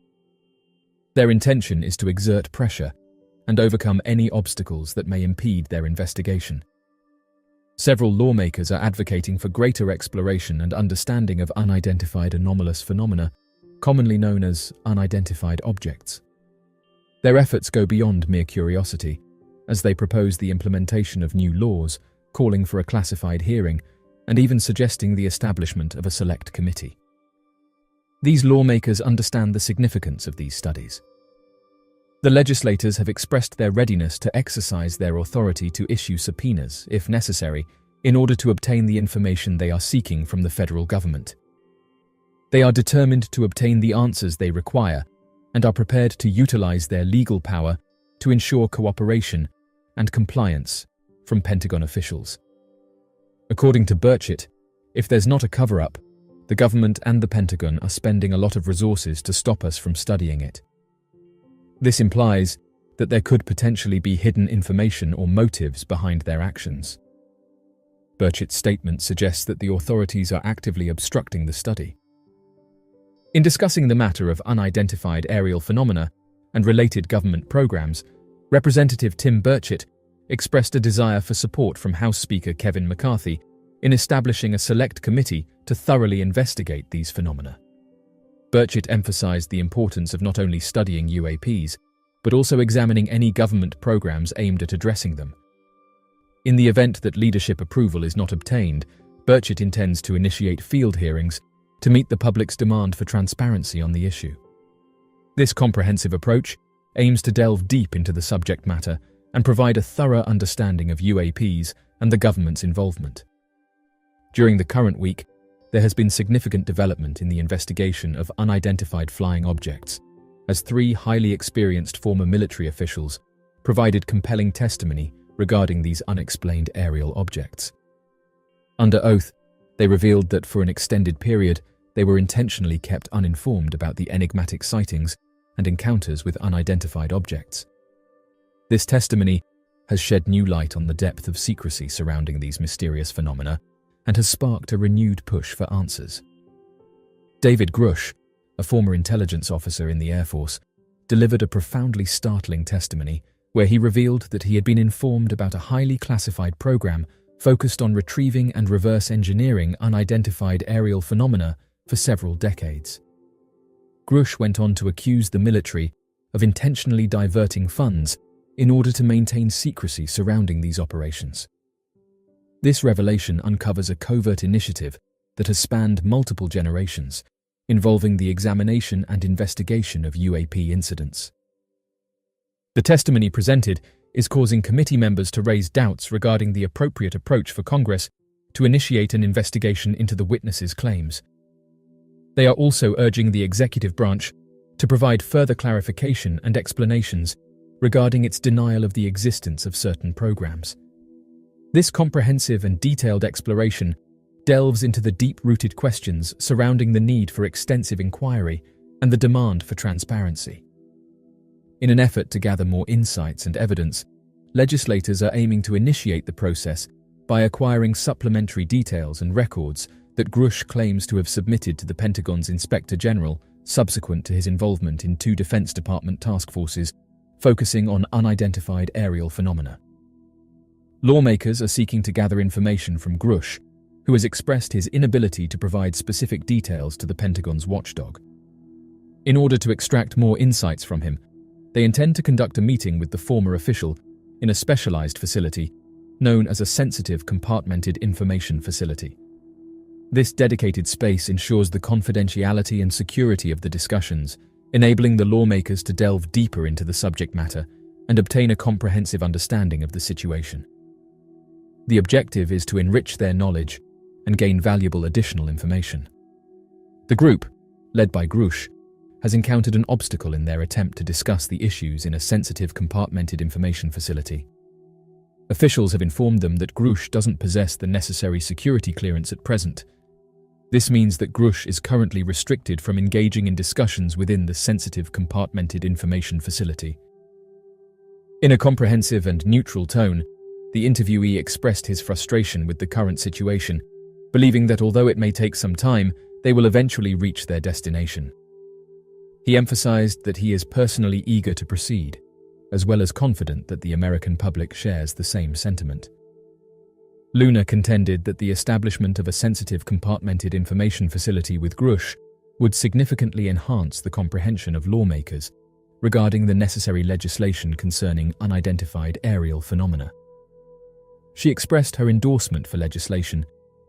Their intention is to exert pressure and overcome any obstacles that may impede their investigation. Several lawmakers are advocating for greater exploration and understanding of unidentified anomalous phenomena, commonly known as unidentified objects. Their efforts go beyond mere curiosity, as they propose the implementation of new laws, calling for a classified hearing, and even suggesting the establishment of a select committee. These lawmakers understand the significance of these studies. The legislators have expressed their readiness to exercise their authority to issue subpoenas, if necessary, in order to obtain the information they are seeking from the federal government. They are determined to obtain the answers they require and are prepared to utilize their legal power to ensure cooperation and compliance from Pentagon officials. According to Brgh, if there's not a cover-up, the government and the Pentagon are spending a lot of resources to stop us from studying it. This implies that there could potentially be hidden information or motives behind their actions. Brgh's statement suggests that the authorities are actively obstructing the study. In discussing the matter of unidentified aerial phenomena and related government programs, Representative Tim Burchett expressed a desire for support from House Speaker Kevin McCarthy in establishing a select committee to thoroughly investigate these phenomena. Burchett emphasized the importance of not only studying UAPs, but also examining any government programs aimed at addressing them. In the event that leadership approval is not obtained, Burchett intends to initiate field hearings to meet the public's demand for transparency on the issue. This comprehensive approach aims to delve deep into the subject matter and provide a thorough understanding of UAPs and the government's involvement. During the current week, there has been significant development in the investigation of unidentified flying objects, as 3 highly experienced former military officials provided compelling testimony regarding these unexplained aerial objects. Under oath, They revealed that for an extended period, they were intentionally kept uninformed about the enigmatic sightings and encounters with unidentified objects. This testimony has shed new light on the depth of secrecy surrounding these mysterious phenomena and has sparked a renewed push for answers. David Brgh, a former intelligence officer in the Air Force, delivered a profoundly startling testimony where he revealed that he had been informed about a highly classified program focused on retrieving and reverse engineering unidentified aerial phenomena for several decades. Brgh went on to accuse the military of intentionally diverting funds in order to maintain secrecy surrounding these operations. This revelation uncovers a covert initiative that has spanned multiple generations, involving the examination and investigation of UAP incidents. The testimony presented is causing committee members to raise doubts regarding the appropriate approach for Congress to initiate an investigation into the witnesses' claims. They are also urging the executive branch to provide further clarification and explanations regarding its denial of the existence of certain programs. This comprehensive and detailed exploration delves into the deep-rooted questions surrounding the need for extensive inquiry and the demand for transparency. In an effort to gather more insights and evidence, legislators are aiming to initiate the process by acquiring supplementary details and records that Brgh claims to have submitted to the Pentagon's Inspector General subsequent to his involvement in 2 Defense Department task forces focusing on unidentified aerial phenomena. Lawmakers are seeking to gather information from Brgh, who has expressed his inability to provide specific details to the Pentagon's watchdog. In order to extract more insights from him, they intend to conduct a meeting with the former official in a specialized facility known as a sensitive compartmented information facility. This dedicated space ensures the confidentiality and security of the discussions, enabling the lawmakers to delve deeper into the subject matter and obtain a comprehensive understanding of the situation. The objective is to enrich their knowledge and gain valuable additional information. The group, led by Brgh, has encountered an obstacle in their attempt to discuss the issues in a sensitive compartmented information facility. Officials have informed them that Brgh doesn't possess the necessary security clearance at present. This means that Brgh is currently restricted from engaging in discussions within the sensitive compartmented information facility. In a comprehensive and neutral tone, the interviewee expressed his frustration with the current situation, believing that although it may take some time, they will eventually reach their destination. He emphasized that he is personally eager to proceed, as well as confident that the American public shares the same sentiment. Luna contended that the establishment of a sensitive compartmented information facility with Brgh would significantly enhance the comprehension of lawmakers regarding the necessary legislation concerning unidentified aerial phenomena. She expressed her endorsement for legislation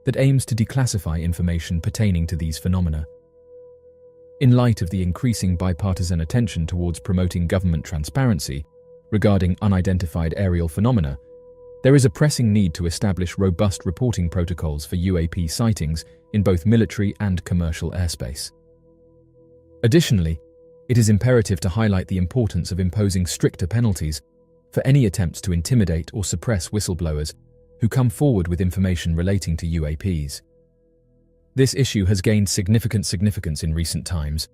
that aims to declassify information pertaining to these phenomena. In light of the increasing bipartisan attention towards promoting government transparency regarding unidentified aerial phenomena, there is a pressing need to establish robust reporting protocols for UAP sightings in both military and commercial airspace. Additionally, it is imperative to highlight the importance of imposing stricter penalties for any attempts to intimidate or suppress whistleblowers who come forward with information relating to UAPs. This issue has gained significant significance in recent times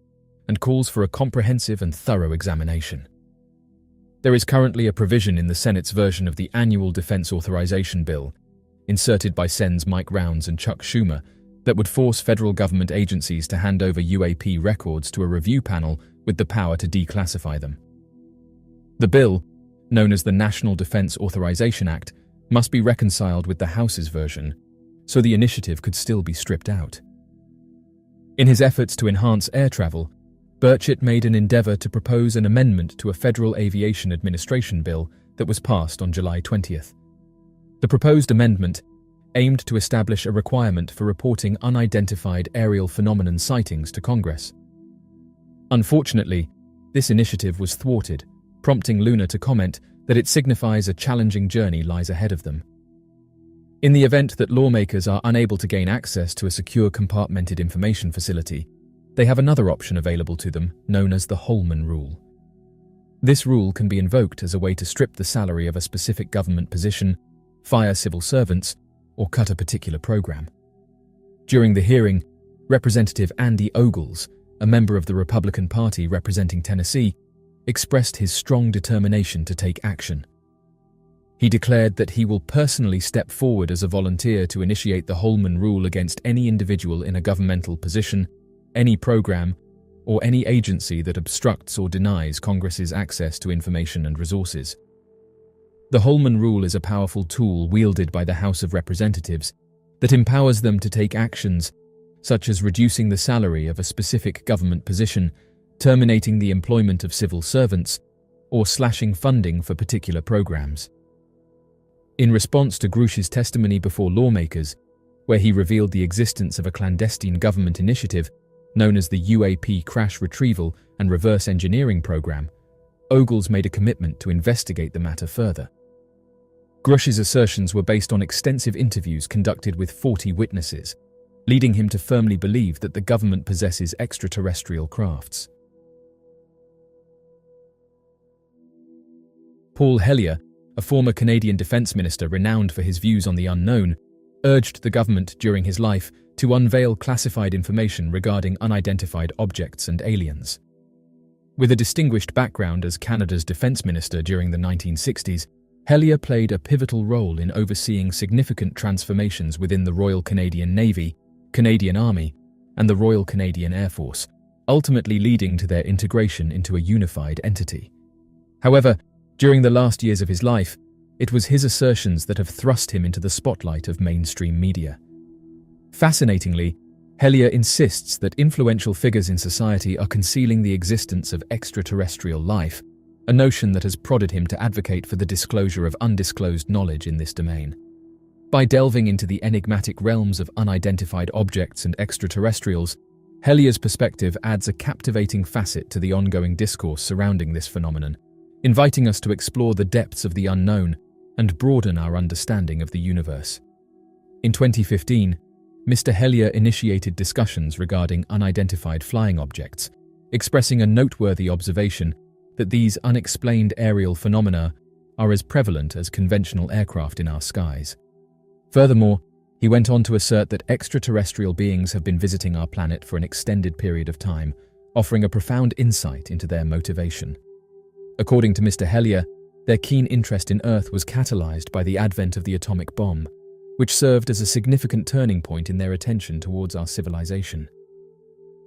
and calls for a comprehensive and thorough examination. There is currently a provision in the Senate's version of the Annual Defense Authorization Bill, inserted by Sen's Mike Rounds and Chuck Schumer, that would force federal government agencies to hand over UAP records to a review panel with the power to declassify them. The bill, known as the National Defense Authorization Act, must be reconciled with the House's version, so the initiative could still be stripped out. In his efforts to enhance air travel, Burchett made an endeavor to propose an amendment to a Federal Aviation Administration bill that was passed on July 20th. The proposed amendment aimed to establish a requirement for reporting unidentified aerial phenomenon sightings to Congress. Unfortunately, this initiative was thwarted, prompting Luna to comment that it signifies a challenging journey lies ahead of them. In the event that lawmakers are unable to gain access to a secure compartmented information facility, they have another option available to them known as the Holman Rule. This rule can be invoked as a way to strip the salary of a specific government position, fire civil servants, or cut a particular program. During the hearing, Representative Andy Ogles, a member of the Republican Party representing Tennessee, expressed his strong determination to take action. He declared that he will personally step forward as a volunteer to initiate the Holman Rule against any individual in a governmental position, any program, or any agency that obstructs or denies Congress's access to information and resources. The Holman Rule is a powerful tool wielded by the House of Representatives that empowers them to take actions such as reducing the salary of a specific government position, terminating the employment of civil servants, or slashing funding for particular programs. In response to Brgh's testimony before lawmakers, where he revealed the existence of a clandestine government initiative known as the UAP Crash Retrieval and Reverse Engineering Program, Ogles made a commitment to investigate the matter further. Brgh's assertions were based on extensive interviews conducted with 40 witnesses, leading him to firmly believe that the government possesses extraterrestrial crafts. Paul Hellyer, a former Canadian defence minister renowned for his views on the unknown, urged the government during his life to unveil classified information regarding unidentified objects and aliens. With a distinguished background as Canada's defence minister during the 1960s, Hellyer played a pivotal role in overseeing significant transformations within the Royal Canadian Navy, Canadian Army, and the Royal Canadian Air Force, ultimately leading to their integration into a unified entity. However, during the last years of his life, it was his assertions that have thrust him into the spotlight of mainstream media. Fascinatingly, Hellyer insists that influential figures in society are concealing the existence of extraterrestrial life, a notion that has prodded him to advocate for the disclosure of undisclosed knowledge in this domain. By delving into the enigmatic realms of unidentified objects and extraterrestrials, Hellyer's perspective adds a captivating facet to the ongoing discourse surrounding this phenomenon, inviting us to explore the depths of the unknown and broaden our understanding of the universe. In 2015, Mr. Hellyer initiated discussions regarding unidentified flying objects, expressing a noteworthy observation that these unexplained aerial phenomena are as prevalent as conventional aircraft in our skies. Furthermore, he went on to assert that extraterrestrial beings have been visiting our planet for an extended period of time, offering a profound insight into their motivation. According to Mr. Hellyer, their keen interest in Earth was catalyzed by the advent of the atomic bomb, which served as a significant turning point in their attention towards our civilization.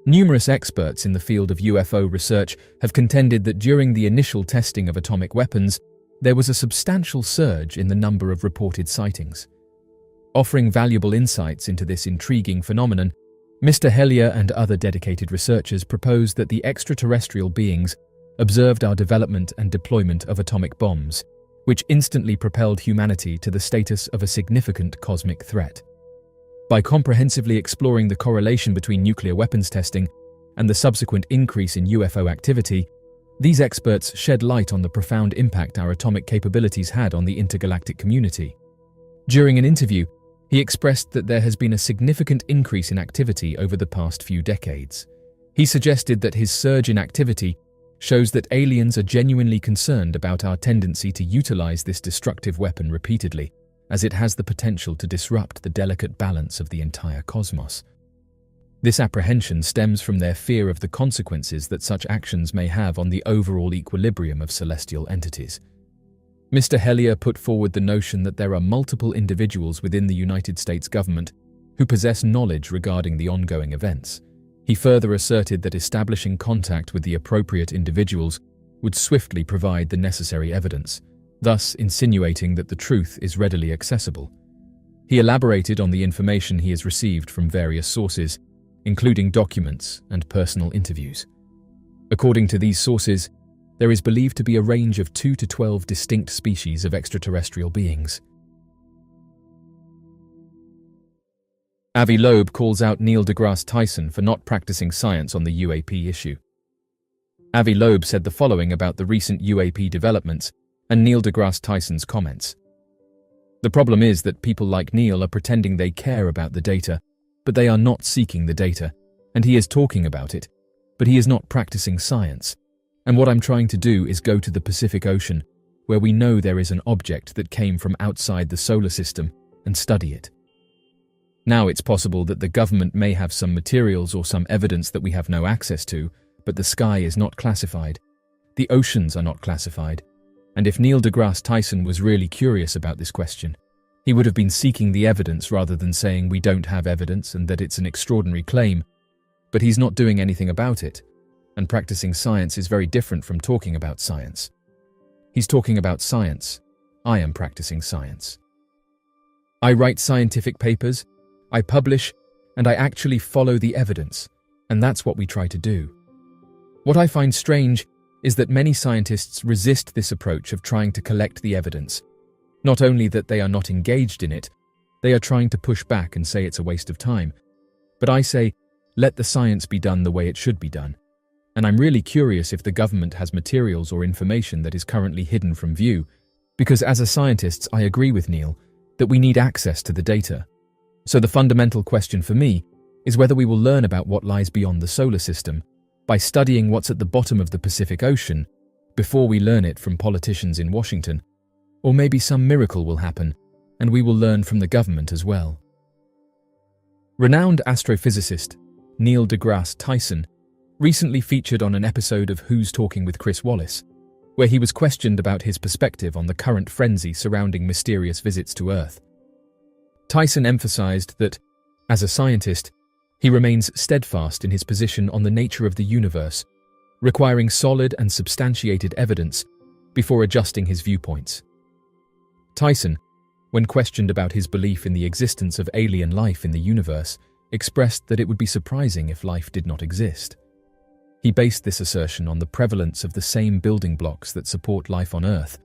Numerous experts in the field of UFO research have contended that during the initial testing of atomic weapons, there was a substantial surge in the number of reported sightings. Offering valuable insights into this intriguing phenomenon, Mr. Hellyer and other dedicated researchers proposed that the extraterrestrial beings observed our development and deployment of atomic bombs, which instantly propelled humanity to the status of a significant cosmic threat. By comprehensively exploring the correlation between nuclear weapons testing and the subsequent increase in UFO activity, these experts shed light on the profound impact our atomic capabilities had on the intergalactic community. During an interview, he expressed that there has been a significant increase in activity over the past few decades. He suggested that his surge in activity shows that aliens are genuinely concerned about our tendency to utilize this destructive weapon repeatedly, as it has the potential to disrupt the delicate balance of the entire cosmos. This apprehension stems from their fear of the consequences that such actions may have on the overall equilibrium of celestial entities. Mr. Hellyer put forward the notion that there are multiple individuals within the United States government who possess knowledge regarding the ongoing events. He further asserted that establishing contact with the appropriate individuals would swiftly provide the necessary evidence, thus insinuating that the truth is readily accessible. He elaborated on the information he has received from various sources, including documents and personal interviews. According to these sources, there is believed to be a range of 2 to 12 distinct species of extraterrestrial beings. Avi Loeb calls out Neil deGrasse Tyson for not practicing science on the UAP issue. Avi Loeb said the following about the recent UAP developments and Neil deGrasse Tyson's comments. The problem is that people like Neil are pretending they care about the data, but they are not seeking the data, and he is talking about it, but he is not practicing science. And what I'm trying to do is go to the Pacific Ocean, where we know there is an object that came from outside the solar system, and study it. Now it's possible that the government may have some materials or some evidence that we have no access to, but the sky is not classified. The oceans are not classified. And if Neil deGrasse Tyson was really curious about this question, he would have been seeking the evidence rather than saying we don't have evidence and that it's an extraordinary claim. But he's not doing anything about it, and practicing science is very different from talking about science. He's talking about science. I am practicing science. I write scientific papers, I publish, and I actually follow the evidence, and that's what we try to do. What I find strange is that many scientists resist this approach of trying to collect the evidence. Not only that they are not engaged in it, they are trying to push back and say it's a waste of time. But I say, let the science be done the way it should be done. And I'm really curious if the government has materials or information that is currently hidden from view, because as a scientist, I agree with Neil that we need access to the data. So the fundamental question for me is whether we will learn about what lies beyond the solar system by studying what's at the bottom of the Pacific Ocean before we learn it from politicians in Washington, or maybe some miracle will happen and we will learn from the government as well. Renowned astrophysicist Neil deGrasse Tyson recently featured on an episode of Who's Talking with Chris Wallace, where he was questioned about his perspective on the current frenzy surrounding mysterious visits to Earth. Tyson emphasized that, as a scientist, he remains steadfast in his position on the nature of the universe, requiring solid and substantiated evidence before adjusting his viewpoints. Tyson, when questioned about his belief in the existence of alien life in the universe, expressed that it would be surprising if life did not exist. He based this assertion on the prevalence of the same building blocks that support life on Earth,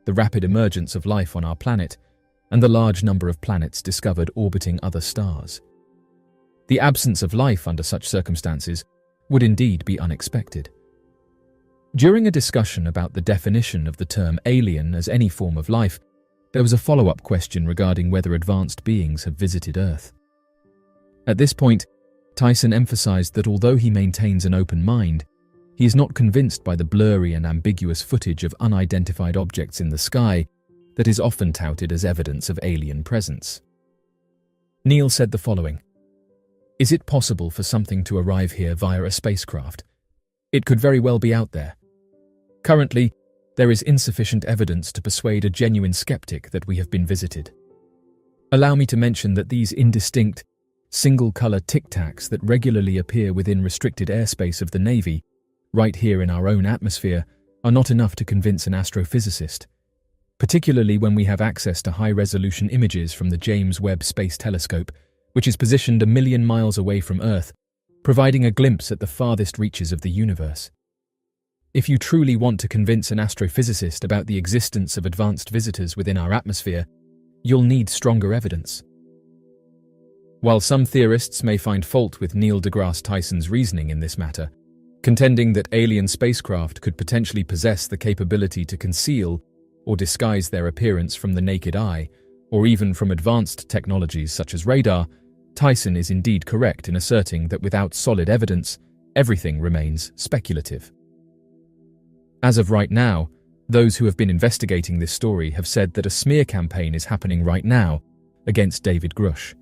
the rapid emergence of life on our planet, and the large number of planets discovered orbiting other stars. The absence of life under such circumstances would indeed be unexpected. During a discussion about the definition of the term alien as any form of life, there was a follow-up question regarding whether advanced beings have visited Earth. At this point, Tyson emphasized that although he maintains an open mind, he is not convinced by the blurry and ambiguous footage of unidentified objects in the sky that is often touted as evidence of alien presence. Neil said the following: "Is it possible for something to arrive here via a spacecraft? It could very well be out there. Currently, there is insufficient evidence to persuade a genuine skeptic that we have been visited. Allow me to mention that these indistinct, single-color tic-tacs that regularly appear within restricted airspace of the Navy, right here in our own atmosphere, are not enough to convince an astrophysicist, particularly when we have access to high-resolution images from the James Webb Space Telescope, which is positioned 1 million miles away from Earth, providing a glimpse at the farthest reaches of the universe. If you truly want to convince an astrophysicist about the existence of advanced visitors within our atmosphere, you'll need stronger evidence." While some theorists may find fault with Neil deGrasse Tyson's reasoning in this matter, contending that alien spacecraft could potentially possess the capability to conceal or disguise their appearance from the naked eye, or even from advanced technologies such as radar, Tyson is indeed correct in asserting that without solid evidence, everything remains speculative. As of right now, those who have been investigating this story have said that a smear campaign is happening right now against David Grush.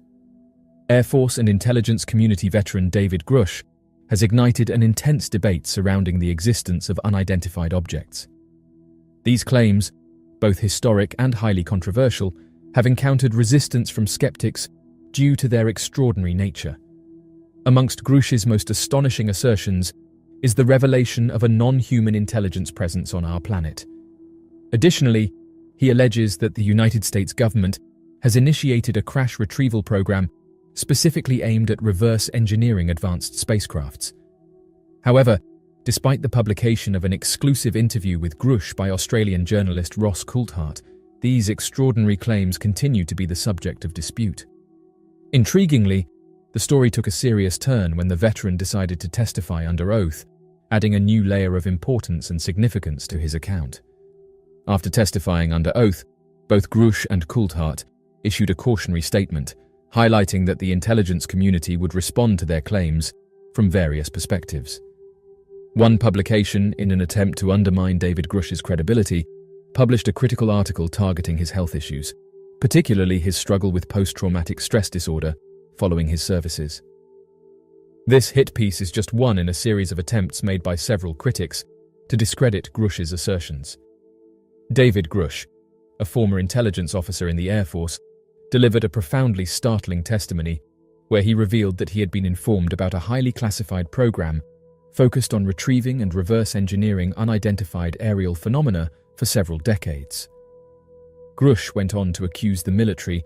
Air Force and intelligence community veteran David Grush has ignited an intense debate surrounding the existence of unidentified objects. These claims, both historic and highly controversial, have encountered resistance from skeptics due to their extraordinary nature. Amongst Grush's most astonishing assertions is the revelation of a non-human intelligence presence on our planet. Additionally, he alleges that the United States government has initiated a crash retrieval program specifically aimed at reverse engineering advanced spacecrafts. However, despite the publication of an exclusive interview with Grush by Australian journalist Ross Coulthart, these extraordinary claims continue to be the subject of dispute. Intriguingly, the story took a serious turn when the veteran decided to testify under oath, adding a new layer of importance and significance to his account. After testifying under oath, both Grush and Coulthart issued a cautionary statement, highlighting that the intelligence community would respond to their claims from various perspectives. One publication, in an attempt to undermine David Grush's credibility, published a critical article targeting his health issues, particularly his struggle with post-traumatic stress disorder, following his services. This hit piece is just one in a series of attempts made by several critics to discredit Grush's assertions. David Grush, a former intelligence officer in the Air Force, delivered a profoundly startling testimony where he revealed that he had been informed about a highly classified program focused on retrieving and reverse engineering unidentified aerial phenomena for several decades. Grush went on to accuse the military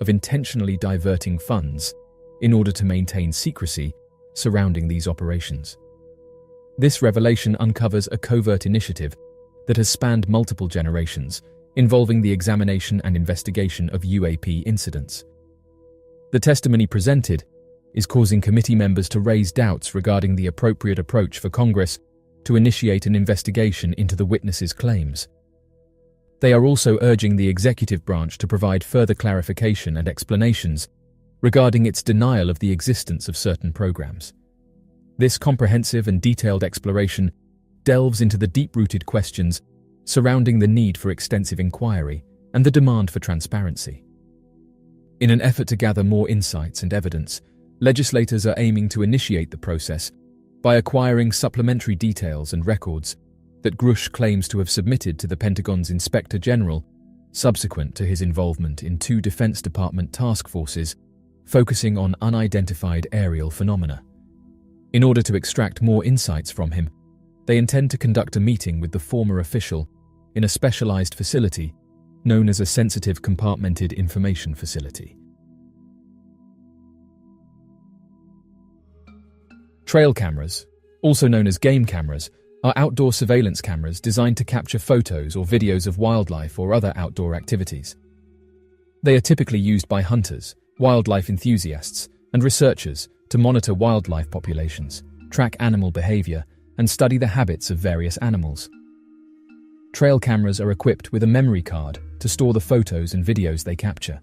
of intentionally diverting funds in order to maintain secrecy surrounding these operations. This revelation uncovers a covert initiative that has spanned multiple generations, involving the examination and investigation of UAP incidents. The testimony presented is causing committee members to raise doubts regarding the appropriate approach for Congress to initiate an investigation into the witnesses' claims. They are also urging the executive branch to provide further clarification and explanations regarding its denial of the existence of certain programs. This comprehensive and detailed exploration delves into the deep-rooted questions surrounding the need for extensive inquiry and the demand for transparency. In an effort to gather more insights and evidence, legislators are aiming to initiate the process by acquiring supplementary details and records that Grush claims to have submitted to the Pentagon's Inspector General subsequent to his involvement in 2 Defense Department task forces focusing on unidentified aerial phenomena. In order to extract more insights from him, they intend to conduct a meeting with the former official in a specialized facility known as a Sensitive Compartmented Information Facility. Trail cameras, also known as game cameras, are outdoor surveillance cameras designed to capture photos or videos of wildlife or other outdoor activities. They are typically used by hunters, wildlife enthusiasts, and researchers to monitor wildlife populations, track animal behavior, and study the habits of various animals. Trail cameras are equipped with a memory card to store the photos and videos they capture.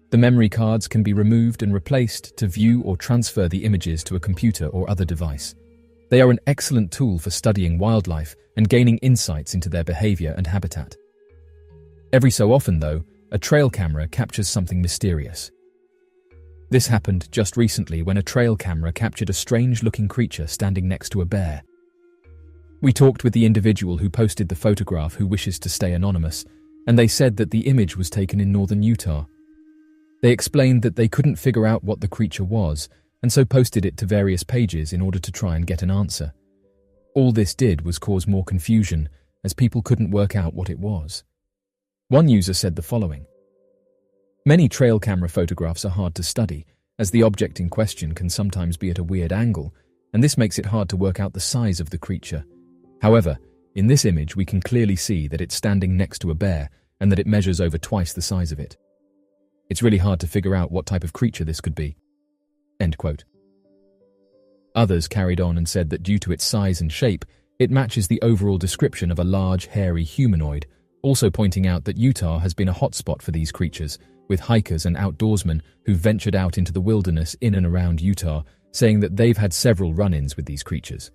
The memory cards can be removed and replaced to view or transfer the images to a computer or other device. They are an excellent tool for studying wildlife and gaining insights into their behavior and habitat. Every so often, though, a trail camera captures something mysterious. This happened just recently when a trail camera captured a strange-looking creature standing next to a bear. We talked with the individual who posted the photograph who wishes to stay anonymous, and they said that the image was taken in northern Utah. They explained that they couldn't figure out what the creature was, and so posted it to various pages in order to try and get an answer. All this did was cause more confusion, as people couldn't work out what it was. One user said the following: "Many trail camera photographs are hard to study, as the object in question can sometimes be at a weird angle, and this makes it hard to work out the size of the creature. However, in this image we can clearly see that it's standing next to a bear and that it measures over twice the size of it. It's really hard to figure out what type of creature this could be." End quote. Others carried on and said that due to its size and shape, it matches the overall description of a large, hairy humanoid, also pointing out that Utah has been a hotspot for these creatures, with hikers and outdoorsmen who ventured out into the wilderness in and around Utah, saying that they've had several run-ins with these creatures.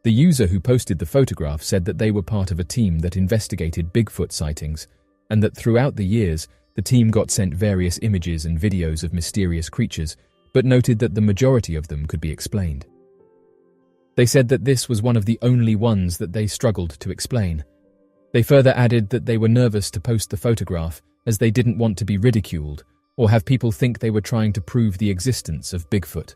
The user who posted the photograph said that they were part of a team that investigated Bigfoot sightings, and that throughout the years, the team got sent various images and videos of mysterious creatures, but noted that the majority of them could be explained. They said that this was one of the only ones that they struggled to explain. They further added that they were nervous to post the photograph as they didn't want to be ridiculed or have people think they were trying to prove the existence of Bigfoot.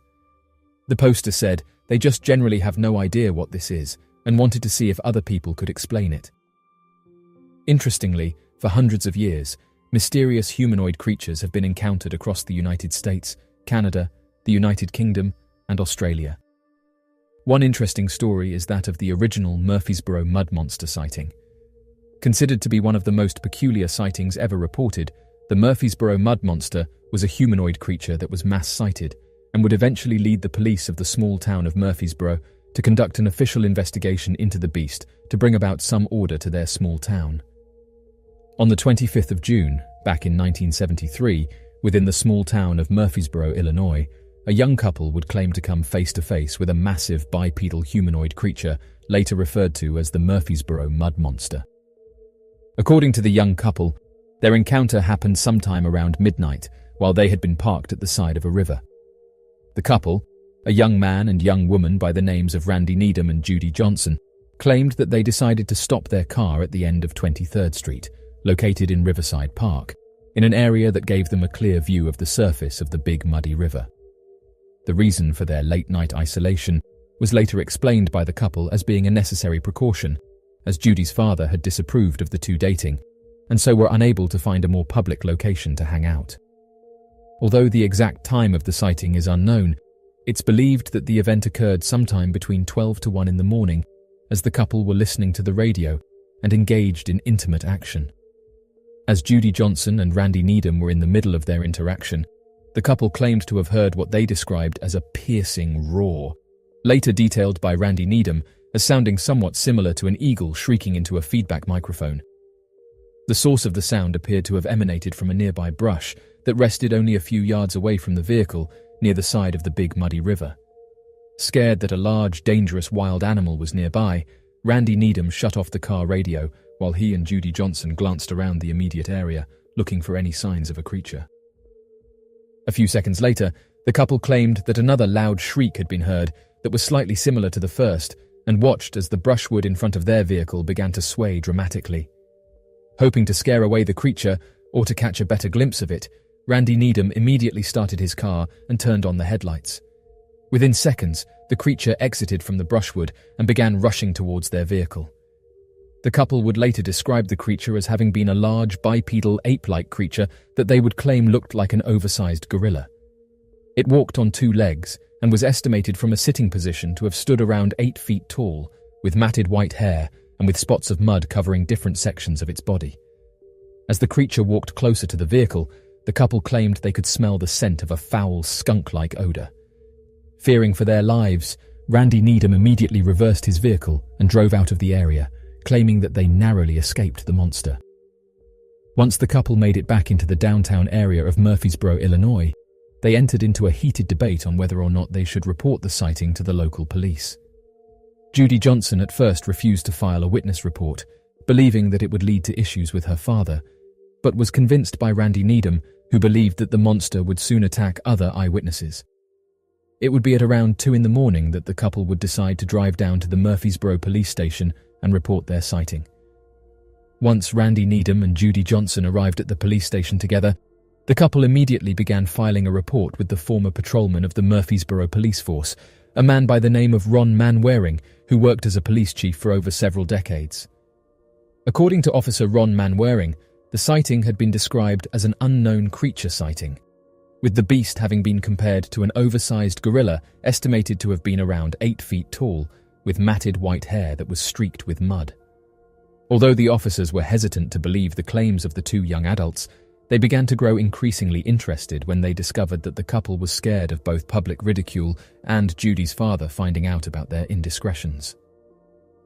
The poster said they just generally have no idea what this is and wanted to see if other people could explain it. Interestingly, for hundreds of years, mysterious humanoid creatures have been encountered across the United States, Canada, the United Kingdom, and Australia. One interesting story is that of the original Murfreesboro mud monster sighting. Considered to be one of the most peculiar sightings ever reported, the Murfreesboro mud monster was a humanoid creature that was mass-sighted and would eventually lead the police of the small town of Murfreesboro to conduct an official investigation into the beast to bring about some order to their small town. On the 25th of June, back in 1973, within the small town of Murfreesboro, Illinois, a young couple would claim to come face-to-face with a massive bipedal humanoid creature later referred to as the Murfreesboro mud monster. According to the young couple, their encounter happened sometime around midnight while they had been parked at the side of a river. The couple, a young man and young woman by the names of Randy Needham and Judy Johnson, claimed that they decided to stop their car at the end of 23rd Street, located in Riverside Park, in an area that gave them a clear view of the surface of the big muddy river. The reason for their late-night isolation was later explained by the couple as being a necessary precaution, as Judy's father had disapproved of the two dating, and so were unable to find a more public location to hang out. Although the exact time of the sighting is unknown, it's believed that the event occurred sometime between 12 to 1 in the morning, as the couple were listening to the radio and engaged in intimate action. As Judy Johnson and Randy Needham were in the middle of their interaction, the couple claimed to have heard what they described as a piercing roar, later detailed by Randy Needham as sounding somewhat similar to an eagle shrieking into a feedback microphone. The source of the sound appeared to have emanated from a nearby brush that rested only a few yards away from the vehicle near the side of the big muddy river. Scared that a large, dangerous wild animal was nearby, Randy Needham shut off the car radio while he and Judy Johnson glanced around the immediate area, looking for any signs of a creature. A few seconds later, the couple claimed that another loud shriek had been heard that was slightly similar to the first, and watched as the brushwood in front of their vehicle began to sway dramatically. Hoping to scare away the creature or to catch a better glimpse of it, Randy Needham immediately started his car and turned on the headlights. Within seconds, the creature exited from the brushwood and began rushing towards their vehicle. The couple would later describe the creature as having been a large bipedal ape-like creature that they would claim looked like an oversized gorilla. It walked on two legs and was estimated from a sitting position to have stood around 8 feet tall, with matted white hair and with spots of mud covering different sections of its body. As the creature walked closer to the vehicle, the couple claimed they could smell the scent of a foul, skunk-like odor. Fearing for their lives, Randy Needham immediately reversed his vehicle and drove out of the area, claiming that they narrowly escaped the monster. Once the couple made it back into the downtown area of Murfreesboro, Illinois, they entered into a heated debate on whether or not they should report the sighting to the local police. Judy Johnson at first refused to file a witness report, believing that it would lead to issues with her father, but was convinced by Randy Needham, who believed that the monster would soon attack other eyewitnesses. It would be at around 2 in the morning that the couple would decide to drive down to the Murfreesboro police station and report their sighting. Once Randy Needham and Judy Johnson arrived at the police station together, the couple immediately began filing a report with the former patrolman of the Murfreesboro police force, a man by the name of Ron Manwaring, who worked as a police chief for over several decades. According to Officer Ron Manwaring, the sighting had been described as an unknown creature sighting, with the beast having been compared to an oversized gorilla estimated to have been around 8 feet tall, with matted white hair that was streaked with mud. Although the officers were hesitant to believe the claims of the two young adults, they began to grow increasingly interested when they discovered that the couple was scared of both public ridicule and Judy's father finding out about their indiscretions.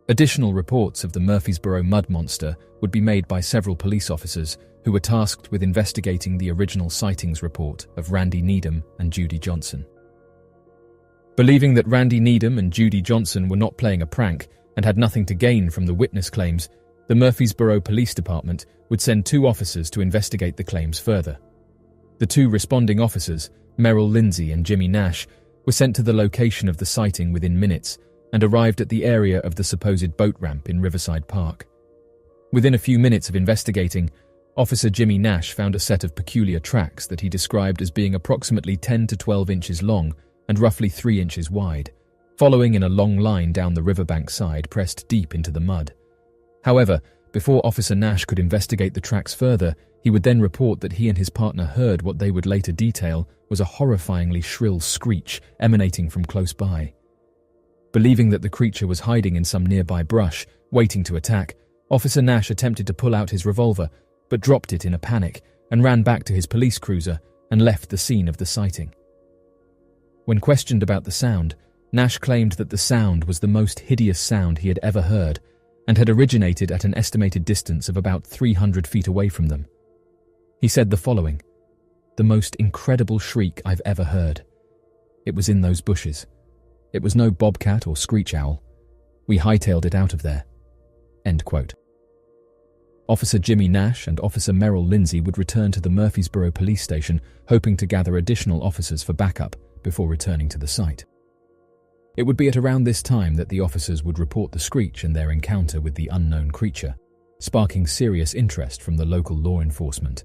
Additional reports of the Murfreesboro mud monster would be made by several police officers who were tasked with investigating the original sightings report of Randy Needham and Judy Johnson. Believing that Randy Needham and Judy Johnson were not playing a prank and had nothing to gain from the witness claims, the Murfreesboro Police Department would send 2 officers to investigate the claims further. The 2 responding officers, Merrill Lindsay and Jimmy Nash, were sent to the location of the sighting within minutes and arrived at the area of the supposed boat ramp in Riverside Park. Within a few minutes of investigating, Officer Jimmy Nash found a set of peculiar tracks that he described as being approximately 10 to 12 inches long and roughly 3 inches wide, following in a long line down the riverbank side pressed deep into the mud. However, before Officer Nash could investigate the tracks further, he would then report that he and his partner heard what they would later detail was a horrifyingly shrill screech emanating from close by. Believing that the creature was hiding in some nearby brush, waiting to attack, Officer Nash attempted to pull out his revolver, but dropped it in a panic and ran back to his police cruiser and left the scene of the sighting. When questioned about the sound, Nash claimed that the sound was the most hideous sound he had ever heard and had originated at an estimated distance of about 300 feet away from them. He said the following: "The most incredible shriek I've ever heard. It was in those bushes. It was no bobcat or screech owl. We hightailed it out of there." End quote. Officer Jimmy Nash and Officer Merrill Lindsay would return to the Murfreesboro police station, hoping to gather additional officers for backup before returning to the site. It would be at around this time that the officers would report the screech and their encounter with the unknown creature, sparking serious interest from the local law enforcement.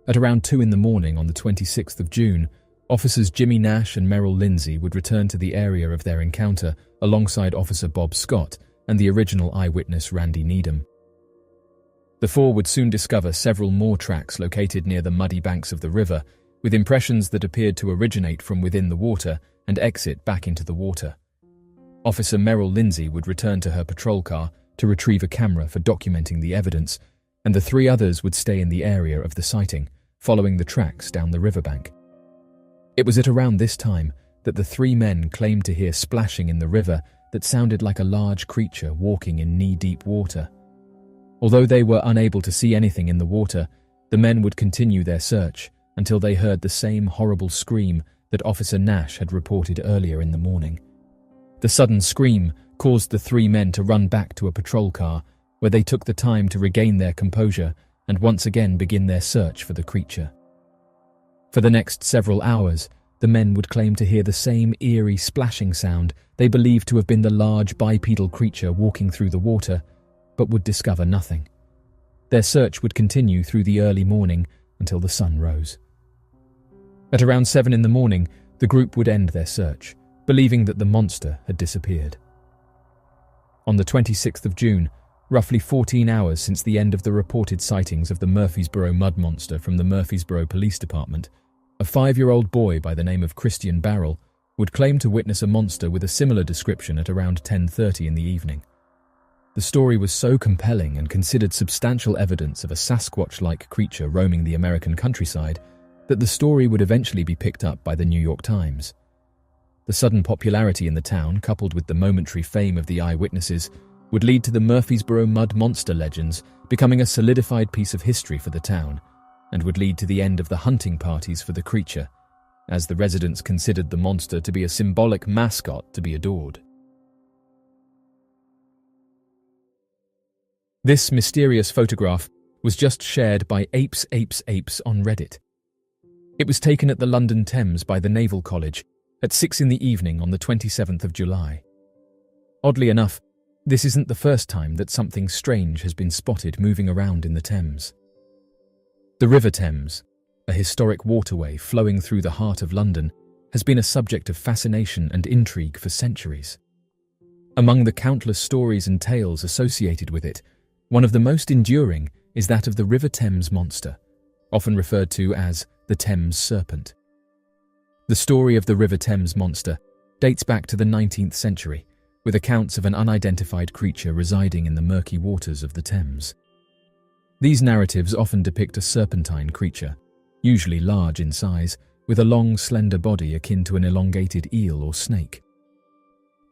At around 2 in the morning on the 26th of June, Officers Jimmy Nash and Merrill Lindsay would return to the area of their encounter alongside Officer Bob Scott and the original eyewitness Randy Needham. The four would soon discover several more tracks located near the muddy banks of the river, with impressions that appeared to originate from within the water and exit back into the water. Officer Merrill Lindsay would return to her patrol car to retrieve a camera for documenting the evidence, and the 3 others would stay in the area of the sighting, following the tracks down the riverbank. It was at around this time that the 3 men claimed to hear splashing in the river that sounded like a large creature walking in knee-deep water. Although they were unable to see anything in the water, the men would continue their search until they heard the same horrible scream that Officer Nash had reported earlier in the morning. The sudden scream caused the 3 men to run back to a patrol car, where they took the time to regain their composure and once again begin their search for the creature. For the next several hours, the men would claim to hear the same eerie splashing sound they believed to have been the large bipedal creature walking through the water, but would discover nothing. Their search would continue through the early morning until the sun rose. At around 7 in the morning, the group would end their search, believing that the monster had disappeared. On the 26th of June, roughly 14 hours since the end of the reported sightings of the Murfreesboro mud monster from the Murfreesboro Police Department, a 5-year-old boy by the name of Christian Barrell would claim to witness a monster with a similar description at around 10:30 in the evening. The story was so compelling and considered substantial evidence of a Sasquatch-like creature roaming the American countryside that the story would eventually be picked up by the New York Times. The sudden popularity in the town, coupled with the momentary fame of the eyewitnesses, would lead to the Murfreesboro mud monster legends becoming a solidified piece of history for the town, and would lead to the end of the hunting parties for the creature, as the residents considered the monster to be a symbolic mascot to be adored. This mysterious photograph was just shared by Apes on Reddit. It was taken at the London Thames by the Naval College at 6 in the evening on the 27th of July. Oddly enough, this isn't the first time that something strange has been spotted moving around in the Thames. The River Thames, a historic waterway flowing through the heart of London, has been a subject of fascination and intrigue for centuries. Among the countless stories and tales associated with it, one of the most enduring is that of the River Thames monster, often referred to as the Thames Serpent. The story of the River Thames monster dates back to the 19th century, with accounts of an unidentified creature residing in the murky waters of the Thames. These narratives often depict a serpentine creature, usually large in size, with a long, slender body akin to an elongated eel or snake.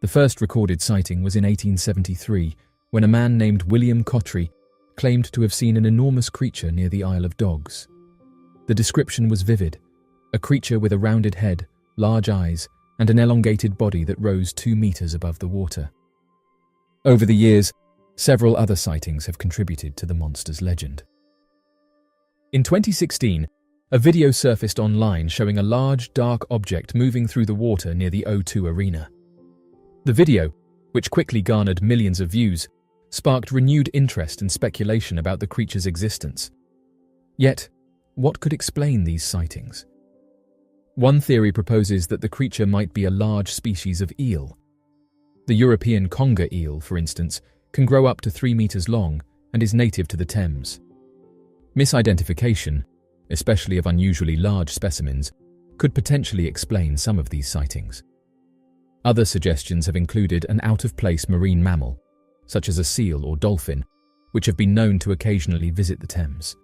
The first recorded sighting was in 1873, when a man named William Cottrey claimed to have seen an enormous creature near the Isle of Dogs. The description was vivid, a creature with a rounded head, large eyes, and an elongated body that rose 2 meters above the water. Over the years, several other sightings have contributed to the monster's legend. In 2016, a video surfaced online showing a large, dark object moving through the water near the O2 Arena. The video, which quickly garnered millions of views, sparked renewed interest and speculation about the creature's existence. Yet, what could explain these sightings? One theory proposes that the creature might be a large species of eel. The European conger eel, for instance, can grow up to 3 meters long and is native to the Thames. Misidentification, especially of unusually large specimens, could potentially explain some of these sightings. Other suggestions have included an out-of-place marine mammal, such as a seal or dolphin, which have been known to occasionally visit the Thames.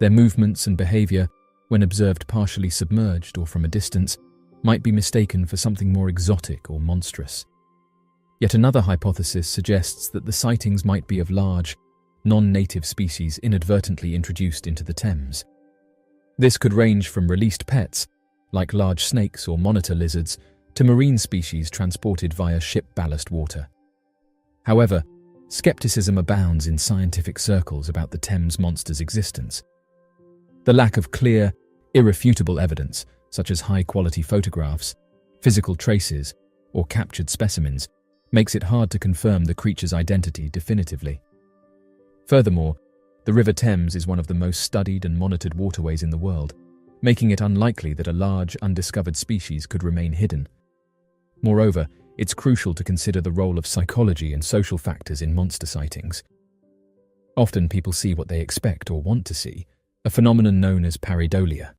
Their movements and behavior, when observed partially submerged or from a distance, might be mistaken for something more exotic or monstrous. Yet another hypothesis suggests that the sightings might be of large, non-native species inadvertently introduced into the Thames. This could range from released pets, like large snakes or monitor lizards, to marine species transported via ship ballast water. However, skepticism abounds in scientific circles about the Thames monster's existence. The lack of clear, irrefutable evidence, such as high-quality photographs, physical traces, or captured specimens, makes it hard to confirm the creature's identity definitively. Furthermore, the River Thames is one of the most studied and monitored waterways in the world, making it unlikely that a large, undiscovered species could remain hidden. Moreover, it's crucial to consider the role of psychology and social factors in monster sightings. Often people see what they expect or want to see, a phenomenon known as pareidolia.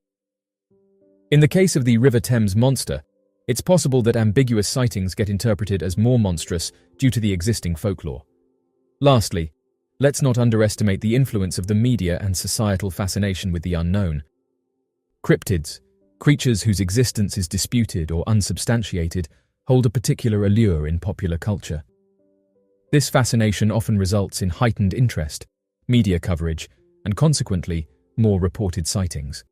In the case of the River Thames monster, it's possible that ambiguous sightings get interpreted as more monstrous due to the existing folklore. Lastly, let's not underestimate the influence of the media and societal fascination with the unknown. Cryptids, creatures whose existence is disputed or unsubstantiated, hold a particular allure in popular culture. This fascination often results in heightened interest, media coverage, and consequently, more reported sightings.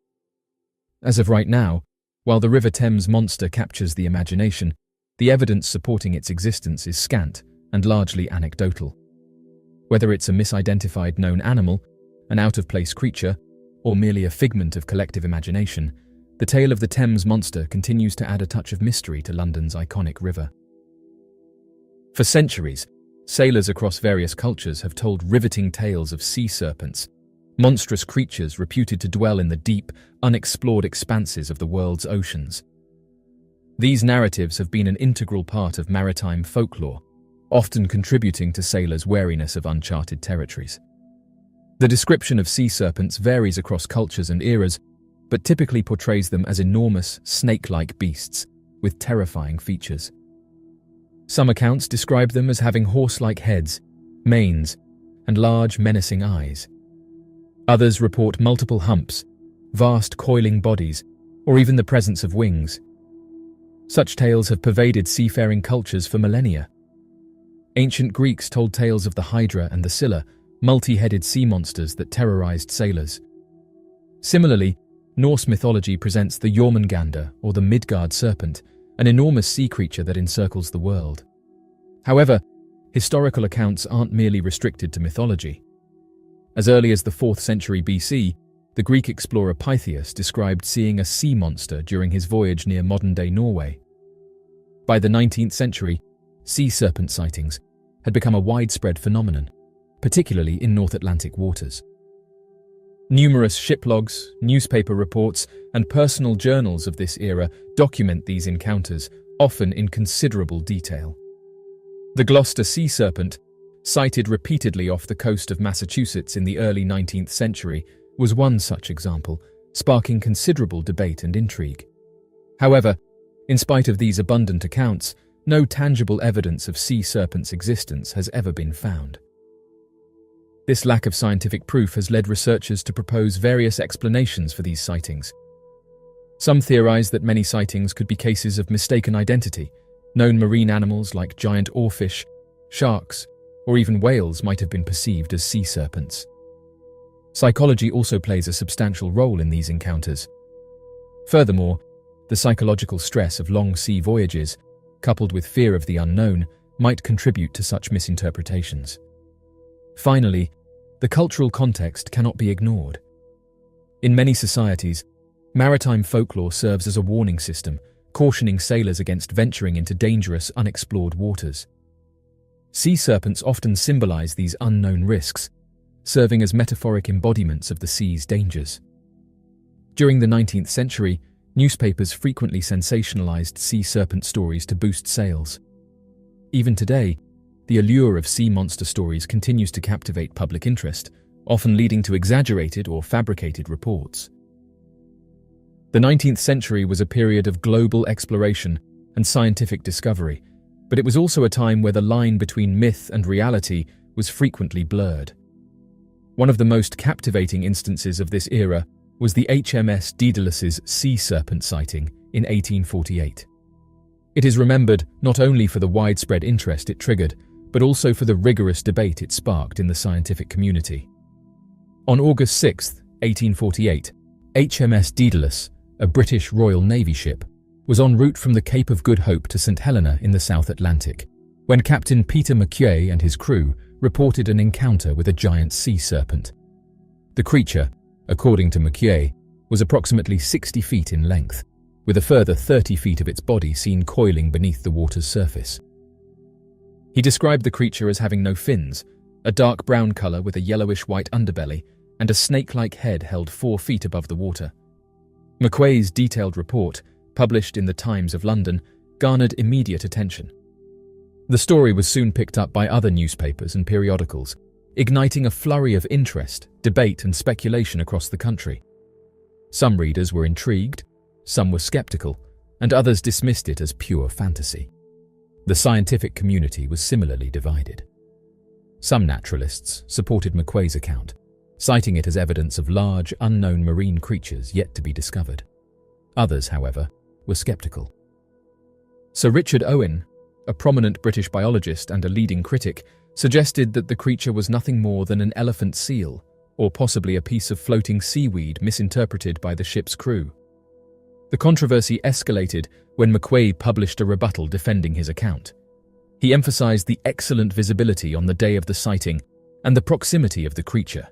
As of right now, while the River Thames monster captures the imagination, the evidence supporting its existence is scant and largely anecdotal. Whether it's a misidentified known animal, an out-of-place creature, or merely a figment of collective imagination, the tale of the Thames monster continues to add a touch of mystery to London's iconic river. For centuries, sailors across various cultures have told riveting tales of sea serpents, monstrous creatures reputed to dwell in the deep, unexplored expanses of the world's oceans. These narratives have been an integral part of maritime folklore, often contributing to sailors' wariness of uncharted territories. The description of sea serpents varies across cultures and eras, but typically portrays them as enormous, snake-like beasts with terrifying features. Some accounts describe them as having horse-like heads, manes, and large, menacing eyes. Others report multiple humps, vast coiling bodies, or even the presence of wings. Such tales have pervaded seafaring cultures for millennia. Ancient Greeks told tales of the Hydra and the Scylla, multi-headed sea monsters that terrorized sailors. Similarly, Norse mythology presents the Jormungandr, or the Midgard serpent, an enormous sea creature that encircles the world. However, historical accounts aren't merely restricted to mythology. As early as the 4th century BC, the Greek explorer Pytheas described seeing a sea monster during his voyage near modern-day Norway. By the 19th century, sea serpent sightings had become a widespread phenomenon, particularly in North Atlantic waters. Numerous shiplogs, newspaper reports, and personal journals of this era document these encounters, often in considerable detail. The Gloucester sea serpent, sighted repeatedly off the coast of Massachusetts in the early 19th century, was one such example, sparking considerable debate and intrigue. However, in spite of these abundant accounts, no tangible evidence of sea serpents' existence has ever been found. This lack of scientific proof has led researchers to propose various explanations for these sightings. Some theorize that many sightings could be cases of mistaken identity. Known marine animals like giant oarfish, sharks, or even whales might have been perceived as sea serpents. Psychology also plays a substantial role in these encounters. Furthermore, the psychological stress of long sea voyages, coupled with fear of the unknown, might contribute to such misinterpretations. Finally, the cultural context cannot be ignored. In many societies, maritime folklore serves as a warning system, cautioning sailors against venturing into dangerous, unexplored waters. Sea serpents often symbolize these unknown risks, serving as metaphoric embodiments of the sea's dangers. During the 19th century, newspapers frequently sensationalized sea serpent stories to boost sales. Even today, the allure of sea monster stories continues to captivate public interest, often leading to exaggerated or fabricated reports. The 19th century was a period of global exploration and scientific discovery, but it was also a time where the line between myth and reality was frequently blurred. One of the most captivating instances of this era was the HMS Daedalus's sea serpent sighting in 1848. It is remembered not only for the widespread interest it triggered, but also for the rigorous debate it sparked in the scientific community. On August 6, 1848, HMS Daedalus, a British Royal Navy ship, was en route from the Cape of Good Hope to St. Helena in the South Atlantic, when Captain Peter McCue and his crew reported an encounter with a giant sea serpent. The creature, according to McKay, was approximately 60 feet in length, with a further 30 feet of its body seen coiling beneath the water's surface. He described the creature as having no fins, a dark brown colour with a yellowish-white underbelly, and a snake-like head held 4 feet above the water. McQuay's detailed report, published in the Times of London, garnered immediate attention. The story was soon picked up by other newspapers and periodicals, igniting a flurry of interest, debate and speculation across the country. Some readers were intrigued, some were skeptical, and others dismissed it as pure fantasy. The scientific community was similarly divided. Some naturalists supported McQuay's account, citing it as evidence of large, unknown marine creatures yet to be discovered. Others, however, were skeptical. Sir Richard Owen, a prominent British biologist and a leading critic, suggested that the creature was nothing more than an elephant seal, or possibly a piece of floating seaweed misinterpreted by the ship's crew. The controversy escalated when McQuay published a rebuttal defending his account. He emphasized the excellent visibility on the day of the sighting and the proximity of the creature,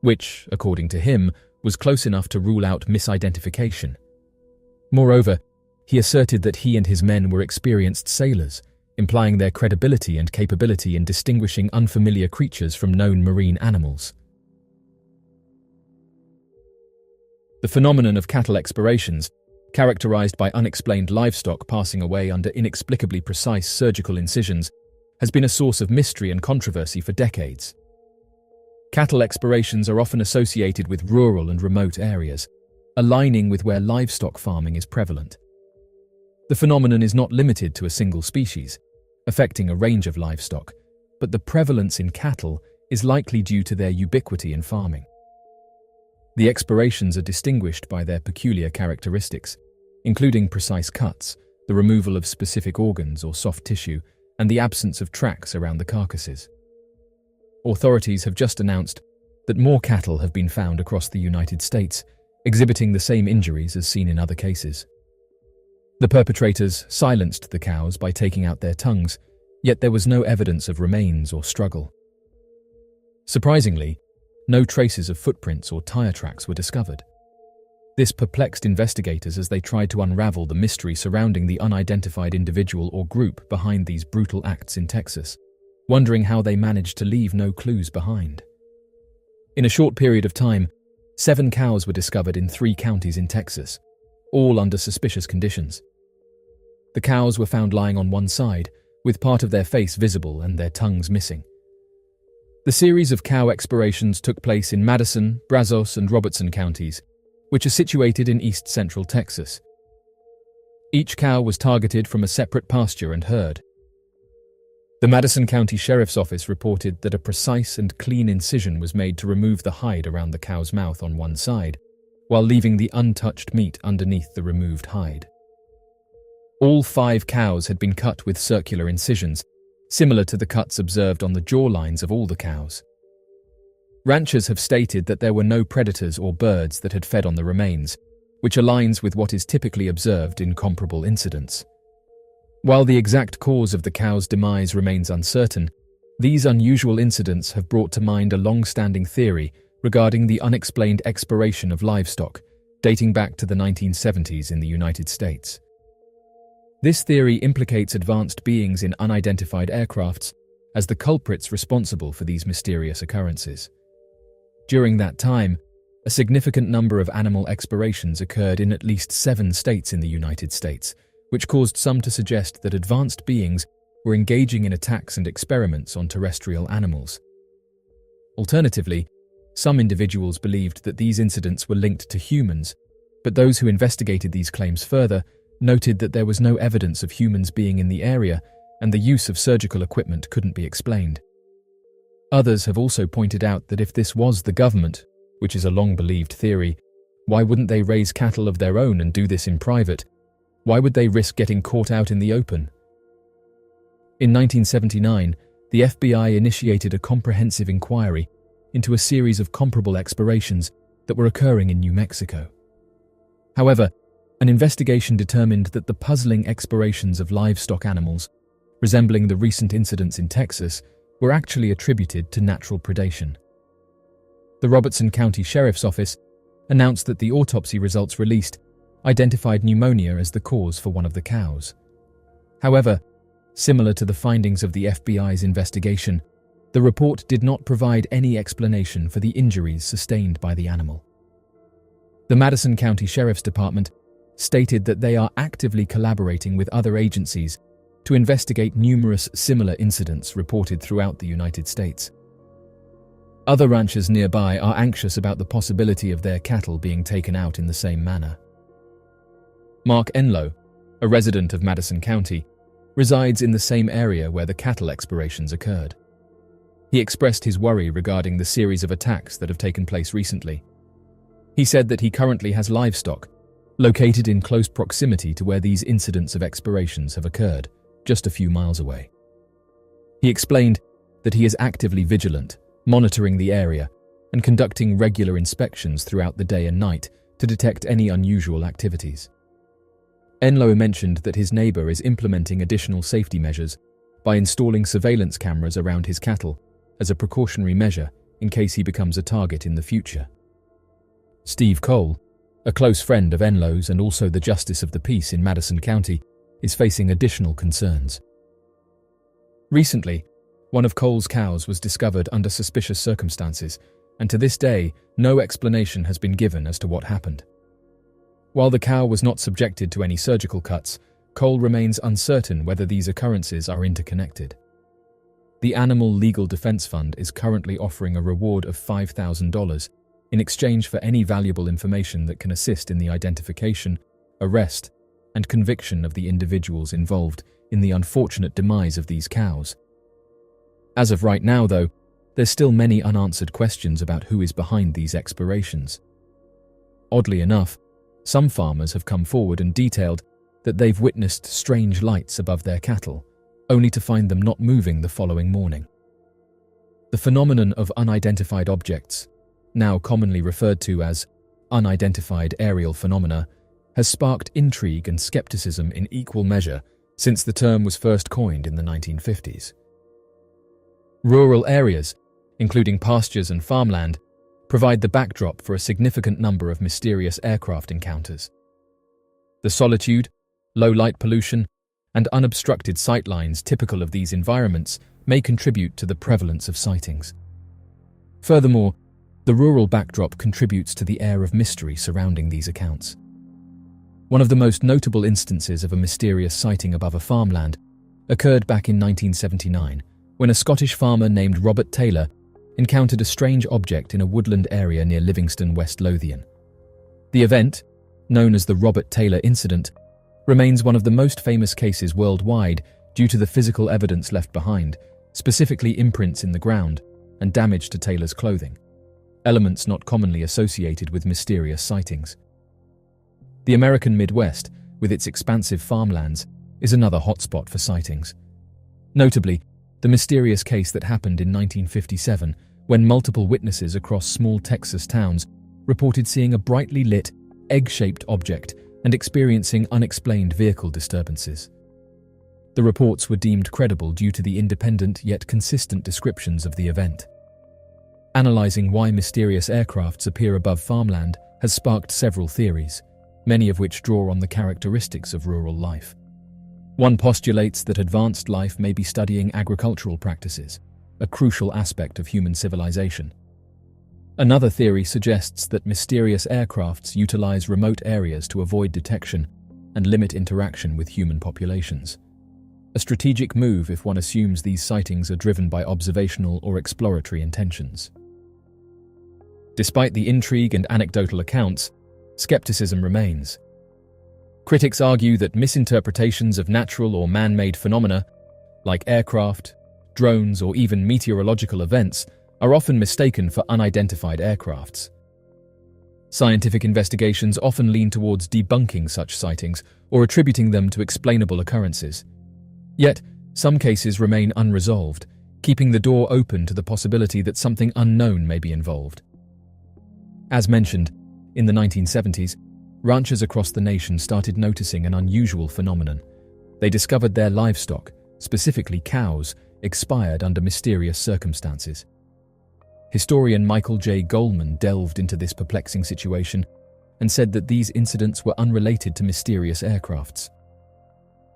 which, according to him, was close enough to rule out misidentification. Moreover, he asserted that he and his men were experienced sailors, implying their credibility and capability in distinguishing unfamiliar creatures from known marine animals. The phenomenon of cattle expirations, characterized by unexplained livestock passing away under inexplicably precise surgical incisions, has been a source of mystery and controversy for decades. Cattle expirations are often associated with rural and remote areas, aligning with where livestock farming is prevalent. The phenomenon is not limited to a single species, affecting a range of livestock, but the prevalence in cattle is likely due to their ubiquity in farming. The expirations are distinguished by their peculiar characteristics, including precise cuts, the removal of specific organs or soft tissue, and the absence of tracks around the carcasses. Authorities have just announced that more cattle have been found across the United States, exhibiting the same injuries as seen in other cases. The perpetrators silenced the cows by taking out their tongues, yet there was no evidence of remains or struggle. Surprisingly, no traces of footprints or tire tracks were discovered. This perplexed investigators as they tried to unravel the mystery surrounding the unidentified individual or group behind these brutal acts in Texas, wondering how they managed to leave no clues behind. In a short period of time, 7 cows were discovered in 3 counties in Texas, all under suspicious conditions. The cows were found lying on one side, with part of their face visible and their tongues missing. The series of cow expirations took place in Madison, Brazos, and Robertson counties, which are situated in east-central Texas. Each cow was targeted from a separate pasture and herd. The Madison County Sheriff's Office reported that a precise and clean incision was made to remove the hide around the cow's mouth on one side, while leaving the untouched meat underneath the removed hide. All 5 cows had been cut with circular incisions, similar to the cuts observed on the jawlines of all the cows. Ranchers have stated that there were no predators or birds that had fed on the remains, which aligns with what is typically observed in comparable incidents. While the exact cause of the cow's demise remains uncertain, these unusual incidents have brought to mind a long-standing theory regarding the unexplained expiration of livestock, dating back to the 1970s in the United States. This theory implicates advanced beings in unidentified aircrafts as the culprits responsible for these mysterious occurrences. During that time, a significant number of animal expirations occurred in at least 7 states in the United States, which caused some to suggest that advanced beings were engaging in attacks and experiments on terrestrial animals. Alternatively, some individuals believed that these incidents were linked to humans, but those who investigated these claims further noted that there was no evidence of humans being in the area and the use of surgical equipment couldn't be explained. Others have also pointed out that if this was the government, which is a long-believed theory, why wouldn't they raise cattle of their own and do this in private? Why would they risk getting caught out in the open? In 1979, the FBI initiated a comprehensive inquiry into a series of comparable expirations that were occurring in New Mexico. However, an investigation determined that the puzzling expirations of livestock animals, resembling the recent incidents in Texas, were actually attributed to natural predation. The Robertson County Sheriff's Office announced that the autopsy results released identified pneumonia as the cause for one of the cows. However, similar to the findings of the FBI's investigation, the report did not provide any explanation for the injuries sustained by the animal. The Madison County Sheriff's Department stated that they are actively collaborating with other agencies to investigate numerous similar incidents reported throughout the United States. Other ranchers nearby are anxious about the possibility of their cattle being taken out in the same manner. Mark Enlow, a resident of Madison County, resides in the same area where the cattle expirations occurred. He expressed his worry regarding the series of attacks that have taken place recently. He said that he currently has livestock located in close proximity to where these incidents of expirations have occurred, just a few miles away. He explained that he is actively vigilant, monitoring the area and conducting regular inspections throughout the day and night to detect any unusual activities. Enlow mentioned that his neighbor is implementing additional safety measures by installing surveillance cameras around his cattle as a precautionary measure in case he becomes a target in the future. Steve Cole, a close friend of Enlow's and also the Justice of the Peace in Madison County, is facing additional concerns. Recently, one of Cole's cows was discovered under suspicious circumstances, and to this day, no explanation has been given as to what happened. While the cow was not subjected to any surgical cuts, Cole remains uncertain whether these occurrences are interconnected. The Animal Legal Defense Fund is currently offering a reward of $5,000 in exchange for any valuable information that can assist in the identification, arrest, and conviction of the individuals involved in the unfortunate demise of these cows. As of right now, though, there's still many unanswered questions about who is behind these expirations. Oddly enough, some farmers have come forward and detailed that they've witnessed strange lights above their cattle, only to find them not moving the following morning. The phenomenon of unidentified objects, now commonly referred to as unidentified aerial phenomena, has sparked intrigue and skepticism in equal measure since the term was first coined in the 1950s. Rural areas, including pastures and farmland, provide the backdrop for a significant number of mysterious aircraft encounters. The solitude, low light pollution, and unobstructed sightlines typical of these environments may contribute to the prevalence of sightings. Furthermore, the rural backdrop contributes to the air of mystery surrounding these accounts. One of the most notable instances of a mysterious sighting above a farmland occurred back in 1979, when a Scottish farmer named Robert Taylor encountered a strange object in a woodland area near Livingston, West Lothian. The event, known as the Robert Taylor Incident, remains one of the most famous cases worldwide due to the physical evidence left behind, specifically imprints in the ground and damage to Taylor's clothing, elements not commonly associated with mysterious sightings. The American Midwest, with its expansive farmlands, is another hotspot for sightings. Notably, the mysterious case that happened in 1957 when multiple witnesses across small Texas towns reported seeing a brightly lit, egg-shaped object and experiencing unexplained vehicle disturbances. The reports were deemed credible due to the independent yet consistent descriptions of the event. Analyzing why mysterious aircrafts appear above farmland has sparked several theories, many of which draw on the characteristics of rural life. One postulates that advanced life may be studying agricultural practices, a crucial aspect of human civilization. Another theory suggests that mysterious aircrafts utilize remote areas to avoid detection and limit interaction with human populations. A strategic move if one assumes these sightings are driven by observational or exploratory intentions. Despite the intrigue and anecdotal accounts, skepticism remains. Critics argue that misinterpretations of natural or man-made phenomena, like aircraft, drones, or even meteorological events, are often mistaken for unidentified aircrafts. Scientific investigations often lean towards debunking such sightings or attributing them to explainable occurrences. Yet, some cases remain unresolved, keeping the door open to the possibility that something unknown may be involved. As mentioned, in the 1970s, ranchers across the nation started noticing an unusual phenomenon. They discovered their livestock, specifically cows, expired under mysterious circumstances. Historian Michael J. Goldman delved into this perplexing situation and said that these incidents were unrelated to mysterious aircrafts.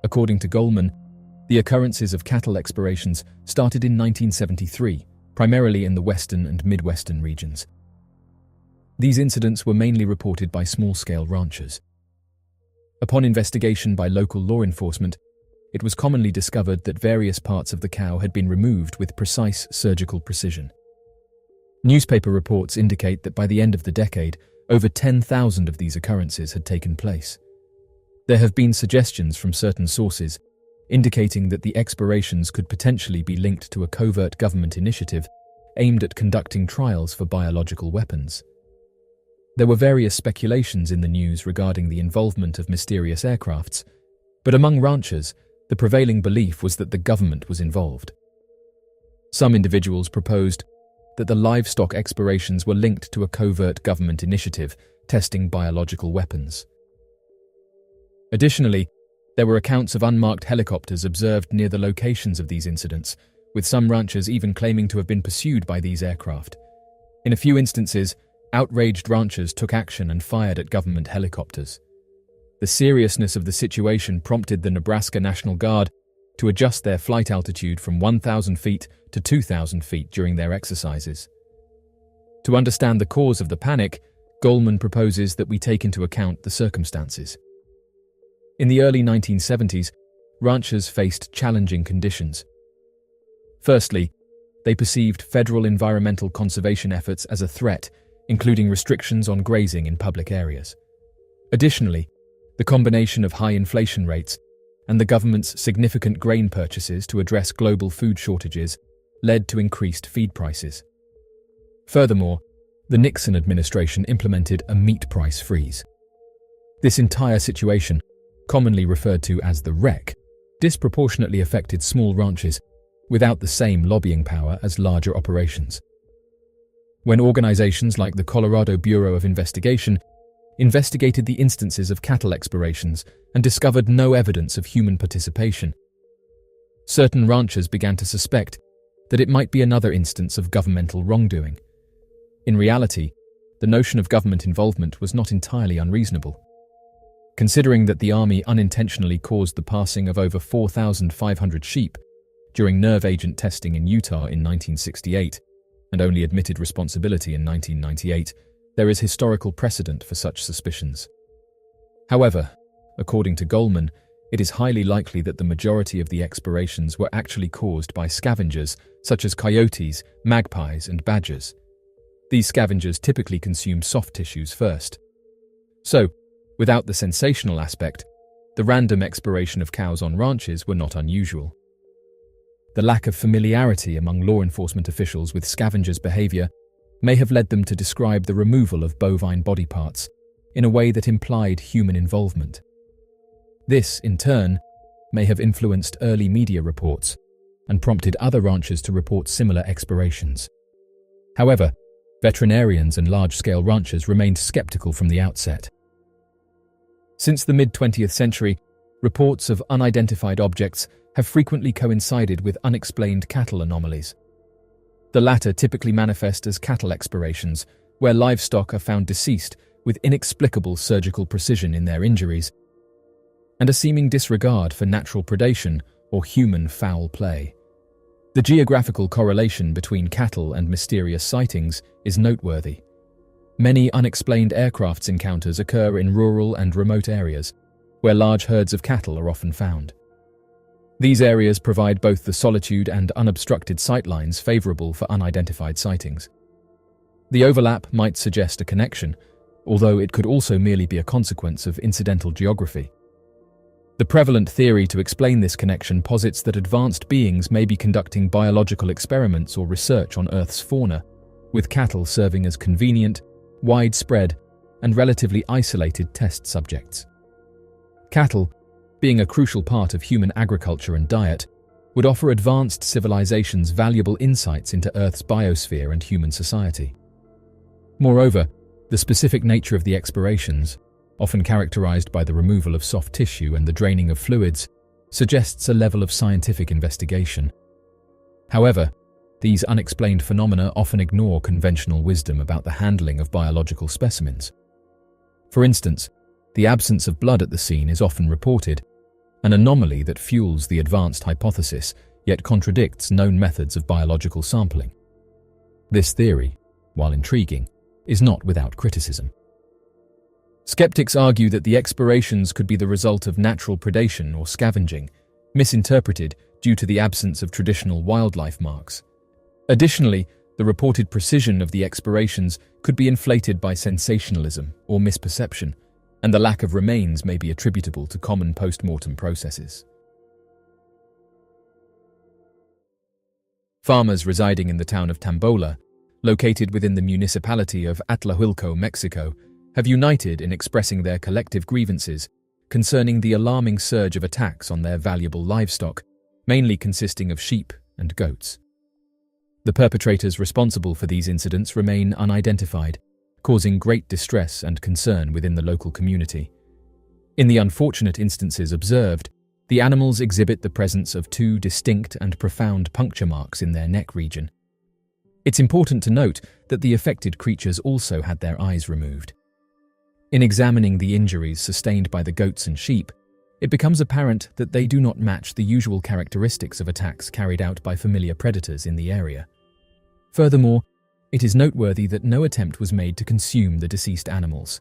According to Goldman, the occurrences of cattle expirations started in 1973, primarily in the western and midwestern regions. These incidents were mainly reported by small-scale ranchers. Upon investigation by local law enforcement, it was commonly discovered that various parts of the cow had been removed with precise surgical precision. Newspaper reports indicate that by the end of the decade, over 10,000 of these occurrences had taken place. There have been suggestions from certain sources indicating that the expirations could potentially be linked to a covert government initiative aimed at conducting trials for biological weapons. There were various speculations in the news regarding the involvement of mysterious aircrafts, but among ranchers, the prevailing belief was that the government was involved. Some individuals proposed that the livestock expirations were linked to a covert government initiative testing biological weapons. Additionally, there were accounts of unmarked helicopters observed near the locations of these incidents, with some ranchers even claiming to have been pursued by these aircraft. In a few instances, outraged ranchers took action and fired at government helicopters. The seriousness of the situation prompted the Nebraska National Guard to adjust their flight altitude from 1,000 feet to 2,000 feet during their exercises. To understand the cause of the panic, Goldman proposes that we take into account the circumstances. In the early 1970s, ranchers faced challenging conditions. Firstly, they perceived federal environmental conservation efforts as a threat, including restrictions on grazing in public areas. Additionally, the combination of high inflation rates and the government's significant grain purchases to address global food shortages led to increased feed prices. Furthermore, the Nixon administration implemented a meat price freeze. This entire situation, commonly referred to as the wreck, disproportionately affected small ranches without the same lobbying power as larger operations. When organizations like the Colorado Bureau of Investigation investigated the instances of cattle expirations and discovered no evidence of human participation, certain ranchers began to suspect that it might be another instance of governmental wrongdoing. In reality, the notion of government involvement was not entirely unreasonable. Considering that the army unintentionally caused the passing of over 4,500 sheep during nerve agent testing in Utah in 1968 and only admitted responsibility in 1998, there is historical precedent for such suspicions. However, according to Goldman, it is highly likely that the majority of the expirations were actually caused by scavengers such as coyotes, magpies, and badgers. These scavengers typically consume soft tissues first. So, without the sensational aspect, the random expiration of cows on ranches were not unusual. The lack of familiarity among law enforcement officials with scavengers' behavior may have led them to describe the removal of bovine body parts in a way that implied human involvement. This, in turn, may have influenced early media reports and prompted other ranchers to report similar expirations. However, veterinarians and large-scale ranchers remained skeptical from the outset. Since the mid-20th century, reports of unidentified objects have frequently coincided with unexplained cattle anomalies. The latter typically manifest as cattle expirations, where livestock are found deceased with inexplicable surgical precision in their injuries, and a seeming disregard for natural predation or human foul play. The geographical correlation between cattle and mysterious sightings is noteworthy. Many unexplained aircraft encounters occur in rural and remote areas, where large herds of cattle are often found. These areas provide both the solitude and unobstructed sightlines favorable for unidentified sightings. The overlap might suggest a connection, although it could also merely be a consequence of incidental geography. The prevalent theory to explain this connection posits that advanced beings may be conducting biological experiments or research on Earth's fauna, with cattle serving as convenient, widespread, and relatively isolated test subjects. Cattle, being a crucial part of human agriculture and diet, would offer advanced civilizations valuable insights into Earth's biosphere and human society. Moreover, the specific nature of the expirations, often characterized by the removal of soft tissue and the draining of fluids, suggests a level of scientific investigation. However, these unexplained phenomena often ignore conventional wisdom about the handling of biological specimens. For instance, the absence of blood at the scene is often reported, an anomaly that fuels the advanced hypothesis yet contradicts known methods of biological sampling. This theory, while intriguing, is not without criticism. Skeptics argue that the expirations could be the result of natural predation or scavenging, misinterpreted due to the absence of traditional wildlife marks. Additionally, the reported precision of the expirations could be inflated by sensationalism or misperception, and the lack of remains may be attributable to common post-mortem processes. Farmers residing in the town of Tambola, located within the municipality of Atlahulco, Mexico, have united in expressing their collective grievances concerning the alarming surge of attacks on their valuable livestock, mainly consisting of sheep and goats. The perpetrators responsible for these incidents remain unidentified, causing great distress and concern within the local community. In the unfortunate instances observed, the animals exhibit the presence of two distinct and profound puncture marks in their neck region. It's important to note that the affected creatures also had their eyes removed. In examining the injuries sustained by the goats and sheep, it becomes apparent that they do not match the usual characteristics of attacks carried out by familiar predators in the area. Furthermore, it is noteworthy that no attempt was made to consume the deceased animals.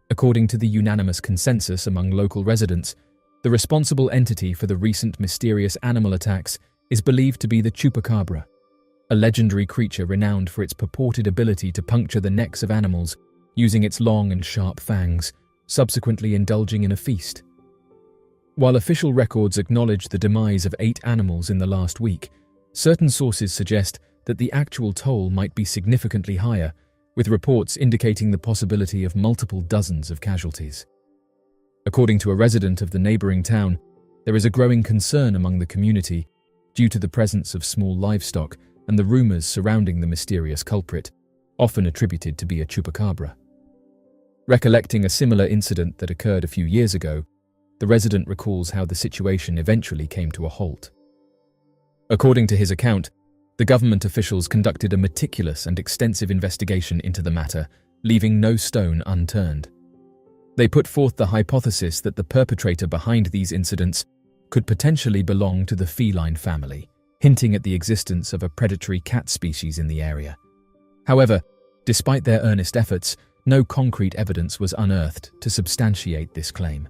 According to the unanimous consensus among local residents, the responsible entity for the recent mysterious animal attacks is believed to be the chupacabra, a legendary creature renowned for its purported ability to puncture the necks of animals using its long and sharp fangs, subsequently indulging in a feast. While official records acknowledge the demise of 8 animals in the last week, certain sources suggest that the actual toll might be significantly higher, with reports indicating the possibility of multiple dozens of casualties. According to a resident of the neighboring town, there is a growing concern among the community due to the presence of small livestock and the rumors surrounding the mysterious culprit, often attributed to be a chupacabra. Recollecting a similar incident that occurred a few years ago, the resident recalls how the situation eventually came to a halt. According to his account, the government officials conducted a meticulous and extensive investigation into the matter, leaving no stone unturned. They put forth the hypothesis that the perpetrator behind these incidents could potentially belong to the feline family, hinting at the existence of a predatory cat species in the area. However, despite their earnest efforts, no concrete evidence was unearthed to substantiate this claim.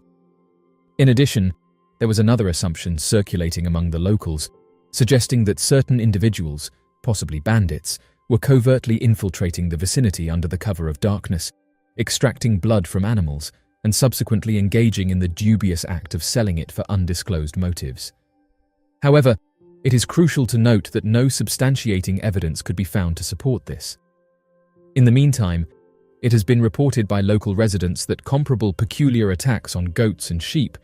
In addition, there was another assumption circulating among the locals, suggesting that certain individuals, possibly bandits, were covertly infiltrating the vicinity under the cover of darkness, extracting blood from animals, and subsequently engaging in the dubious act of selling it for undisclosed motives. However, it is crucial to note that no substantiating evidence could be found to support this. In the meantime, it has been reported by local residents that comparable peculiar attacks on goats and sheep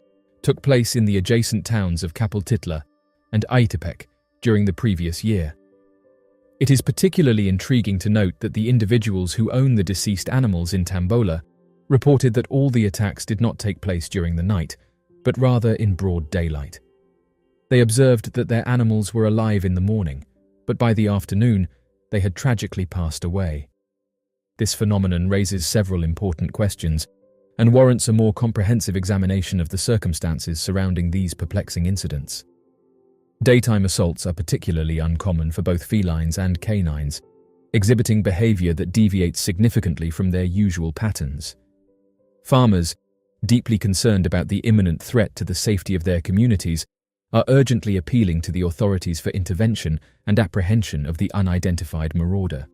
took place in the adjacent towns of Capultitla and Aitepec during the previous year. It is particularly intriguing to note that the individuals who own the deceased animals in Tambola reported that all the attacks did not take place during the night, but rather in broad daylight. They observed that their animals were alive in the morning, but by the afternoon they had tragically passed away. This phenomenon raises several important questions and warrants a more comprehensive examination of the circumstances surrounding these perplexing incidents. Daytime assaults are particularly uncommon for both felines and canines, exhibiting behavior that deviates significantly from their usual patterns. Farmers, deeply concerned about the imminent threat to the safety of their communities, are urgently appealing to the authorities for intervention and apprehension of the unidentified marauder.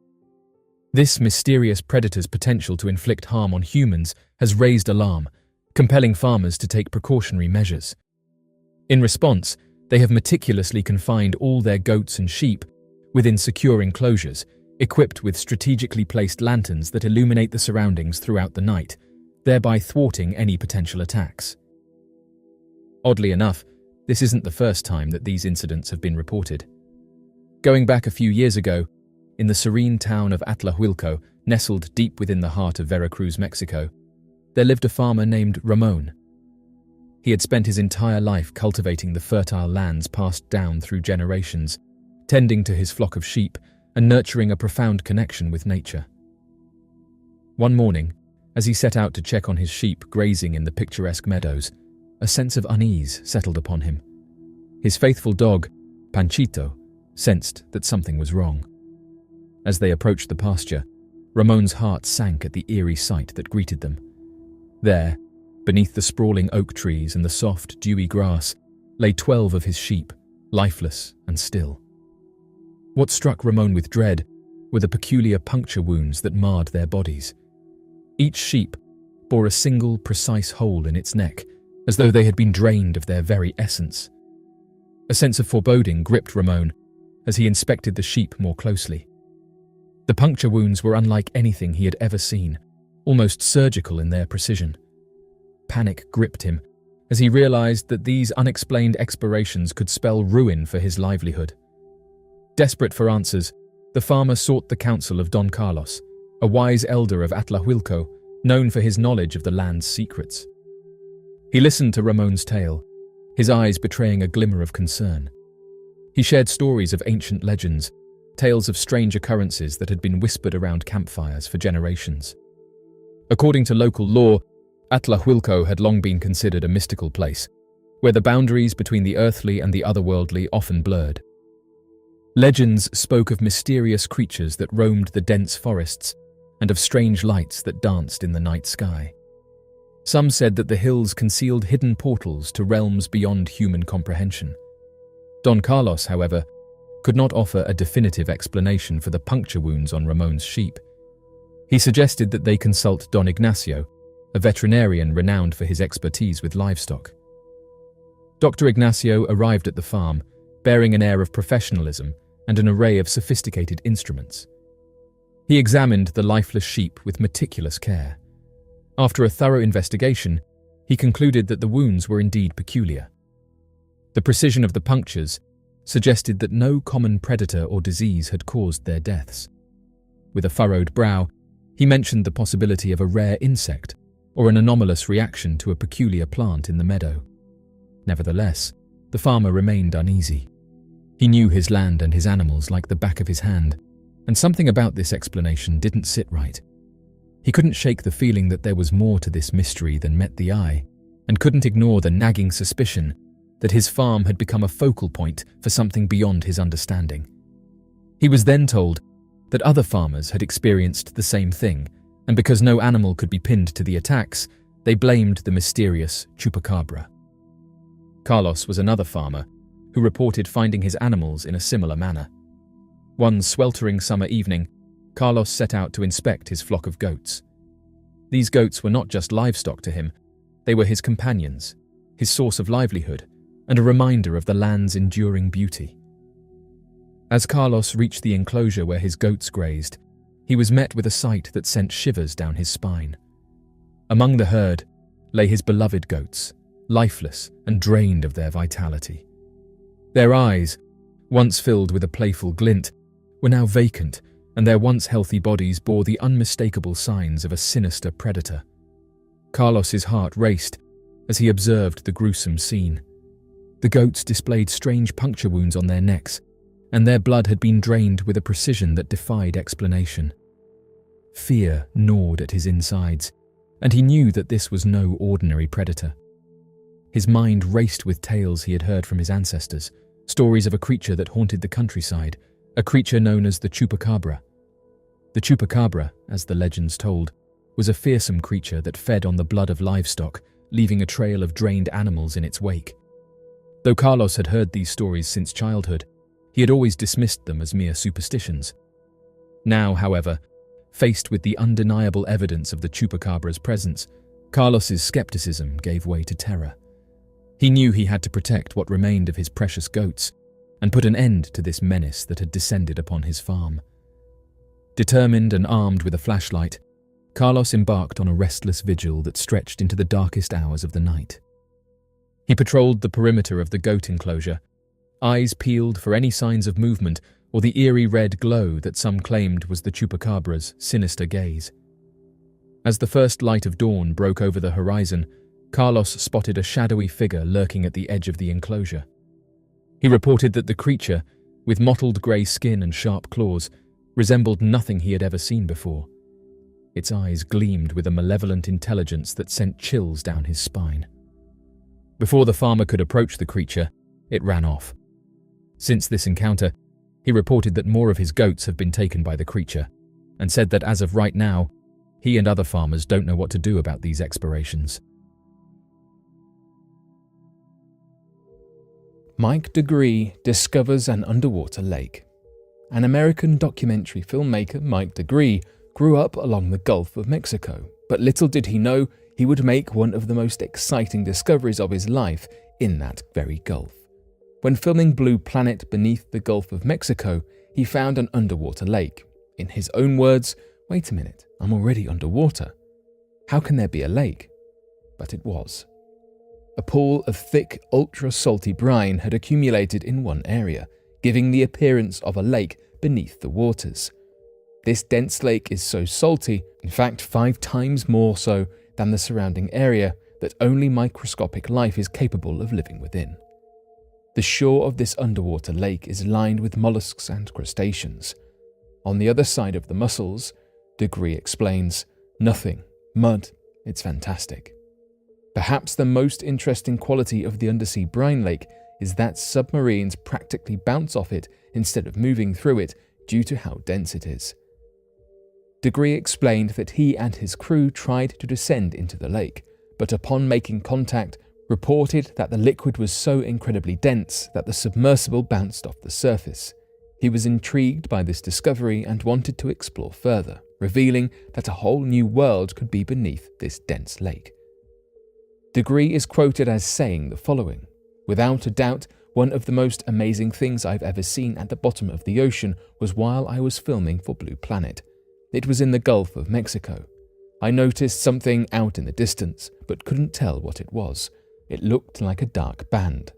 This mysterious predator's potential to inflict harm on humans has raised alarm, compelling farmers to take precautionary measures. In response, they have meticulously confined all their goats and sheep within secure enclosures, equipped with strategically placed lanterns that illuminate the surroundings throughout the night, thereby thwarting any potential attacks. Oddly enough, this isn't the first time that these incidents have been reported. Going back a few years ago, in the serene town of Atlahulco, nestled deep within the heart of Veracruz, Mexico, there lived a farmer named Ramon. He had spent his entire life cultivating the fertile lands passed down through generations, tending to his flock of sheep and nurturing a profound connection with nature. One morning, as he set out to check on his sheep grazing in the picturesque meadows, a sense of unease settled upon him. His faithful dog, Panchito, sensed that something was wrong. As they approached the pasture, Ramon's heart sank at the eerie sight that greeted them. There, beneath the sprawling oak trees and the soft, dewy grass, lay 12 of his sheep, lifeless and still. What struck Ramon with dread were the peculiar puncture wounds that marred their bodies. Each sheep bore a single, precise hole in its neck, as though they had been drained of their very essence. A sense of foreboding gripped Ramon as he inspected the sheep more closely. The puncture wounds were unlike anything he had ever seen, almost surgical in their precision. Panic gripped him as he realized that these unexplained expirations could spell ruin for his livelihood. Desperate for answers, the farmer sought the counsel of Don Carlos, a wise elder of Atlahuilco, known for his knowledge of the land's secrets. He listened to Ramon's tale, his eyes betraying a glimmer of concern. He shared stories of ancient legends, tales of strange occurrences that had been whispered around campfires for generations. According to local law, Atlahuilco had long been considered a mystical place, where the boundaries between the earthly and the otherworldly often blurred. Legends spoke of mysterious creatures that roamed the dense forests and of strange lights that danced in the night sky. Some said that the hills concealed hidden portals to realms beyond human comprehension. Don Carlos, however, could not offer a definitive explanation for the puncture wounds on Ramon's sheep. He suggested that they consult Don Ignacio, a veterinarian renowned for his expertise with livestock. Dr. Ignacio arrived at the farm, bearing an air of professionalism and an array of sophisticated instruments. He examined the lifeless sheep with meticulous care. After a thorough investigation, he concluded that the wounds were indeed peculiar. The precision of the punctures suggested that no common predator or disease had caused their deaths. With a furrowed brow, he mentioned the possibility of a rare insect or an anomalous reaction to a peculiar plant in the meadow. Nevertheless, the farmer remained uneasy. He knew his land and his animals like the back of his hand, and something about this explanation didn't sit right. He couldn't shake the feeling that there was more to this mystery than met the eye, and couldn't ignore the nagging suspicion that his farm had become a focal point for something beyond his understanding. He was then told that other farmers had experienced the same thing, and because no animal could be pinned to the attacks, they blamed the mysterious chupacabra. Carlos was another farmer who reported finding his animals in a similar manner. One sweltering summer evening, Carlos set out to inspect his flock of goats. These goats were not just livestock to him, they were his companions, his source of livelihood, and a reminder of the land's enduring beauty. As Carlos reached the enclosure where his goats grazed, he was met with a sight that sent shivers down his spine. Among the herd lay his beloved goats, lifeless and drained of their vitality. Their eyes, once filled with a playful glint, were now vacant, and their once healthy bodies bore the unmistakable signs of a sinister predator. Carlos's heart raced as he observed the gruesome scene. The goats displayed strange puncture wounds on their necks, and their blood had been drained with a precision that defied explanation. Fear gnawed at his insides, and he knew that this was no ordinary predator. His mind raced with tales he had heard from his ancestors, stories of a creature that haunted the countryside, a creature known as the chupacabra. The chupacabra, as the legends told, was a fearsome creature that fed on the blood of livestock, leaving a trail of drained animals in its wake. Though Carlos had heard these stories since childhood, he had always dismissed them as mere superstitions. Now, however, faced with the undeniable evidence of the chupacabra's presence, Carlos's skepticism gave way to terror. He knew he had to protect what remained of his precious goats and put an end to this menace that had descended upon his farm. Determined and armed with a flashlight, Carlos embarked on a restless vigil that stretched into the darkest hours of the night. He patrolled the perimeter of the goat enclosure, eyes peeled for any signs of movement or the eerie red glow that some claimed was the chupacabra's sinister gaze. As the first light of dawn broke over the horizon, Carlos spotted a shadowy figure lurking at the edge of the enclosure. He reported that the creature, with mottled grey skin and sharp claws, resembled nothing he had ever seen before. Its eyes gleamed with a malevolent intelligence that sent chills down his spine. Before the farmer could approach the creature, it ran off. Since this encounter, he reported that more of his goats have been taken by the creature, and said that as of right now, he and other farmers don't know what to do about these expirations. Mike Brgh discovers an underwater lake. An American documentary filmmaker, Mike Brgh, grew up along the Gulf of Mexico, but little did he know he would make one of the most exciting discoveries of his life in that very Gulf. When filming Blue Planet beneath the Gulf of Mexico, he found an underwater lake. In his own words, "Wait a minute, I'm already underwater. How can there be a lake?" But it was. A pool of thick, ultra-salty brine had accumulated in one area, giving the appearance of a lake beneath the waters. This dense lake is so salty, in fact 5 times more so than the surrounding area, that only microscopic life is capable of living within. The shore of this underwater lake is lined with mollusks and crustaceans. On the other side of the mussels, Brgh explains, nothing, mud, it's fantastic. Perhaps the most interesting quality of the undersea brine lake is that submarines practically bounce off it instead of moving through it due to how dense it is. Brgh explained that he and his crew tried to descend into the lake, but upon making contact, reported that the liquid was so incredibly dense that the submersible bounced off the surface. He was intrigued by this discovery and wanted to explore further, revealing that a whole new world could be beneath this dense lake. Brgh is quoted as saying the following, "Without a doubt, one of the most amazing things I've ever seen at the bottom of the ocean was while I was filming for Blue Planet. It was in the Gulf of Mexico. I noticed something out in the distance, but couldn't tell what it was. It looked like a dark band.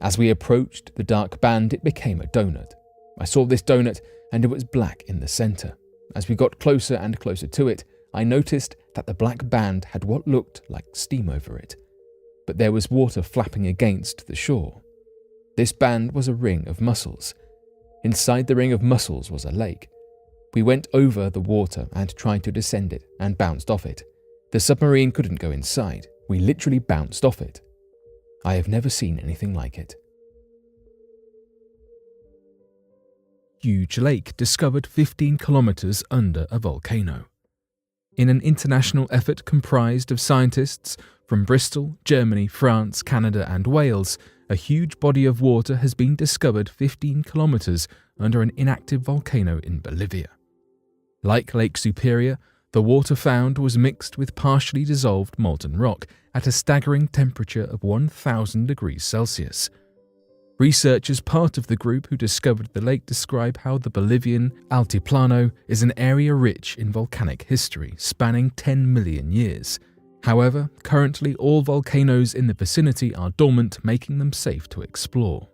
As we approached the dark band, it became a donut. I saw this donut and it was black in the center. As we got closer and closer to it, I noticed that the black band had what looked like steam over it, but there was water flapping against the shore. This band was a ring of mussels. Inside the ring of mussels was a lake. We went over the water and tried to descend it and bounced off it. The submarine couldn't go inside. We literally bounced off it. I have never seen anything like it." Huge lake discovered 15 kilometers under a volcano. In an international effort comprised of scientists from Bristol, Germany, France, Canada and Wales, a huge body of water has been discovered 15 kilometers under an inactive volcano in Bolivia. Like Lake Superior, the water found was mixed with partially dissolved molten rock at a staggering temperature of 1,000 degrees Celsius. Researchers part of the group who discovered the lake describe how the Bolivian Altiplano is an area rich in volcanic history spanning 10 million years. However, currently all volcanoes in the vicinity are dormant, making them safe to explore.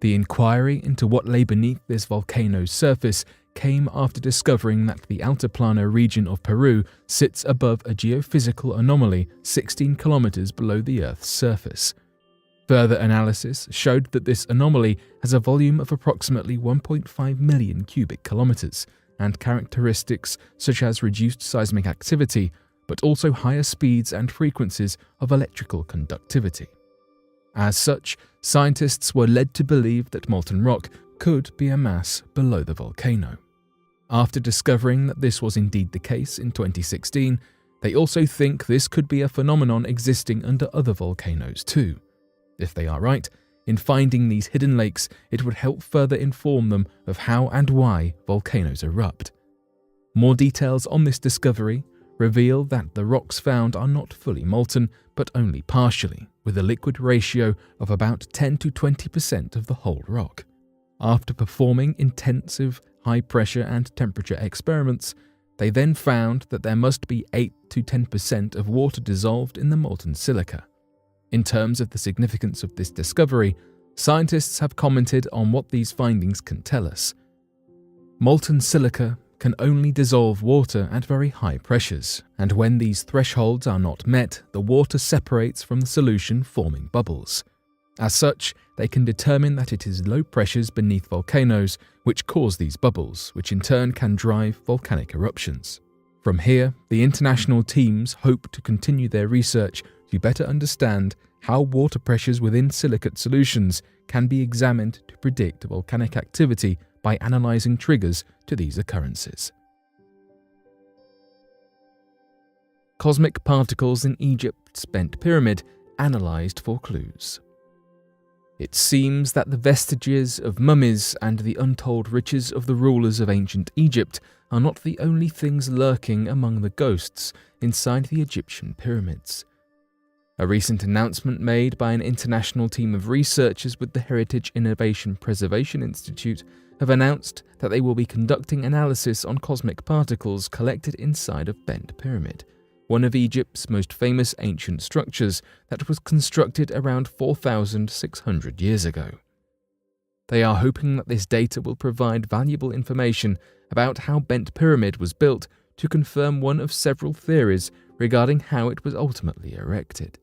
The inquiry into what lay beneath this volcano's surface came after discovering that the Altiplano region of Peru sits above a geophysical anomaly 16 kilometers below the Earth's surface. Further analysis showed that this anomaly has a volume of approximately 1.5 million cubic kilometers and characteristics such as reduced seismic activity, but also higher speeds and frequencies of electrical conductivity. As such, scientists were led to believe that molten rock could be a mass below the volcano. After discovering that this was indeed the case in 2016, they also think this could be a phenomenon existing under other volcanoes too. If they are right, in finding these hidden lakes, it would help further inform them of how and why volcanoes erupt. More details on this discovery reveal that the rocks found are not fully molten, but only partially, with a liquid ratio of about 10 to 20% of the whole rock. After performing intensive high pressure and temperature experiments, they then found that there must be 8 to 10% of water dissolved in the molten silica. In terms of the significance of this discovery, scientists have commented on what these findings can tell us. Molten silica can only dissolve water at very high pressures, and when these thresholds are not met, the water separates from the solution, forming bubbles. As such, they can determine that it is low pressures beneath volcanoes which cause these bubbles, which in turn can drive volcanic eruptions. From here, the international teams hope to continue their research to better understand how water pressures within silicate solutions can be examined to predict volcanic activity by analysing triggers to these occurrences. Cosmic particles in Egypt's bent pyramid analysed for clues. It seems that the vestiges of mummies and the untold riches of the rulers of ancient Egypt are not the only things lurking among the ghosts inside the Egyptian pyramids. A recent announcement made by an international team of researchers with the Heritage Innovation Preservation Institute have announced that they will be conducting analysis on cosmic particles collected inside of Bent Pyramid, one of Egypt's most famous ancient structures that was constructed around 4,600 years ago. They are hoping that this data will provide valuable information about how Bent Pyramid was built to confirm one of several theories regarding how it was ultimately erected.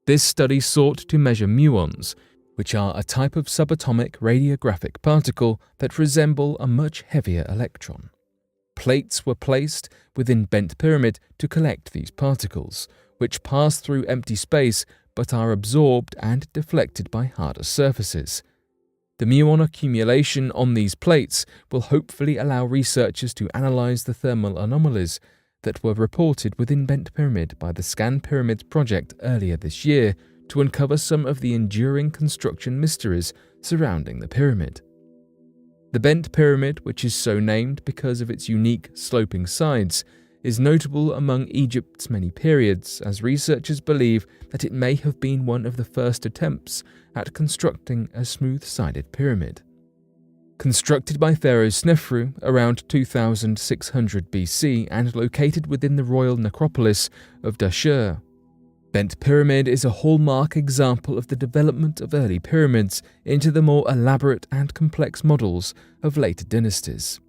This study sought to measure muons, which are a type of subatomic radiographic particle that resemble a much heavier electron. Plates were placed within Bent Pyramid to collect these particles, which pass through empty space but are absorbed and deflected by harder surfaces. The muon accumulation on these plates will hopefully allow researchers to analyse the thermal anomalies that were reported within Bent Pyramid by the Scan Pyramids project earlier this year to uncover some of the enduring construction mysteries surrounding the pyramid. The Bent Pyramid, which is so named because of its unique sloping sides, is notable among Egypt's many periods, as researchers believe that it may have been one of the first attempts at constructing a smooth-sided pyramid. Constructed by Pharaoh Snefru around 2600 BC and located within the royal necropolis of Dashur, Bent Pyramid is a hallmark example of the development of early pyramids into the more elaborate and complex models of later dynasties.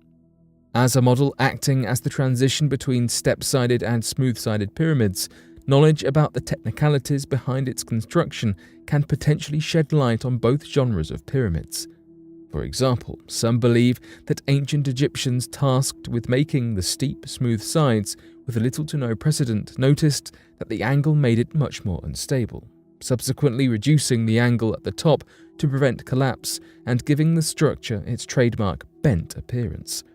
As a model acting as the transition between step-sided and smooth-sided pyramids, knowledge about the technicalities behind its construction can potentially shed light on both genres of pyramids. For example, some believe that ancient Egyptians tasked with making the steep, smooth sides with little to no precedent noticed that the angle made it much more unstable, subsequently reducing the angle at the top to prevent collapse and giving the structure its trademark bent appearance.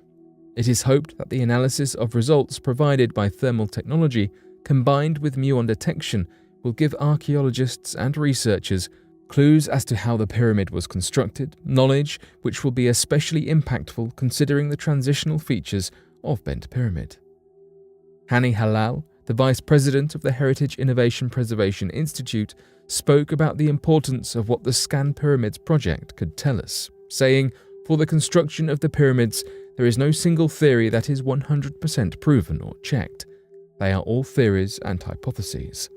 It is hoped that the analysis of results provided by thermal technology, combined with muon detection, will give archaeologists and researchers clues as to how the pyramid was constructed, knowledge which will be especially impactful considering the transitional features of Bent Pyramid. Hani Halal, the Vice President of the Heritage Innovation Preservation Institute, spoke about the importance of what the Scan Pyramids project could tell us, saying, "For the construction of the pyramids, there is no single theory that is 100% proven or checked. They are all theories and hypotheses.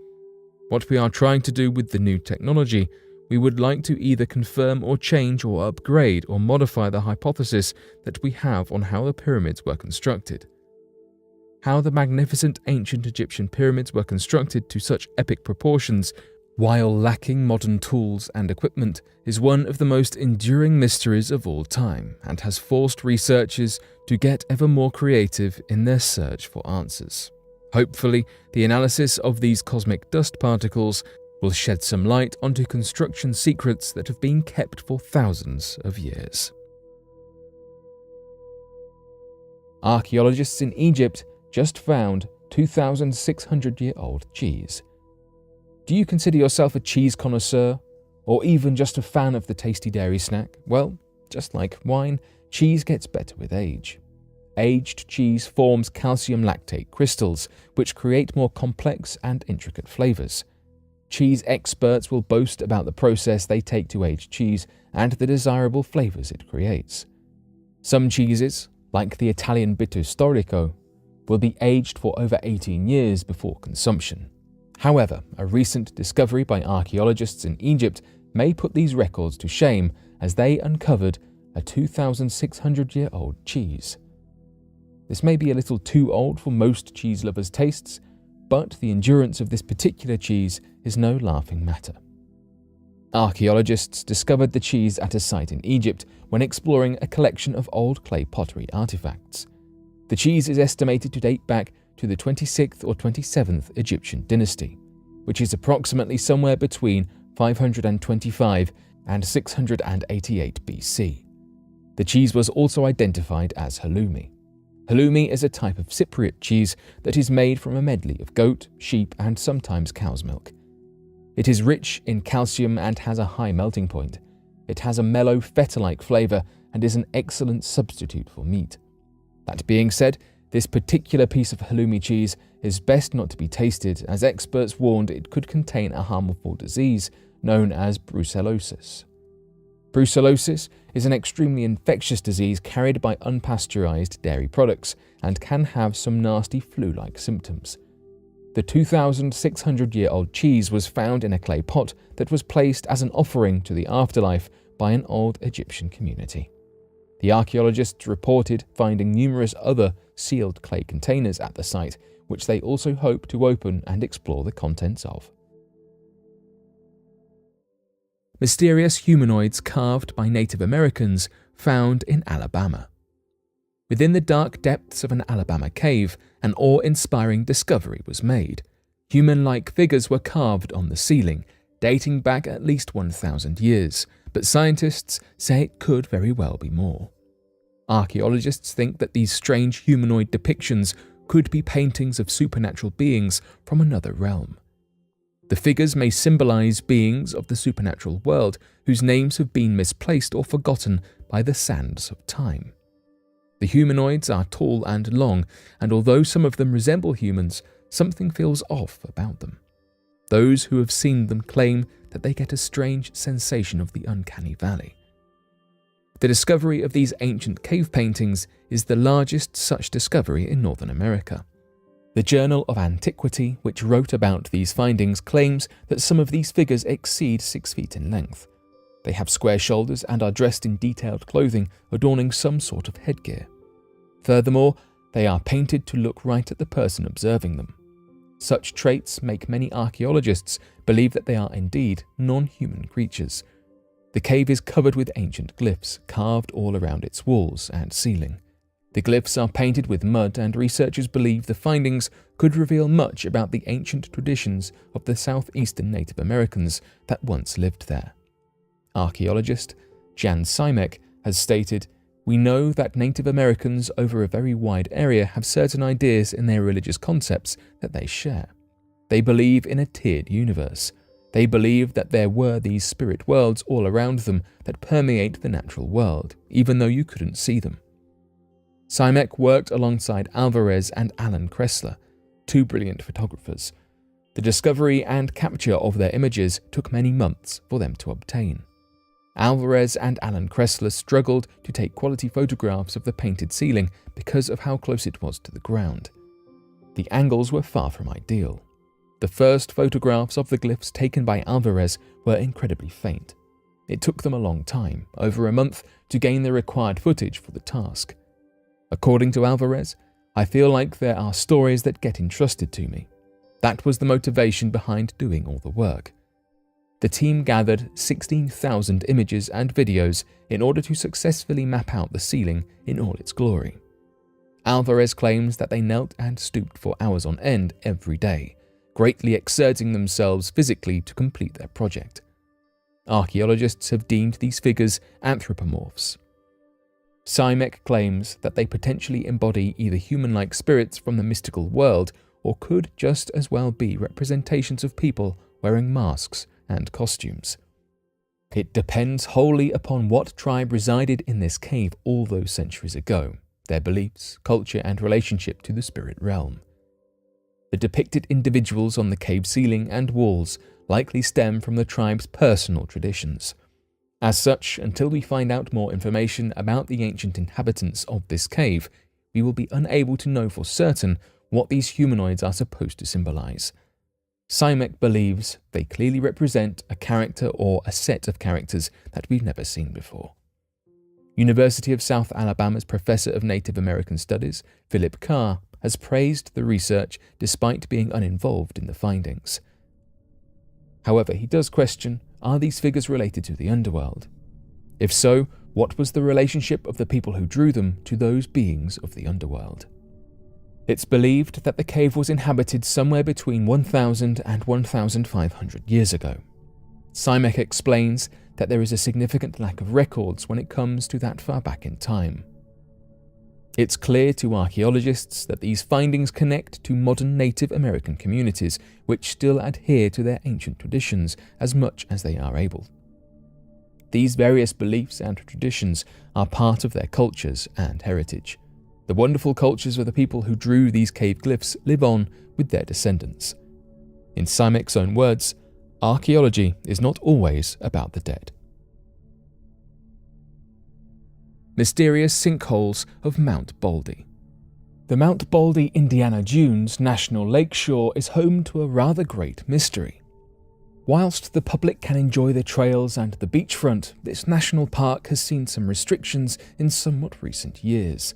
What we are trying to do with the new technology, we would like to either confirm or change or upgrade or modify the hypothesis that we have on how the pyramids were constructed. How the magnificent ancient Egyptian pyramids were constructed to such epic proportions while lacking modern tools and equipment is one of the most enduring mysteries of all time and has forced researchers to get ever more creative in their search for answers. Hopefully, the analysis of these cosmic dust particles will shed some light onto construction secrets that have been kept for thousands of years." Archaeologists in Egypt just found 2,600-year-old cheese. Do you consider yourself a cheese connoisseur, or even just a fan of the tasty dairy snack? Well, just like wine, cheese gets better with age. Aged cheese forms calcium lactate crystals, which create more complex and intricate flavors. Cheese experts will boast about the process they take to age cheese and the desirable flavors it creates. Some cheeses, like the Italian Bitto Storico, will be aged for over 18 years before consumption. However, a recent discovery by archaeologists in Egypt may put these records to shame as they uncovered a 2,600-year-old cheese. This may be a little too old for most cheese lovers' tastes, but the endurance of this particular cheese is no laughing matter. Archaeologists discovered the cheese at a site in Egypt when exploring a collection of old clay pottery artifacts. The cheese is estimated to date back to the 26th or 27th Egyptian dynasty, which is approximately somewhere between 525 and 688 BC. The cheese was also identified as halloumi. Halloumi is a type of Cypriot cheese that is made from a medley of goat, sheep, and sometimes cow's milk. It is rich in calcium and has a high melting point. It has a mellow feta-like flavour and is an excellent substitute for meat. That being said, this particular piece of halloumi cheese is best not to be tasted, as experts warned it could contain a harmful disease known as brucellosis. Brucellosis is an extremely infectious disease carried by unpasteurized dairy products and can have some nasty flu-like symptoms. The 2,600-year-old cheese was found in a clay pot that was placed as an offering to the afterlife by an old Egyptian community. The archaeologists reported finding numerous other sealed clay containers at the site, which they also hope to open and explore the contents of. Mysterious humanoids carved by Native Americans found in Alabama. Within the dark depths of an Alabama cave, an awe-inspiring discovery was made. Human-like figures were carved on the ceiling, dating back at least 1,000 years, but scientists say it could very well be more. Archaeologists think that these strange humanoid depictions could be paintings of supernatural beings from another realm. The figures may symbolize beings of the supernatural world whose names have been misplaced or forgotten by the sands of time. The humanoids are tall and long, and although some of them resemble humans, something feels off about them. Those who have seen them claim that they get a strange sensation of the uncanny valley. The discovery of these ancient cave paintings is the largest such discovery in Northern America. The Journal of Antiquity, which wrote about these findings, claims that some of these figures exceed 6 feet in length. They have square shoulders and are dressed in detailed clothing adorning some sort of headgear. Furthermore, they are painted to look right at the person observing them. Such traits make many archaeologists believe that they are indeed non-human creatures. The cave is covered with ancient glyphs carved all around its walls and ceiling. The glyphs are painted with mud, and researchers believe the findings could reveal much about the ancient traditions of the southeastern Native Americans that once lived there. Archaeologist Jan Simek has stated, "We know that Native Americans over a very wide area have certain ideas in their religious concepts that they share. They believe in a tiered universe. They believe that there were these spirit worlds all around them that permeate the natural world, even though you couldn't see them." Simek worked alongside Alvarez and Alan Kressler, two brilliant photographers. The discovery and capture of their images took many months for them to obtain. Alvarez and Alan Kressler struggled to take quality photographs of the painted ceiling because of how close it was to the ground. The angles were far from ideal. The first photographs of the glyphs taken by Alvarez were incredibly faint. It took them a long time, over a month, to gain the required footage for the task. According to Alvarez, "I feel like there are stories that get entrusted to me. That was the motivation behind doing all the work." The team gathered 16,000 images and videos in order to successfully map out the ceiling in all its glory. Alvarez claims that they knelt and stooped for hours on end every day, greatly exerting themselves physically to complete their project. Archaeologists have deemed these figures anthropomorphs. Simek claims that they potentially embody either human-like spirits from the mystical world or could just as well be representations of people wearing masks and costumes. It depends wholly upon what tribe resided in this cave all those centuries ago, their beliefs, culture, and relationship to the spirit realm. The depicted individuals on the cave ceiling and walls likely stem from the tribe's personal traditions. As such, until we find out more information about the ancient inhabitants of this cave, we will be unable to know for certain what these humanoids are supposed to symbolize. Simek believes they clearly represent a character or a set of characters that we've never seen before. University of South Alabama's Professor of Native American Studies, Philip Carr, has praised the research despite being uninvolved in the findings. However, he does question are these figures related to the underworld? If so, what was the relationship of the people who drew them to those beings of the underworld? It's believed that the cave was inhabited somewhere between 1,000 and 1,500 years ago. Simek explains that there is a significant lack of records when it comes to that far back in time. It's clear to archaeologists that these findings connect to modern Native American communities which still adhere to their ancient traditions as much as they are able. These various beliefs and traditions are part of their cultures and heritage. The wonderful cultures of the people who drew these cave glyphs live on with their descendants. In Simek's own words, archaeology is not always about the dead. Mysterious sinkholes of Mount Baldy. The Mount Baldy, Indiana Dunes National Lakeshore is home to a rather great mystery. Whilst the public can enjoy the trails and the beachfront, this national park has seen some restrictions in somewhat recent years.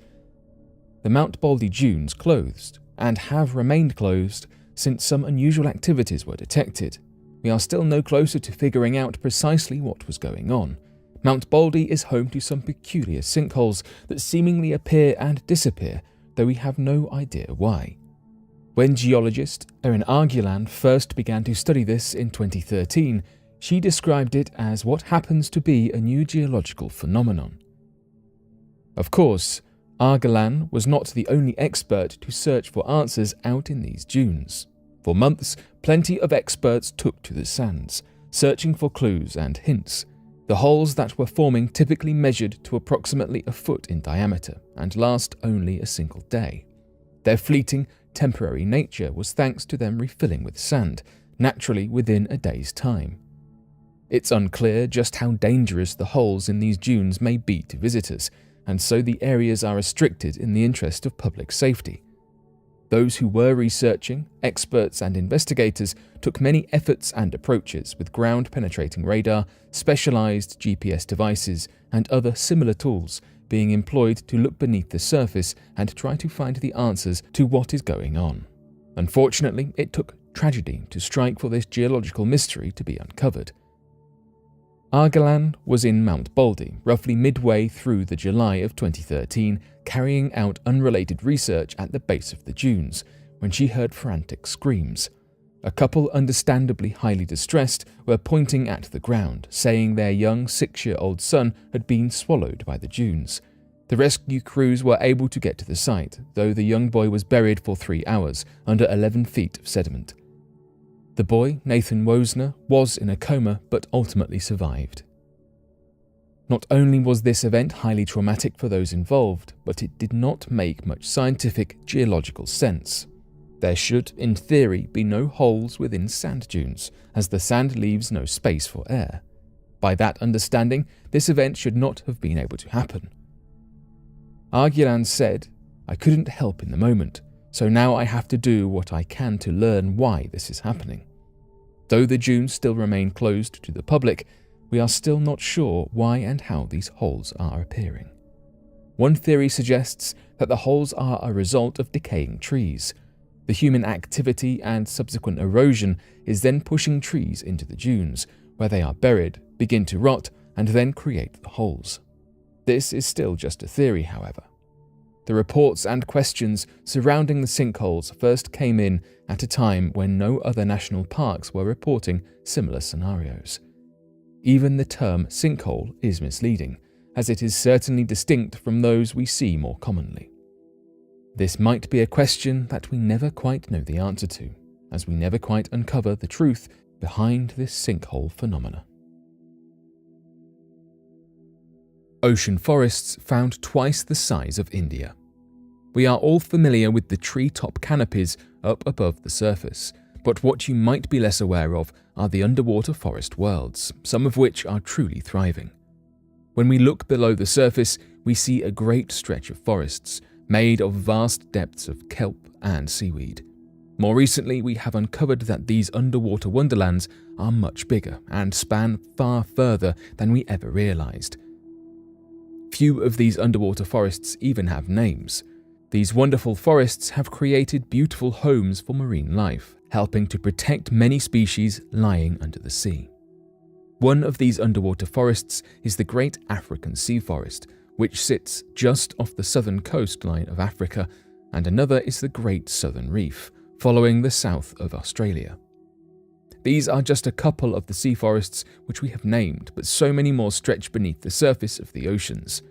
The Mount Baldy Dunes closed, and have remained closed, since some unusual activities were detected. We are still no closer to figuring out precisely what was going on. Mount Baldy is home to some peculiar sinkholes that seemingly appear and disappear, though we have no idea why. When geologist Erin Arguland first began to study this in 2013, she described it as what happens to be a new geological phenomenon. Of course, Arguland was not the only expert to search for answers out in these dunes. For months, plenty of experts took to the sands, searching for clues and hints. The holes that were forming typically measured to approximately a foot in diameter and last only a single day. Their fleeting, temporary nature was thanks to them refilling with sand, naturally within a day's time. It's unclear just how dangerous the holes in these dunes may be to visitors, and so the areas are restricted in the interest of public safety. Those who were researching, experts and investigators, took many efforts and approaches with ground-penetrating radar, specialized GPS devices, and other similar tools being employed to look beneath the surface and try to find the answers to what is going on. Unfortunately, it took tragedy to strike for this geological mystery to be uncovered. Arguland was in Mount Baldy roughly midway through the July of 2013, carrying out unrelated research at the base of the dunes, when she heard frantic screams. A couple, understandably highly distressed, were pointing at the ground, saying their young 6-year-old son had been swallowed by the dunes. The rescue crews were able to get to the site, though the young boy was buried for 3 hours under 11 feet of sediment. The boy, Nathan Wosner, was in a coma but ultimately survived. Not only was this event highly traumatic for those involved, but it did not make much scientific geological sense. There should, in theory, be no holes within sand dunes, as the sand leaves no space for air. By that understanding, this event should not have been able to happen. Arguland said, "I couldn't help in the moment, so now I have to do what I can to learn why this is happening. Though the dunes still remain closed to the public, we are still not sure why and how these holes are appearing. One theory suggests that the holes are a result of decaying trees. The human activity and subsequent erosion is then pushing trees into the dunes, where they are buried, begin to rot, and then create the holes. This is still just a theory, however. The reports and questions surrounding the sinkholes first came in at a time when no other national parks were reporting similar scenarios. Even the term sinkhole is misleading, as it is certainly distinct from those we see more commonly. This might be a question that we never quite know the answer to, as we never quite uncover the truth behind this sinkhole phenomena. Ocean forests found twice the size of India. We are all familiar with the tree-top canopies up above the surface, but what you might be less aware of are the underwater forest worlds, some of which are truly thriving. When we look below the surface, we see a great stretch of forests, made of vast depths of kelp and seaweed. More recently, we have uncovered that these underwater wonderlands are much bigger and span far further than we ever realized. Few of these underwater forests even have names. These wonderful forests have created beautiful homes for marine life, helping to protect many species lying under the sea. One of these underwater forests is the Great African Sea Forest, which sits just off the southern coastline of Africa, and another is the Great Southern Reef, following the south of Australia. These are just a couple of the sea forests which we have named, but so many more stretch beneath the surface of the oceans.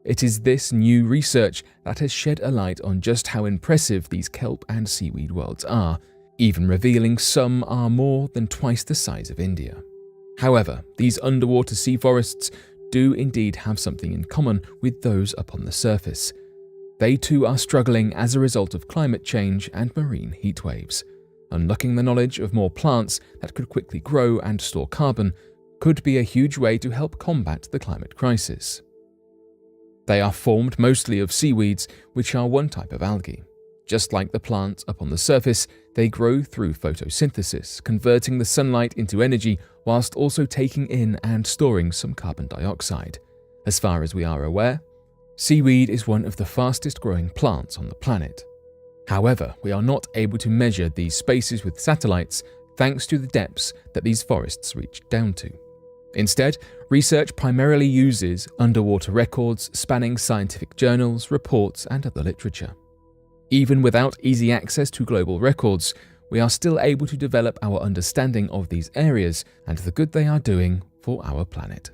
It is this new research that has shed a light on just how impressive these kelp and seaweed worlds are, even revealing some are more than twice the size of India. However, these underwater sea forests do indeed have something in common with those up on the surface. They too are struggling as a result of climate change and marine heat waves. Unlocking the knowledge of more plants that could quickly grow and store carbon could be a huge way to help combat the climate crisis. They are formed mostly of seaweeds, which are one type of algae. Just like the plants up on the surface, they grow through photosynthesis, converting the sunlight into energy whilst also taking in and storing some carbon dioxide. As far as we are aware, seaweed is one of the fastest growing plants on the planet. However, we are not able to measure these spaces with satellites thanks to the depths that these forests reach down to. Instead, research primarily uses underwater records spanning scientific journals, reports, and other literature. Even without easy access to global records, we are still able to develop our understanding of these areas and the good they are doing for our planet.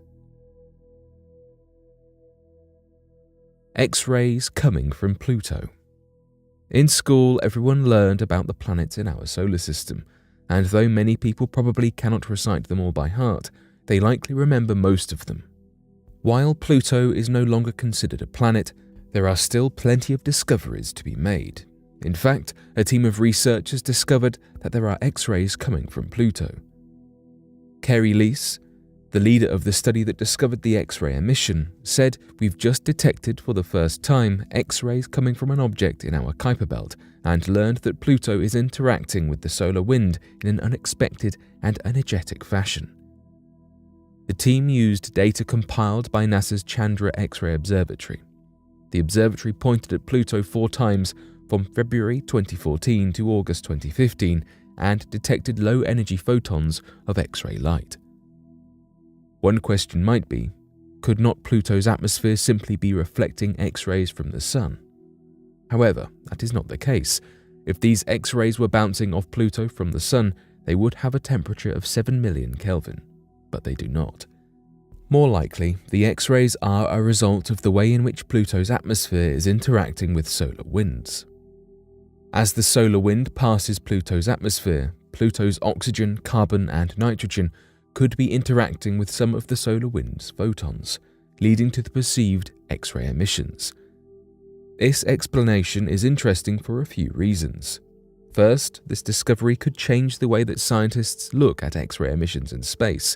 X-rays coming from Pluto. In school, everyone learned about the planets in our solar system, and though many people probably cannot recite them all by heart, they likely remember most of them. While Pluto is no longer considered a planet, there are still plenty of discoveries to be made. In fact, a team of researchers discovered that there are X-rays coming from Pluto. Kerry Leese, the leader of the study that discovered the X-ray emission, said, "We've just detected for the first time X-rays coming from an object in our Kuiper belt and learned that Pluto is interacting with the solar wind in an unexpected and energetic fashion." The team used data compiled by NASA's Chandra X-ray Observatory. The observatory pointed at Pluto 4 times from February 2014 to August 2015 and detected low-energy photons of X-ray light. One question might be, could not Pluto's atmosphere simply be reflecting X-rays from the Sun? However, that is not the case. If these X-rays were bouncing off Pluto from the Sun, they would have a temperature of 7 million Kelvin, but they do not. More likely, the X-rays are a result of the way in which Pluto's atmosphere is interacting with solar winds. As the solar wind passes Pluto's atmosphere, Pluto's oxygen, carbon, and nitrogen could be interacting with some of the solar wind's photons, leading to the perceived X-ray emissions. This explanation is interesting for a few reasons. First, this discovery could change the way that scientists look at X-ray emissions in space.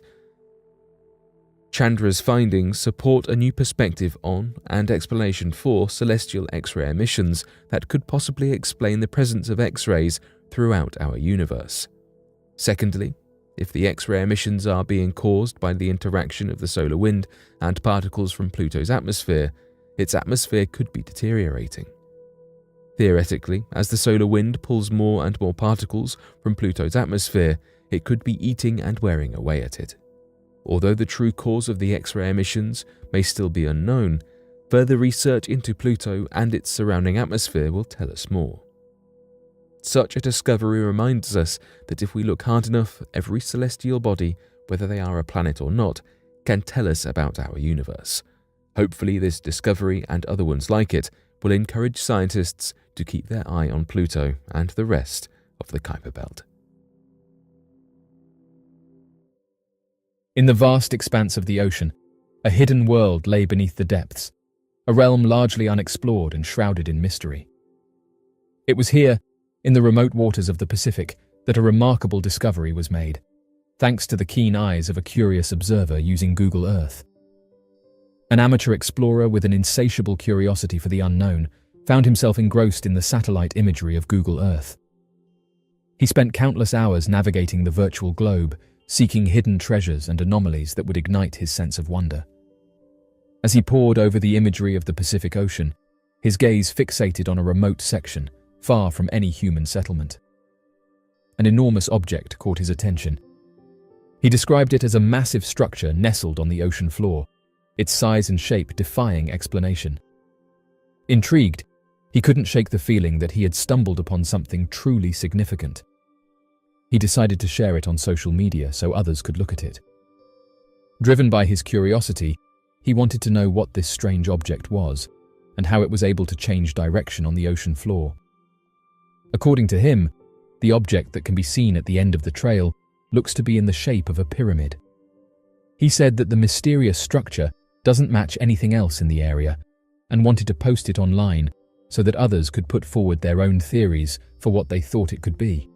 Chandra's findings support a new perspective on and explanation for celestial X-ray emissions that could possibly explain the presence of X-rays throughout our universe. Secondly, if the X-ray emissions are being caused by the interaction of the solar wind and particles from Pluto's atmosphere, its atmosphere could be deteriorating. Theoretically, as the solar wind pulls more and more particles from Pluto's atmosphere, it could be eating and wearing away at it. Although the true cause of the X-ray emissions may still be unknown, further research into Pluto and its surrounding atmosphere will tell us more. Such a discovery reminds us that if we look hard enough, every celestial body, whether they are a planet or not, can tell us about our universe. Hopefully this discovery and other ones like it will encourage scientists to keep their eye on Pluto and the rest of the Kuiper belt. In the vast expanse of the ocean, a hidden world lay beneath the depths, a realm largely unexplored and shrouded in mystery. It was here, in the remote waters of the Pacific, that a remarkable discovery was made, thanks to the keen eyes of a curious observer using Google Earth. An amateur explorer with an insatiable curiosity for the unknown found himself engrossed in the satellite imagery of Google Earth. He spent countless hours navigating the virtual globe, seeking hidden treasures and anomalies that would ignite his sense of wonder. As he pored over the imagery of the Pacific Ocean, his gaze fixated on a remote section, far from any human settlement. An enormous object caught his attention. He He described it as a massive structure nestled on the ocean floor, its size and shape defying explanation. Intrigued, he couldn't shake the feeling that he had stumbled upon something truly significant. He decided to share it on social media so others could look at it. Driven by his curiosity, he wanted to know what this strange object was and how it was able to change direction on the ocean floor. According to him, the object that can be seen at the end of the trail looks to be in the shape of a pyramid. He said that the mysterious structure doesn't match anything else in the area and wanted to post it online so that others could put forward their own theories for what they thought it could be.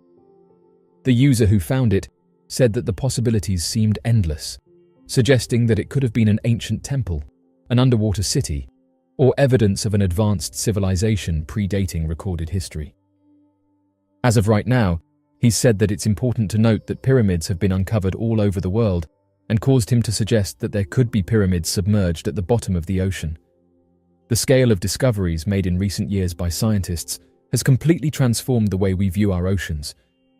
The user who found it said that the possibilities seemed endless, suggesting that it could have been an ancient temple, an underwater city, or evidence of an advanced civilization predating recorded history. As of right now, he's said that it's important to note that pyramids have been uncovered all over the world and caused him to suggest that there could be pyramids submerged at the bottom of the ocean. The scale of discoveries made in recent years by scientists has completely transformed the way we view our oceans,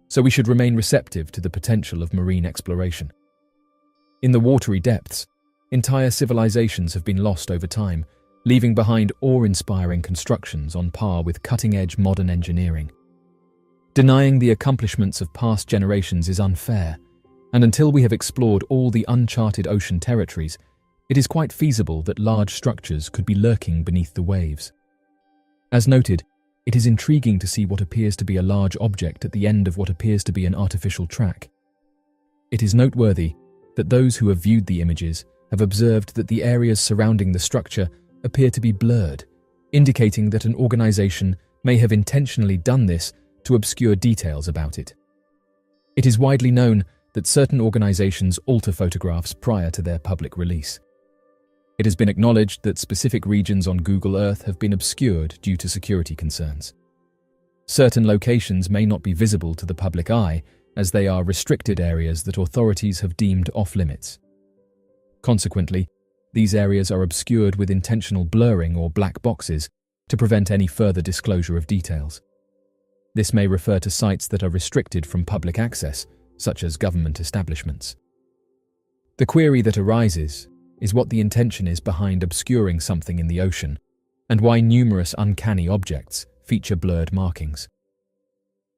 so we should remain receptive to the potential of marine exploration. In the watery depths, entire civilizations have been lost over time, leaving behind awe-inspiring constructions on par with cutting-edge modern engineering. Denying the accomplishments of past generations is unfair, and until we have explored all the uncharted ocean territories, it is quite feasible that large structures could be lurking beneath the waves. As noted, it is intriguing to see what appears to be a large object at the end of what appears to be an artificial track. It is noteworthy that those who have viewed the images have observed that the areas surrounding the structure appear to be blurred, indicating that an organization may have intentionally done this to obscure details about it. It is widely known that certain organizations alter photographs prior to their public release. It has been acknowledged that specific regions on Google Earth have been obscured due to security concerns. Certain locations may not be visible to the public eye, as they are restricted areas that authorities have deemed off-limits. Consequently, these areas are obscured with intentional blurring or black boxes to prevent any further disclosure of details. This may refer to sites that are restricted from public access, such as government establishments. The query that arises is what the intention is behind obscuring something in the ocean, and why numerous uncanny objects feature blurred markings.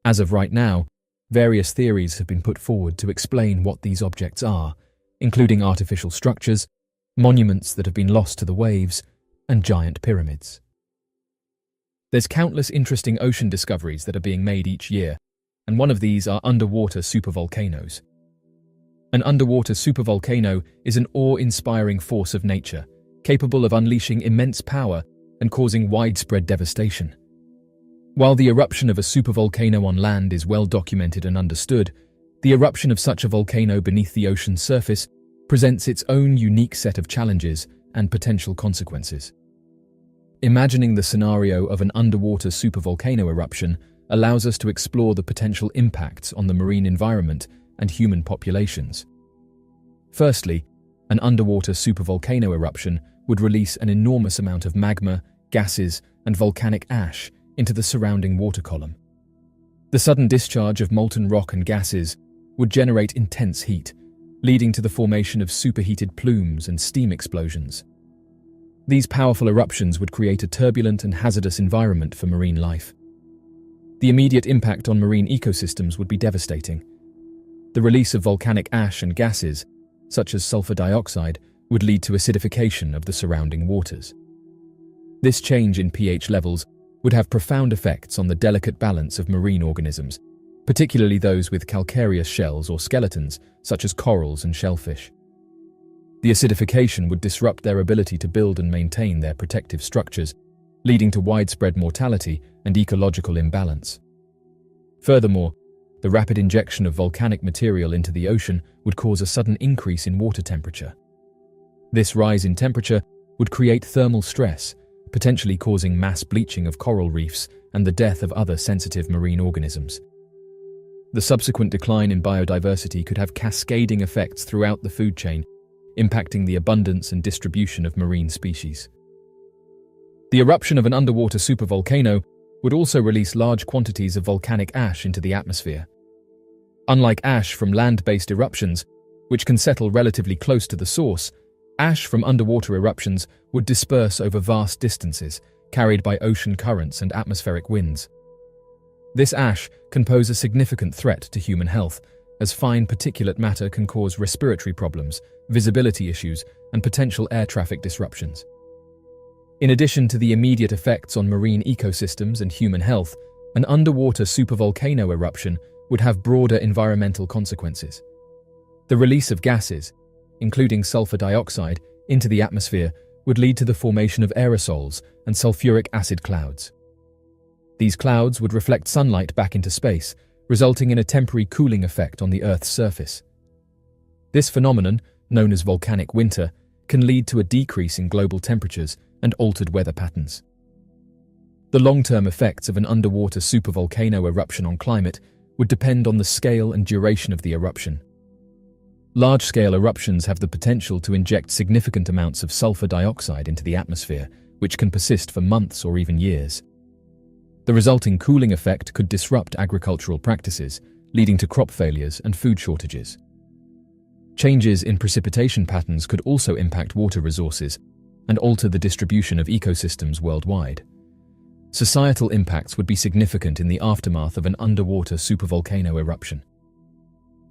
As of right now, various theories have been put forward to explain what these objects are, including artificial structures, monuments that have been lost to the waves, and giant pyramids. There's countless interesting ocean discoveries that are being made each year, and one of these are underwater supervolcanoes. An underwater supervolcano is an awe-inspiring force of nature, capable of unleashing immense power and causing widespread devastation. While the eruption of a supervolcano on land is well documented and understood, the eruption of such a volcano beneath the ocean's surface presents its own unique set of challenges and potential consequences. Imagining the scenario of an underwater supervolcano eruption allows us to explore the potential impacts on the marine environment and human populations. Firstly, an underwater supervolcano eruption would release an enormous amount of magma, gases, and volcanic ash into the surrounding water column. The sudden discharge of molten rock and gases would generate intense heat, leading to the formation of superheated plumes and steam explosions. These powerful eruptions would create a turbulent and hazardous environment for marine life. The immediate impact on marine ecosystems would be devastating. The release of volcanic ash and gases, such as sulfur dioxide, would lead to acidification of the surrounding waters. This change in pH levels would have profound effects on the delicate balance of marine organisms, particularly those with calcareous shells or skeletons, such as corals and shellfish. The acidification would disrupt their ability to build and maintain their protective structures, leading to widespread mortality and ecological imbalance. Furthermore, the rapid injection of volcanic material into the ocean would cause a sudden increase in water temperature. This rise in temperature would create thermal stress, potentially causing mass bleaching of coral reefs and the death of other sensitive marine organisms. The subsequent decline in biodiversity could have cascading effects throughout the food chain, impacting the abundance and distribution of marine species. The eruption of an underwater supervolcano would also release large quantities of volcanic ash into the atmosphere. Unlike ash from land-based eruptions, which can settle relatively close to the source, ash from underwater eruptions would disperse over vast distances, carried by ocean currents and atmospheric winds. This ash can pose a significant threat to human health, as fine particulate matter can cause respiratory problems, visibility issues, and potential air traffic disruptions. In addition to the immediate effects on marine ecosystems and human health, an underwater supervolcano eruption would have broader environmental consequences. The release of gases, including sulfur dioxide, into the atmosphere would lead to the formation of aerosols and sulfuric acid clouds. These clouds would reflect sunlight back into space, resulting in a temporary cooling effect on the Earth's surface. This phenomenon, known as volcanic winter, can lead to a decrease in global temperatures and altered weather patterns. The long-term effects of an underwater supervolcano eruption on climate would depend on the scale and duration of the eruption. Large-scale eruptions have the potential to inject significant amounts of sulfur dioxide into the atmosphere, which can persist for months or even years. The resulting cooling effect could disrupt agricultural practices, leading to crop failures and food shortages. Changes in precipitation patterns could also impact water resources and alter the distribution of ecosystems worldwide. Societal impacts would be significant in the aftermath of an underwater supervolcano eruption.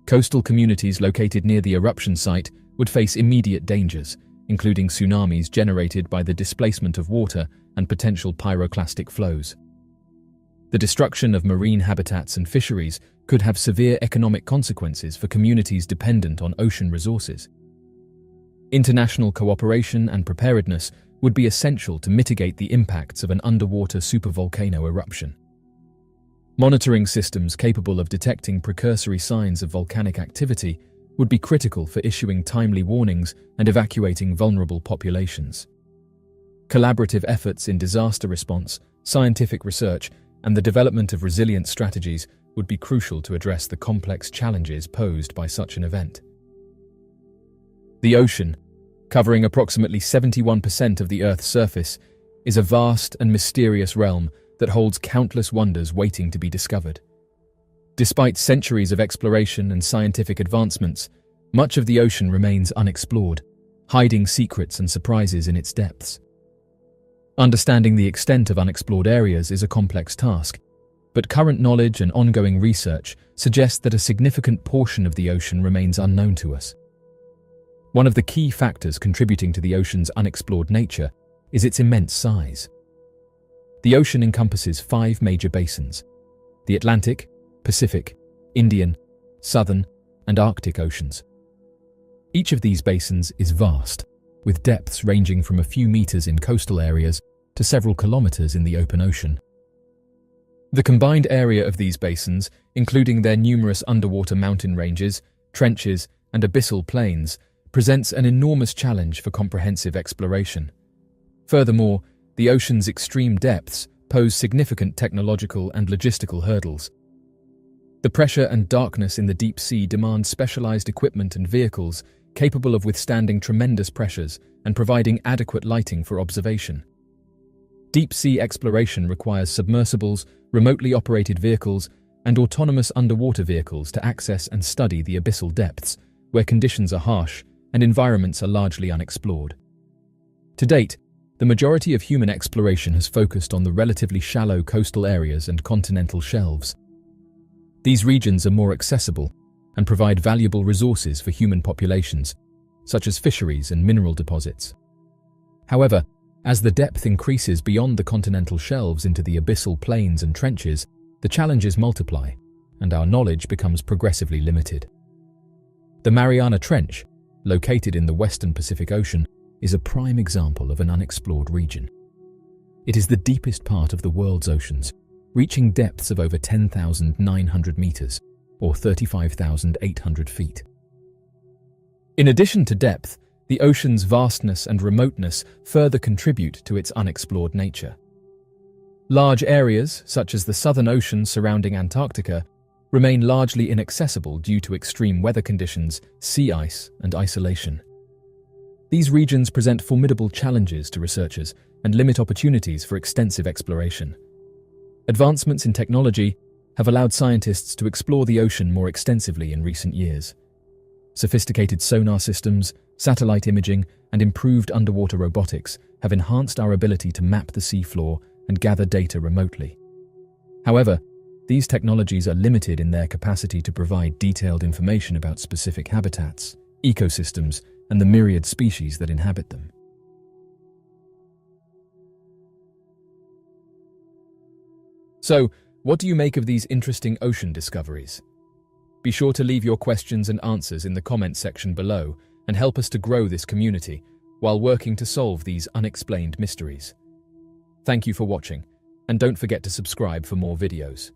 Coastal communities located near the eruption site would face immediate dangers, including tsunamis generated by the displacement of water and potential pyroclastic flows. The destruction of marine habitats and fisheries could have severe economic consequences for communities dependent on ocean resources. International cooperation and preparedness would be essential to mitigate the impacts of an underwater supervolcano eruption. Monitoring systems capable of detecting precursory signs of volcanic activity would be critical for issuing timely warnings and evacuating vulnerable populations. Collaborative efforts in disaster response, scientific research, and the development of resilient strategies would be crucial to address the complex challenges posed by such an event. The ocean, covering approximately 71% of the Earth's surface, is a vast and mysterious realm that holds countless wonders waiting to be discovered. Despite centuries of exploration and scientific advancements, much of the ocean remains unexplored, hiding secrets and surprises in its depths. Understanding the extent of unexplored areas is a complex task, but current knowledge and ongoing research suggest that a significant portion of the ocean remains unknown to us. One of the key factors contributing to the ocean's unexplored nature is its immense size. The ocean encompasses 5 major basins: the Atlantic, Pacific, Indian, Southern, and Arctic Oceans. Each of these basins is vast, with depths ranging from a few meters in coastal areas to several kilometers in the open ocean. The combined area of these basins, including their numerous underwater mountain ranges, trenches, and abyssal plains, presents an enormous challenge for comprehensive exploration. Furthermore, the ocean's extreme depths pose significant technological and logistical hurdles. The pressure and darkness in the deep sea demand specialized equipment and vehicles capable of withstanding tremendous pressures and providing adequate lighting for observation. Deep-sea exploration requires submersibles, remotely operated vehicles, and autonomous underwater vehicles to access and study the abyssal depths, where conditions are harsh and environments are largely unexplored. To date, the majority of human exploration has focused on the relatively shallow coastal areas and continental shelves. These regions are more accessible and provide valuable resources for human populations, such as fisheries and mineral deposits. However, as the depth increases beyond the continental shelves into the abyssal plains and trenches, the challenges multiply, and our knowledge becomes progressively limited. The Mariana Trench, located in the western Pacific Ocean, is a prime example of an unexplored region. It is the deepest part of the world's oceans, reaching depths of over 10,900 meters, or 35,800 feet. In addition to depth, the ocean's vastness and remoteness further contribute to its unexplored nature. Large areas, such as the Southern Ocean surrounding Antarctica, remain largely inaccessible due to extreme weather conditions, sea ice, and isolation. These regions present formidable challenges to researchers and limit opportunities for extensive exploration. Advancements in technology have allowed scientists to explore the ocean more extensively in recent years. Sophisticated sonar systems, satellite imaging, and improved underwater robotics have enhanced our ability to map the seafloor and gather data remotely. However, these technologies are limited in their capacity to provide detailed information about specific habitats, ecosystems, and the myriad species that inhabit them. So, what do you make of these interesting ocean discoveries? Be sure to leave your questions and answers in the comments section below and help us to grow this community while working to solve these unexplained mysteries. Thank you for watching, and don't forget to subscribe for more videos.